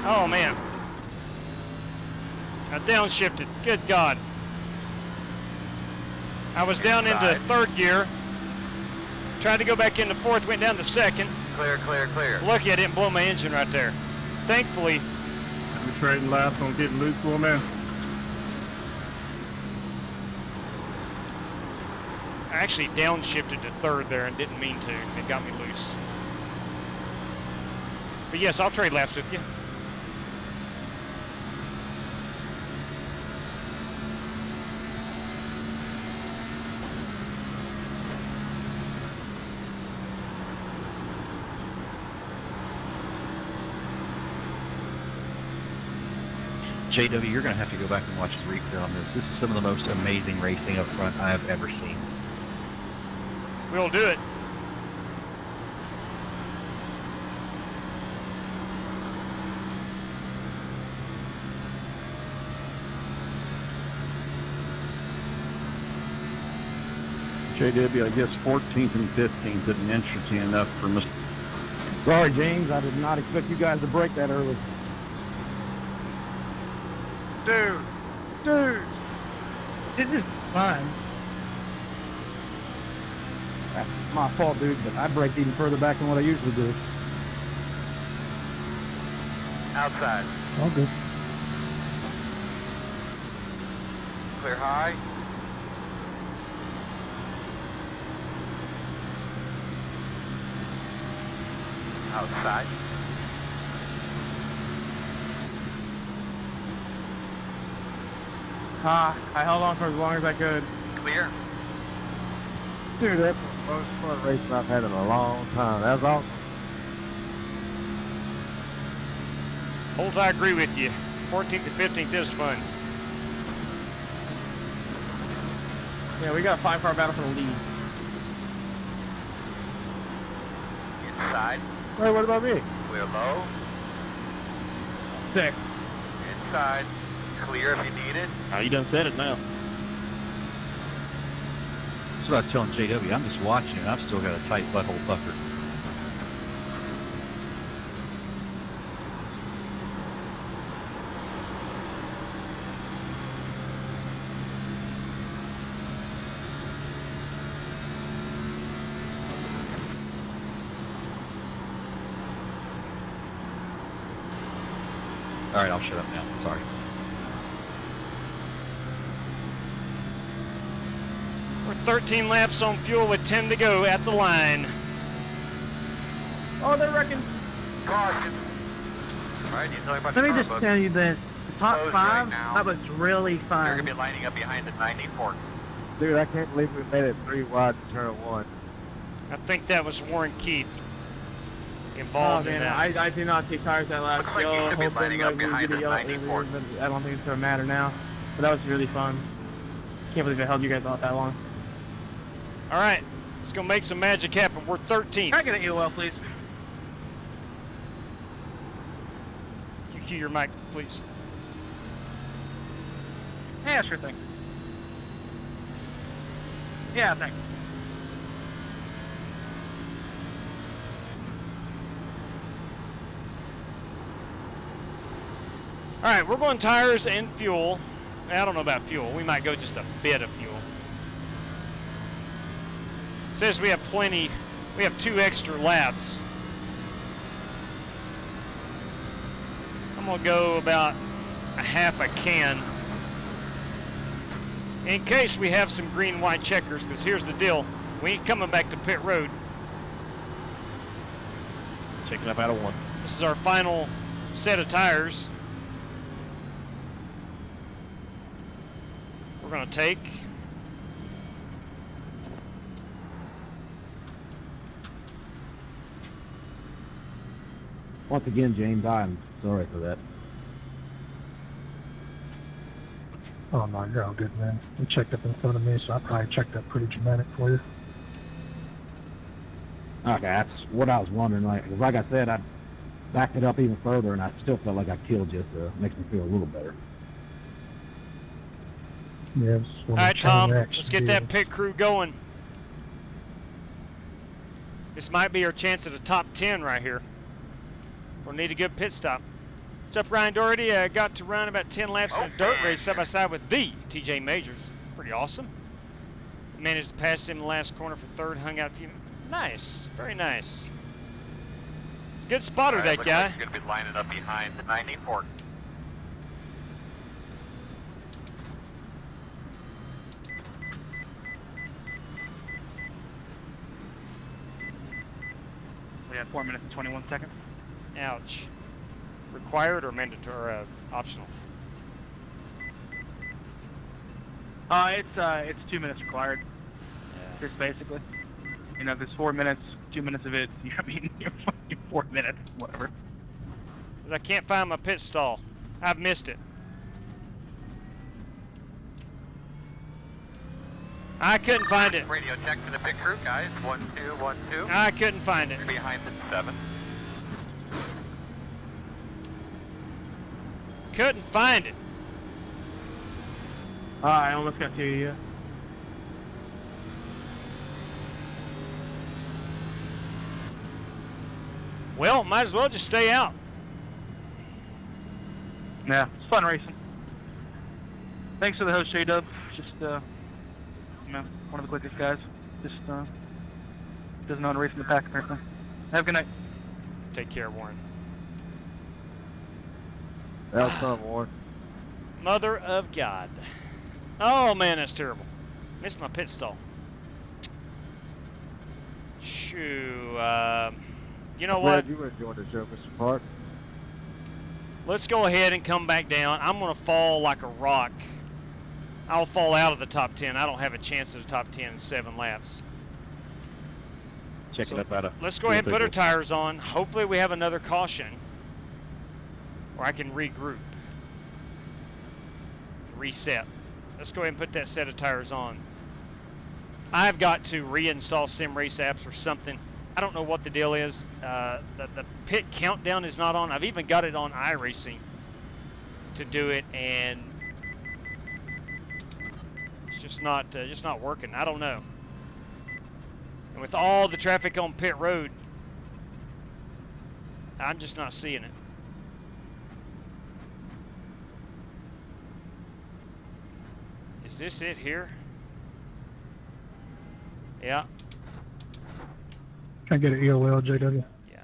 Oh man. I downshifted. Good God. I was down into third gear. Tried to go back into fourth, went down to second. Clear, clear, clear. Lucky I didn't blow my engine right there. Thankfully. You trading laps on getting loose, Wheelman? I actually downshifted to third there and didn't mean to. It got me loose. But yes, I'll trade laps with you. JW, you're going to have to go back and watch the replay on this. This is some of the most amazing racing up front I have ever seen. We'll do it. JW, I guess 14th and 15th isn't interesting enough for Mr. Sorry, James, I did not expect you guys to break that early. Dude, This is fun. that's my fault, dude, but I braked even further back than what I usually do. Outside. All good. Clear high. Outside. I held on for as long as I could. Clear. Dude, that's the most fun race I've had in a long time. That was awesome. Holt, I agree with you. 14th to 15th is fun. Yeah, we got a 5-car battle for the lead. Inside. Hey, what about me? Clear low. 6. Inside. Clear if you need it. Oh, you done said it now. That's what I was telling JW. I'm just watching it. I've still got a tight butthole fucker. All right, I'll shut up now. Sorry. We're 13 laps on fuel with 10 to go at the line. Oh, they're wrecking. Caution. Alright, you know about Let the me car just book. tell you this. The top Closed 5, right now. that was really They're fun. going to be lining up behind the 94. Dude, I can't believe we made it 3 wide in turn 1. I think that was Warren Keith Oh, involved in man, that. I did not take tires that last Looks like you yellow. should be Hoping lining up we would behind get a the yellow 94. earlier, but I don't think it's going to matter now. But that was really fun. Can't believe I held you guys out that long. All right, let's go make some magic happen. We're 13th. Can I get an EOL, please? cue your mic, please. Yeah, sure thing. Yeah, thanks. All right, we're going tires and fuel. I don't know about fuel. We might go just a bit of fuel. It says we have plenty. We have 2 extra laps. I'm gonna go about a half a can in case we have some green-white checkers, because here's the deal. We ain't coming back to pit road. Checking up out of 1. This is our final set of tires. We're gonna take. Once again, James, I'm sorry for that. Oh no, you're all good, man. You checked up in front of me, so I probably checked up pretty dramatic for you. Okay, that's what I was wondering. Like I said, I backed it up even further, and I still felt like I killed you, so it makes me feel a little better. Yeah, all right, Tom, let's get that pit crew going. This might be our chance at a top 10 right here. We'll need a good pit stop. What's up, Ryan Doherty? Got to run about 10 laps in a dirt race side by side with the TJ Majors. Pretty awesome. Managed to pass him in the last corner for third. Hung out a few. Nice, very nice. It's a good spotter, right, that guy. Like he's going to be lining up behind the 94. We have 4 minutes and 21 seconds. Ouch. Required or mandatory, optional? It's 2 minutes required. Yeah. Just basically. You know, if there's 4 minutes, 2 minutes of it, you're 4 minutes, whatever. 'Cause I can't find my pit stall. I've missed it. I couldn't find it. Radio check to the pit crew, guys. 1, 2, 1, 2. I couldn't find it. You're behind the 7. Couldn't find it. I almost got to you. Well, might as well just stay out. Yeah, it's fun racing. Thanks for the host, J-Dub. Just, you know, one of the quickest guys. Just, doesn't know how to race in the pack, apparently. Have a good night. Take care, Warren. That was fun, Warren. Mother of God. Oh, man, that's terrible. Missed my pit stall. Shoo. You know what? Glad you were enjoying the show, Mr. Park. Let's go ahead and come back down. I'm going to fall like a rock. I'll fall out of the top 10. I don't have a chance at the top 10 in 7 laps. Checking up out of. Let's go ahead and put our tires on. Hopefully we have another caution where I can regroup. Reset. Let's go ahead and put that set of tires on. I've got to reinstall Sim Race apps or something. I don't know what the deal is. The pit countdown is not on. I've even got it on iRacing to do it, and it's just not working. I don't know. And with all the traffic on pit road, I'm just not seeing it. Is this it here? Yeah. Can I get an EOL, JW? Yeah.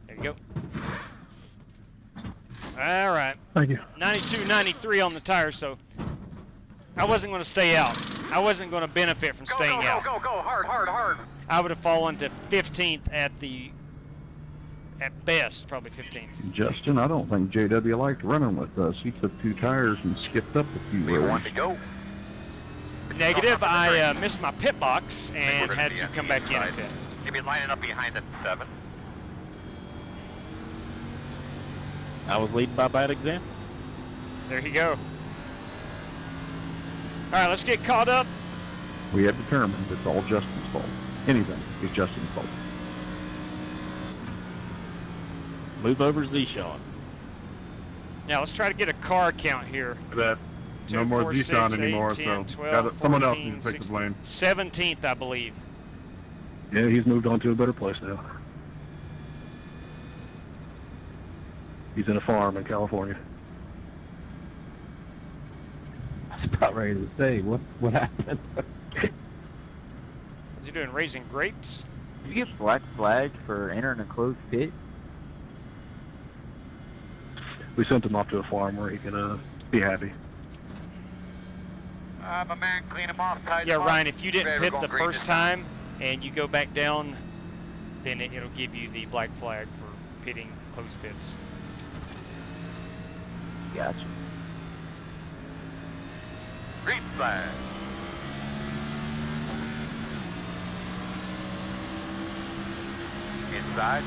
There you go. All right. Thank you. 92, 93 on the tires, so I wasn't going to stay out. I wasn't going to benefit from staying out. Go, hard, hard, hard. I would have fallen to 15th at best, probably 15th. Justin, I don't think JW liked running with us. He took 2 tires and skipped up a few rows. Want to go? Negative, I missed my pit box and had to come back in a bit. You'll be lining up behind at 7. I was leading by bad example. There you go. All right, let's get caught up. We have determined it's all Justin's fault. Anything is Justin's fault. Move over Z-Sean. Now let's try to get a car count here. That no 2, more 4, Z-Sean 6, 8, anymore, 10, so 12, someone else 14, needs to take the blame. 17th, I believe. Yeah, he's moved on to a better place now. He's in a farm in California. I was about ready to say, what happened? What's he doing, raising grapes? Did you get black flagged for entering a closed pit? We sent him off to a farm where he can be happy. My man, clean him off, tighten Yeah, him up. Ryan, if you didn't Driver pit going the green first this time and you go back down, then it'll give you the black flag for pitting closed pits. Gotcha. Green flag. Inside.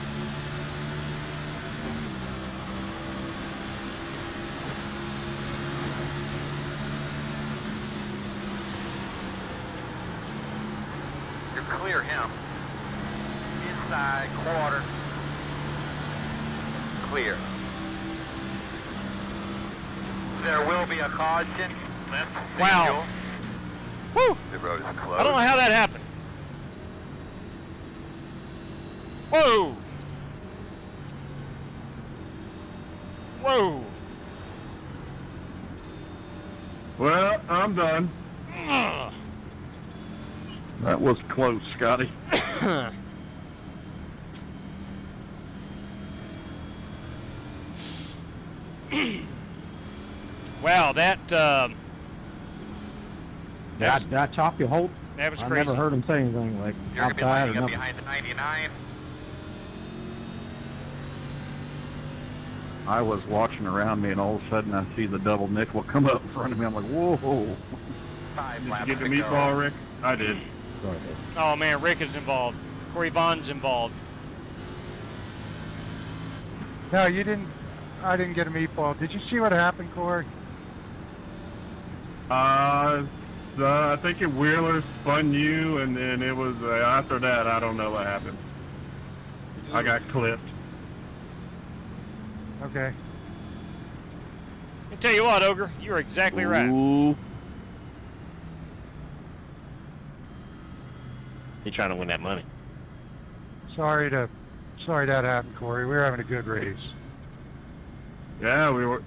You clear him. Inside, quarter. Clear. There will be a caution. Wow. Whew. The road is closed. I don't know how that happened. Whoa. Whoa. Well, I'm done. Ugh. That was close, Scotty. Wow, that Did I chop you, Holt? that was I crazy. never heard him say anything like You're going to be outside or lining up nothing. behind the 99. I was watching around me, and all of a sudden I see the double nickel come up in front of me. I'm like, whoa. 5 Did you laps get the to meatball, go. Rick? I did. Sorry. Oh man, Rick is involved. Corey Vaughn's involved. No, you didn't. I didn't get a meatball. Did you see what happened, Corey? I think it Wheeler spun you, and then it was after that. I don't know what happened. I got clipped. Okay. I tell you what, Ogre, you are exactly right. Ooh. He trying to win that money. Sorry that happened, Corey. We were having a good race. Yeah, we were.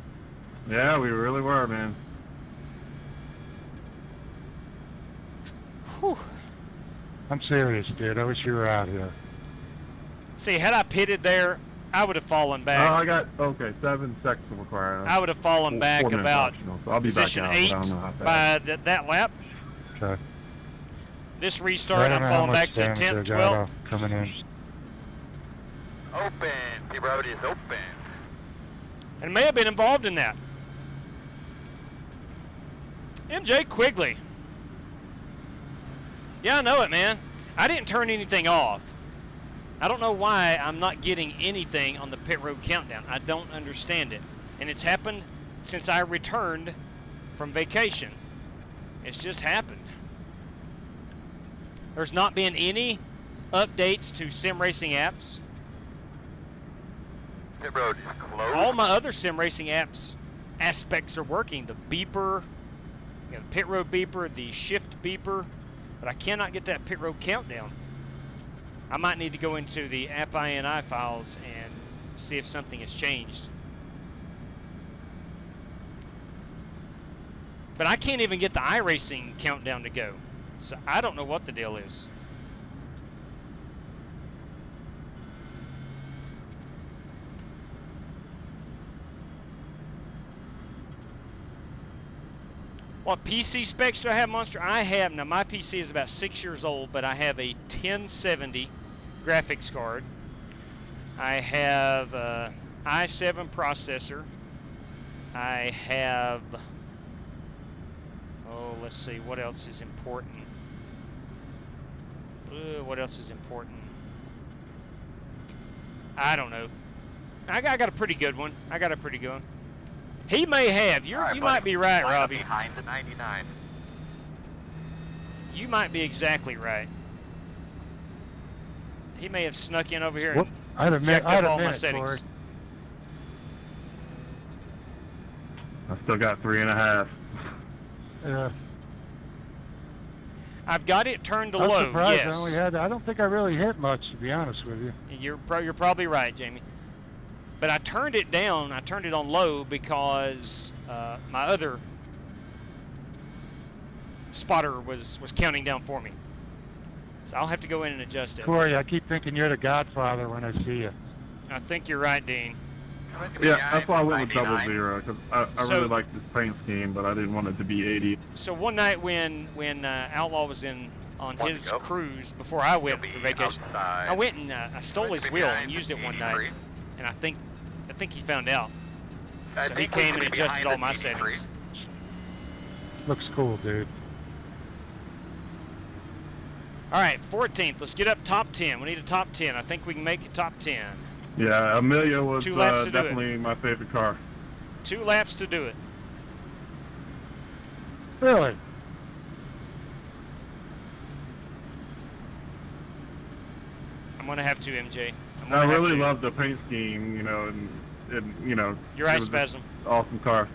Yeah, we really were, man. Whew. I'm serious, dude. I wish you were out here. See, had I pitted there, I would have fallen back. I got 7 seconds required. I would have fallen back 4 minutes about optional, so I'll be back position out, but 8 I don't know how fast. by that lap. Okay. This restart, I don't I'm know how falling much back to damage 10th, they got 12th. off coming in. Open. T-Road is open. And may have been involved in that. MJ Quigley. Yeah, I know it, man. I didn't turn anything off. I don't know why I'm not getting anything on the pit road countdown. I don't understand it. And it's happened since I returned from vacation. It's just happened. There's not been any updates to sim racing apps. Pit road is closed. All my other sim racing apps aspects are working. The beeper, the pit road beeper, the shift beeper, but I cannot get that pit road countdown. I might need to go into the app INI files and see if something has changed. But I can't even get the iRacing countdown to go. So I don't know what the deal is. What PC specs do I have, Monster? I have, now my PC is about 6 years old, but I have a 1070 graphics card. I have a i7 processor. I have, let's see, what else is important? What else is important? I don't know. I got a pretty good one. He may have. You might be right, Line up Robbie. behind the 99. You might be exactly right. He may have snuck in over here Whoop. and checked up all my Corey. settings. I still got 3.5. Yeah. I've got it turned to I'm low. surprised Yes. I only had. I don't think I really hit much, to be honest with you. You're probably right, Jamie. But I turned it down. I turned it on low because my other spotter was counting down for me. So I'll have to go in and adjust it. Corey, I keep thinking you're the Godfather when I see you. I think you're right, Dean. Yeah, that's why I went with 00, because I So- really like this paint scheme, but I didn't want it to be 80. So one night when Outlaw was on his cruise before I went for vacation, I went and I stole his wheel and used it one night, and I think he found out. So he came and adjusted all my settings. Looks cool, dude. All right, 14th. Let's get up top 10. We need a top 10. I think we can make it top 10. Yeah, Amelia was 2 laps to do it. definitely my favorite car. 2 laps to do it. Really? I'm gonna have to, MJ. I really love the paint scheme, you know, and you know. You're it right, was Spasm. an awesome car.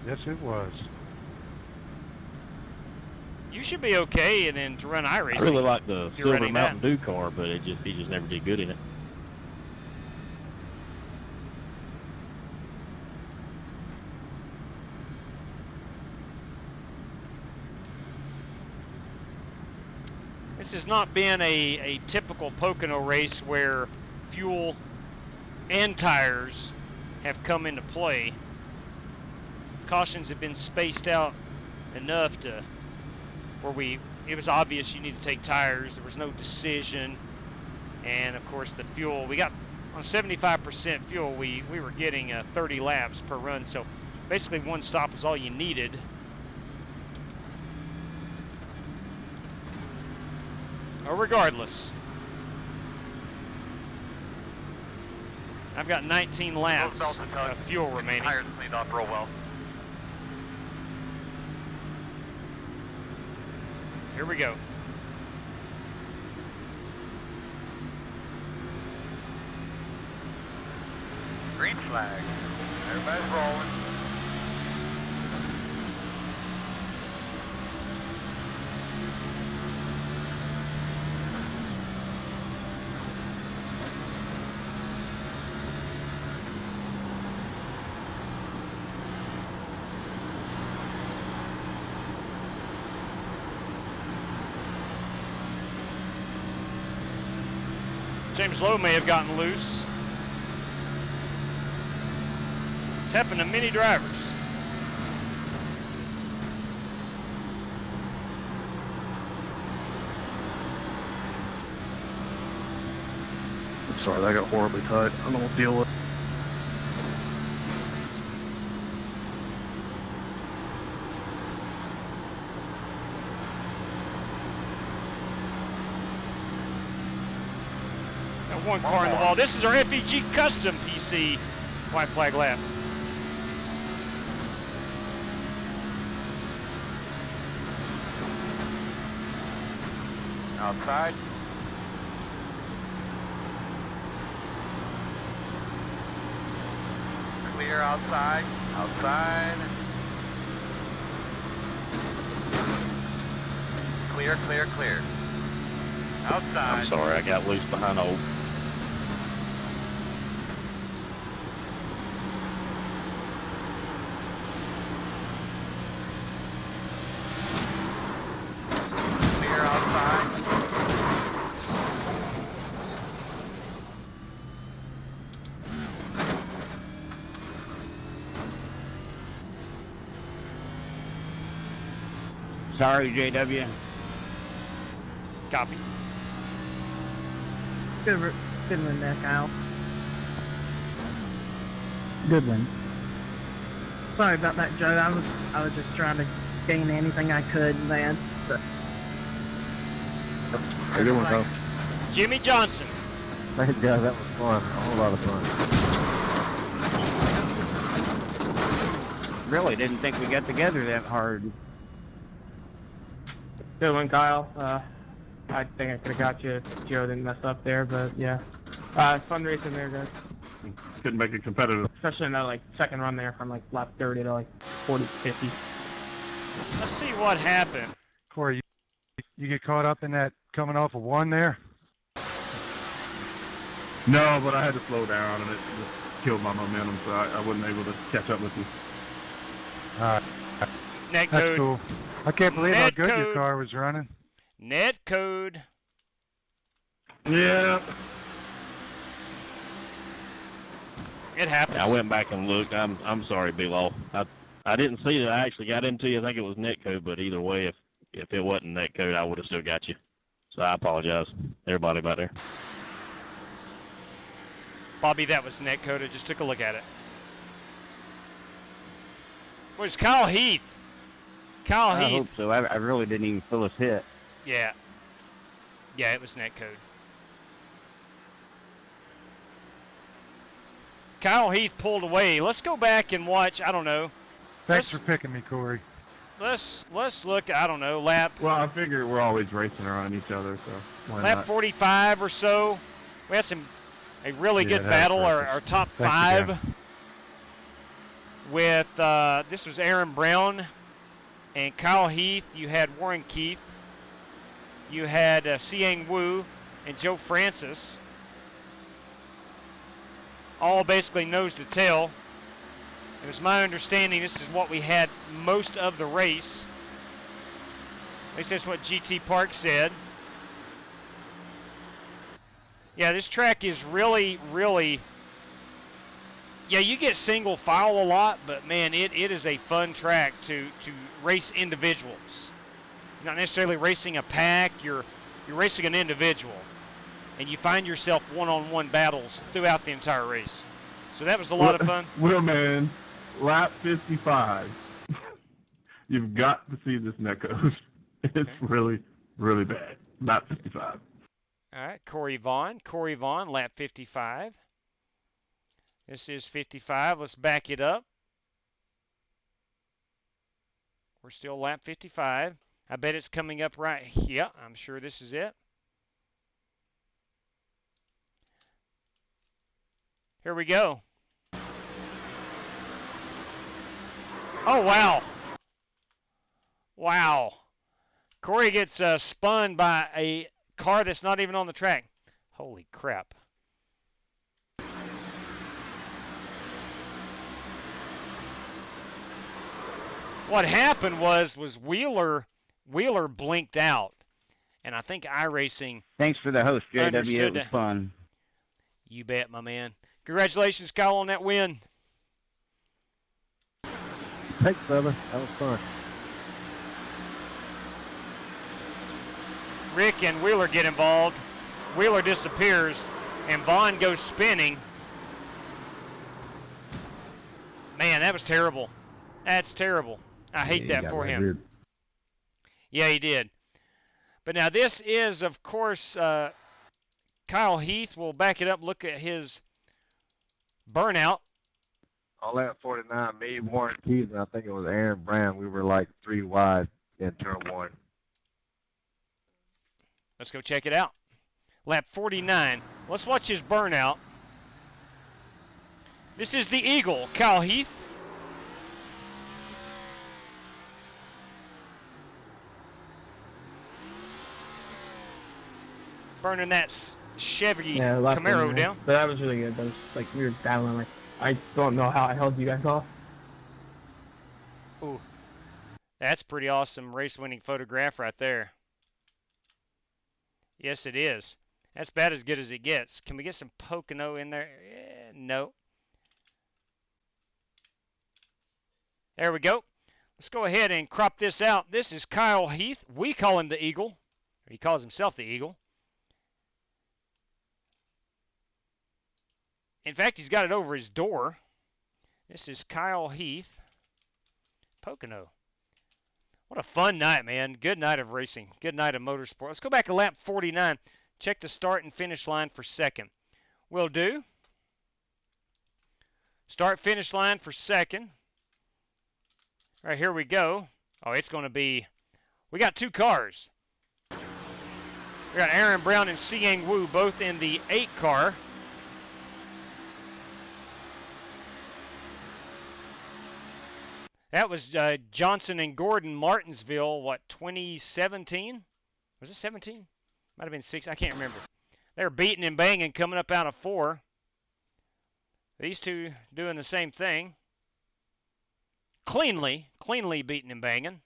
Yes, it was. You should be okay, and then to run iRacing. I really like the if you're silver running Mountain that. Dew car, but he just never did good in it. This has not been a typical Pocono race where fuel and tires have come into play. Cautions have been spaced out enough to where it was obvious you need to take tires. There was no decision, and of course the fuel, we got on 75% fuel, we were getting 30 laps per run, so basically one stop is all you needed. Regardless, I've got 19 laps of fuel remaining. Tires cleaned off real well. Here we go. Green flag. Everybody's rolling. James Lowe may have gotten loose. It's happened to many drivers. I'm sorry, that got horribly tight. I don't know what to deal with. Got one car in the wall. This is our FEG custom PC white flag lap. Outside. Clear outside. Outside. Clear, clear, clear. Outside. I'm sorry, I got loose behind old. Clear outside. Sorry, JW. Copy. Good win there, Kyle. Good win. Sorry about that, Joe. I was just trying to gain anything I could, man. But Good one, Kyle. Jimmy Johnson. Thank God, that was fun. A whole lot of fun. Really didn't think we got together that hard. Good one, Kyle. I think I could have got you if Joe didn't mess up there, but yeah. Fun racing there, guys. and couldn't make it competitive. Especially in that like second run there from like lap 30 to like 40, 50. Let's see what happened. Corey, you get caught up in that coming off of one there? No, but I had to slow down, and it just killed my momentum, so I wasn't able to catch up with you. Net That's code. cool. I can't believe how Net good your code. car was running. Net code. Yeah. It happens. I went back and looked. I'm sorry, B-Law. I didn't see that I actually got into you. I think it was netcode, but either way, if it wasn't netcode, I would have still got you. So I apologize, everybody back there. Bobby, that was netcode. I just took a look at it. Where's Kyle Heath? Kyle I Heath. hope so. I really didn't even feel us hit. Yeah. Yeah, it was netcode. Kyle Heath pulled away. Let's go back and watch, I don't know. Thanks for picking me, Corey. Let's look, I don't know, lap. Well, I figure we're always racing around each other, so why Lap not? 45 or so. We had a really good that battle, was our top Thank you, five. Dan. With, this was Aaron Brown and Kyle Heath. You had Warren Keith. You had Siang Wu and Joe Francis. All basically nose to tail. It was my understanding this is what we had most of the race. At least that's what GT Park said. Yeah, this track is really, really... Yeah, you get single file a lot, but man, it is a fun track to race individuals. You're not necessarily racing a pack, you're racing an individual. And you find yourself one-on-one battles throughout the entire race. So that was a lot of fun. Wheelman, lap 55. You've got to see this netcode. It's really, really bad. Lap 55. All right, Corey Vaughn, lap 55. This is 55. Let's back it up. We're still lap 55. I bet it's coming up right. Yeah, I'm sure this is it. Here we go. Oh, wow. Wow. Corey gets spun by a car that's not even on the track. Holy crap. What happened was Wheeler blinked out. And I think iRacing Thanks for the host, JW. understood It was that. fun. You bet, my man. Congratulations, Kyle, on that win. Thanks, brother. That was fun. Rick and Wheeler get involved. Wheeler disappears, and Vaughn goes spinning. Man, that was terrible. That's terrible. I hate that for him. Weird. Yeah, he did. But now this is, of course, Kyle Heath. We'll back it up. Look at his burnout. On lap 49, me, Warren Keith, and I think it was Aaron Brown. We were like 3 wide in turn 1. Let's go check it out. Lap 49. Let's watch his burnout. This is the Eagle, Kyle Heath. Burning that Chevy Camaro down. But that was really good. That was like we were battling. Like I don't know how I held you guys off. Ooh, that's pretty awesome race-winning photograph right there. Yes, it is. That's about as good as it gets. Can we get some Pocono in there? No. There we go. Let's go ahead and crop this out. This is Kyle Heath. We call him the Eagle. He calls himself the Eagle. In fact, he's got it over his door. This is Kyle Heath. Pocono. What a fun night, man. Good night of racing. Good night of motorsport. Let's go back to lap 49. Check the start and finish line for second. Will do. Start finish line for second. All right, here we go. Oh, it's going to be... We got 2 cars. We got Aaron Brown and Siang Wu both in the 8 car. That was Johnson and Gordon, Martinsville, what, 2017? Was it 17? Might have been 6. I can't remember. They're beating and banging, coming up out of 4. These two doing the same thing. Cleanly beating and banging.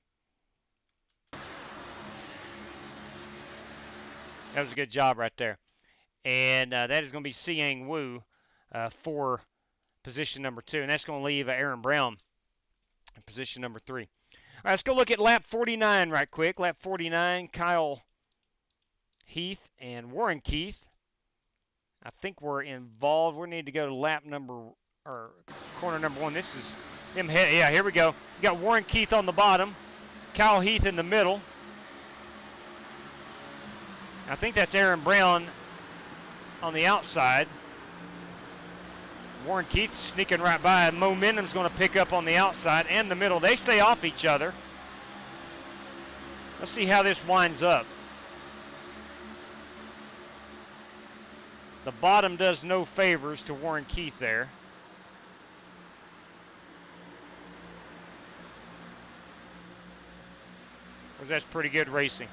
That was a good job right there. And that is going to be Siang Wu for position number 2. And that's going to leave Aaron Brown in position number 3. All right, let's go look at lap 49 right quick. Lap 49, Kyle Heath and Warren Keith. I think we're involved. We need to go to lap number, or corner number 1. This is him. Yeah, here we go. You got Warren Keith on the bottom, Kyle Heath in the middle. I think that's Aaron Brown on the outside. Warren Keith sneaking right by. Momentum's going to pick up on the outside and the middle. They stay off each other. Let's see how this winds up. The bottom does no favors to Warren Keith there. Because that's pretty good racing.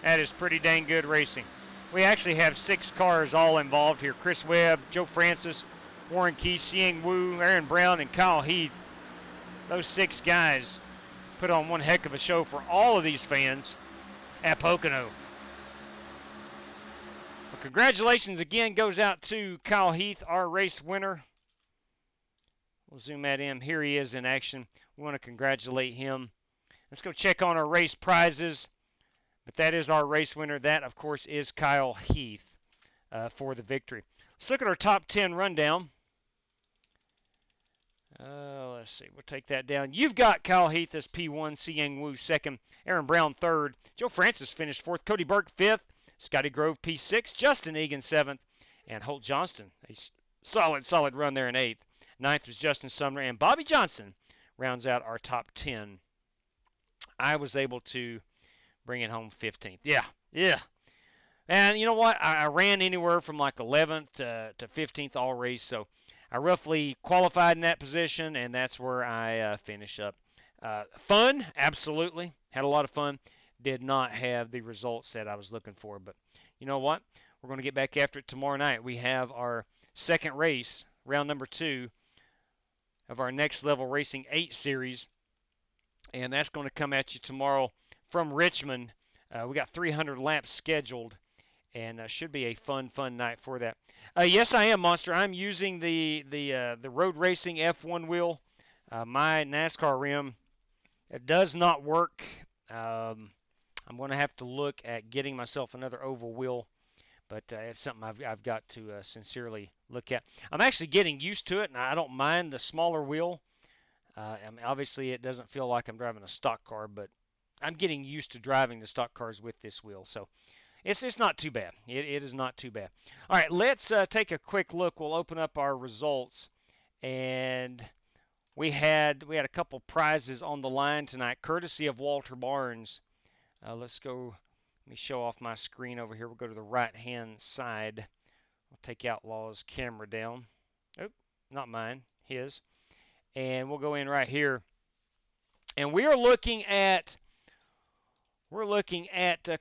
That is pretty dang good racing. We actually have 6 cars all involved here. Chris Webb, Joe Francis, Warren Keith, Siang Wu, Aaron Brown, and Kyle Heath. Those 6 guys put on one heck of a show for all of these fans at Pocono. Well, congratulations again goes out to Kyle Heath, our race winner. We'll zoom at him. Here he is in action. We want to congratulate him. Let's go check on our race prizes. But that is our race winner. That, of course, is Kyle Heath for the victory. Let's look at our top 10 rundown. Let's see. We'll take that down. You've got Kyle Heath as P1, Siang Wu 2nd, Aaron Brown 3rd, Joe Francis finished 4th, Cody Burke 5th, Scotty Grove P6, Justin Egan 7th, and Holt Johnston, a solid run there in 8th. 9th was Justin Sumner, and Bobby Johnson rounds out our top 10. I was able to bring it home 15th. Yeah. And you know what? I ran anywhere from like 11th to 15th all race, so I roughly qualified in that position, and that's where I finish up. Fun, absolutely. Had a lot of fun. Did not have the results that I was looking for, but you know what? We're going to get back after it tomorrow night. We have our second race, round number 2 of our Next Level Racing 8 series, and that's going to come at you tomorrow from Richmond. We got 300 laps scheduled, and should be a fun night for that. Yes, I am, Monster. I'm using the road racing F1 wheel. My NASCAR rim, it does not work. I'm going to have to look at getting myself another oval wheel, but it's something I've got to sincerely look at. I'm actually getting used to it, and I don't mind the smaller wheel. I mean, obviously, it doesn't feel like I'm driving a stock car, but I'm getting used to driving the stock cars with this wheel, so it's not too bad. It is not too bad. All right, let's take a quick look. We'll open up our results, and we had a couple prizes on the line tonight, courtesy of Walter Barnes. Let's go. Let me show off my screen over here. We'll go to the right-hand side. We'll take Outlaw's camera down. Nope, not mine, his. And we'll go in right here. And we are looking at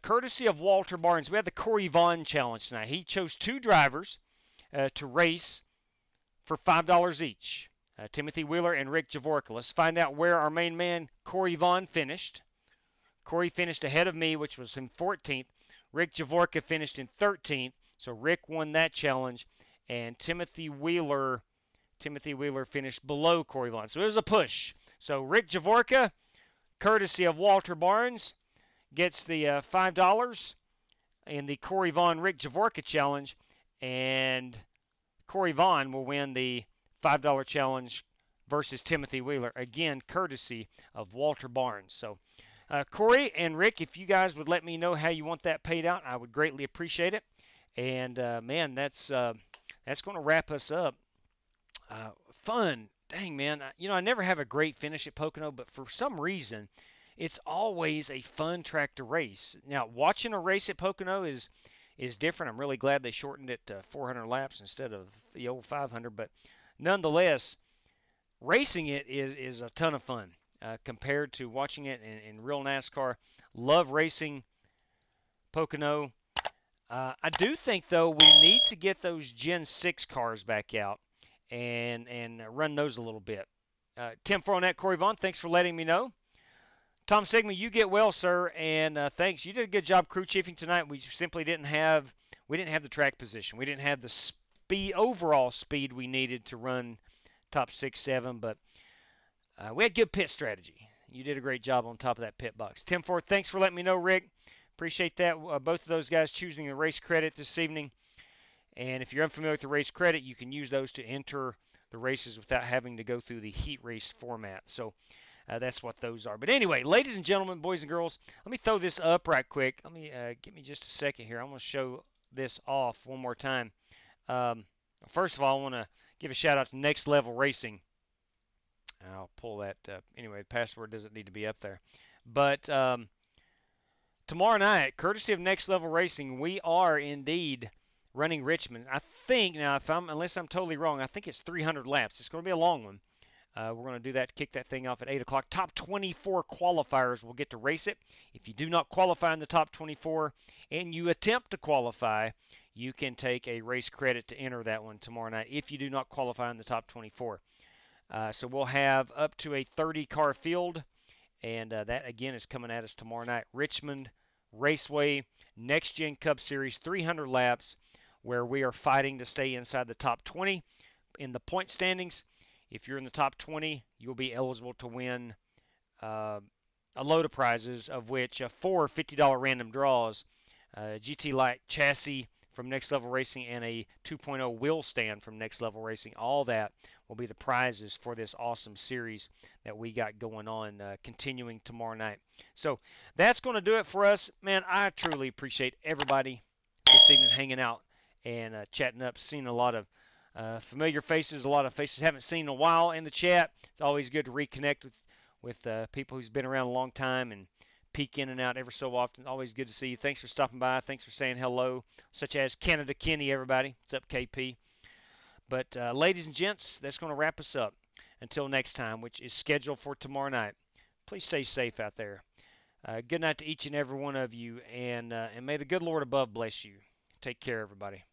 courtesy of Walter Barnes. We had the Corey Vaughn Challenge tonight. He chose 2 drivers to race for $5 each. Timothy Wheeler and Rick Javorka. Let's find out where our main man, Corey Vaughn, finished. Corey finished ahead of me, which was in 14th. Rick Javorka finished in 13th, so Rick won that challenge. And Timothy Wheeler finished below Corey Vaughn. So it was a push. So Rick Javorka, courtesy of Walter Barnes, gets the $5 in the Corey Vaughn Rick Javorka challenge, and Corey Vaughn will win the $5 challenge versus Timothy Wheeler, again courtesy of Walter Barnes. So Corey and Rick, if you guys would let me know how you want that paid out, I would greatly appreciate it. And man, that's going to wrap us up. Fun, dang man. I never have a great finish at Pocono, but for some reason, it's always a fun track to race. Now, watching a race at Pocono is different. I'm really glad they shortened it to 400 laps instead of the old 500. But nonetheless, racing it is a ton of fun. compared to watching it in real NASCAR. Love racing Pocono. I do think, though, we need to get those Gen 6 cars back out and run those a little bit. Tim Fournette, Corey Vaughn, thanks for letting me know. Tom Sigma, you get well, sir, and thanks. You did a good job crew chiefing tonight. We simply didn't have the track position. We didn't have the overall speed we needed to run top 6, 7, but we had good pit strategy. You did a great job on top of that pit box. Tim Ford, thanks for letting me know, Rick. Appreciate that. Both of those guys choosing the race credit this evening. And if you're unfamiliar with the race credit, you can use those to enter the races without having to go through the heat race format. So that's what those are. But anyway, ladies and gentlemen, boys and girls, let me throw this up right quick. Let me give me just a second here. I'm going to show this off one more time. First of all, I want to give a shout out to Next Level Racing. I'll pull that up. Anyway, the password doesn't need to be up there. But tomorrow night, courtesy of Next Level Racing, we are indeed running Richmond. I think, now, unless I'm totally wrong, I think it's 300 laps. It's going to be a long one. We're going to do that, kick that thing off at 8 o'clock. Top 24 qualifiers will get to race it. If you do not qualify in the top 24 and you attempt to qualify, you can take a race credit to enter that one tomorrow night if you do not qualify in the top 24. So we'll have up to a 30-car field, and that, again, is coming at us tomorrow night. Richmond Raceway Next Gen Cup Series, 300 laps, where we are fighting to stay inside the top 20 in the point standings. If you're in the top 20, you'll be eligible to win a load of prizes, of which 4 $50 random draws, GT Light chassis from Next Level Racing, and a 2.0 wheel stand from Next Level Racing. All that will be the prizes for this awesome series that we got going on, continuing tomorrow night. So that's going to do it for us. Man, I truly appreciate everybody this evening hanging out and chatting up, seeing a lot of familiar faces, a lot of faces haven't seen in a while in the chat. It's always good to reconnect with people who's been around a long time and peek in and out ever so often. Always good to see you. Thanks for stopping by. Thanks for saying hello, such as Canada Kenny, everybody. What's up, KP? But ladies and gents, that's going to wrap us up. Until next time, which is scheduled for tomorrow night. Please stay safe out there. Good night to each and every one of you, and may the good Lord above bless you. Take care, everybody.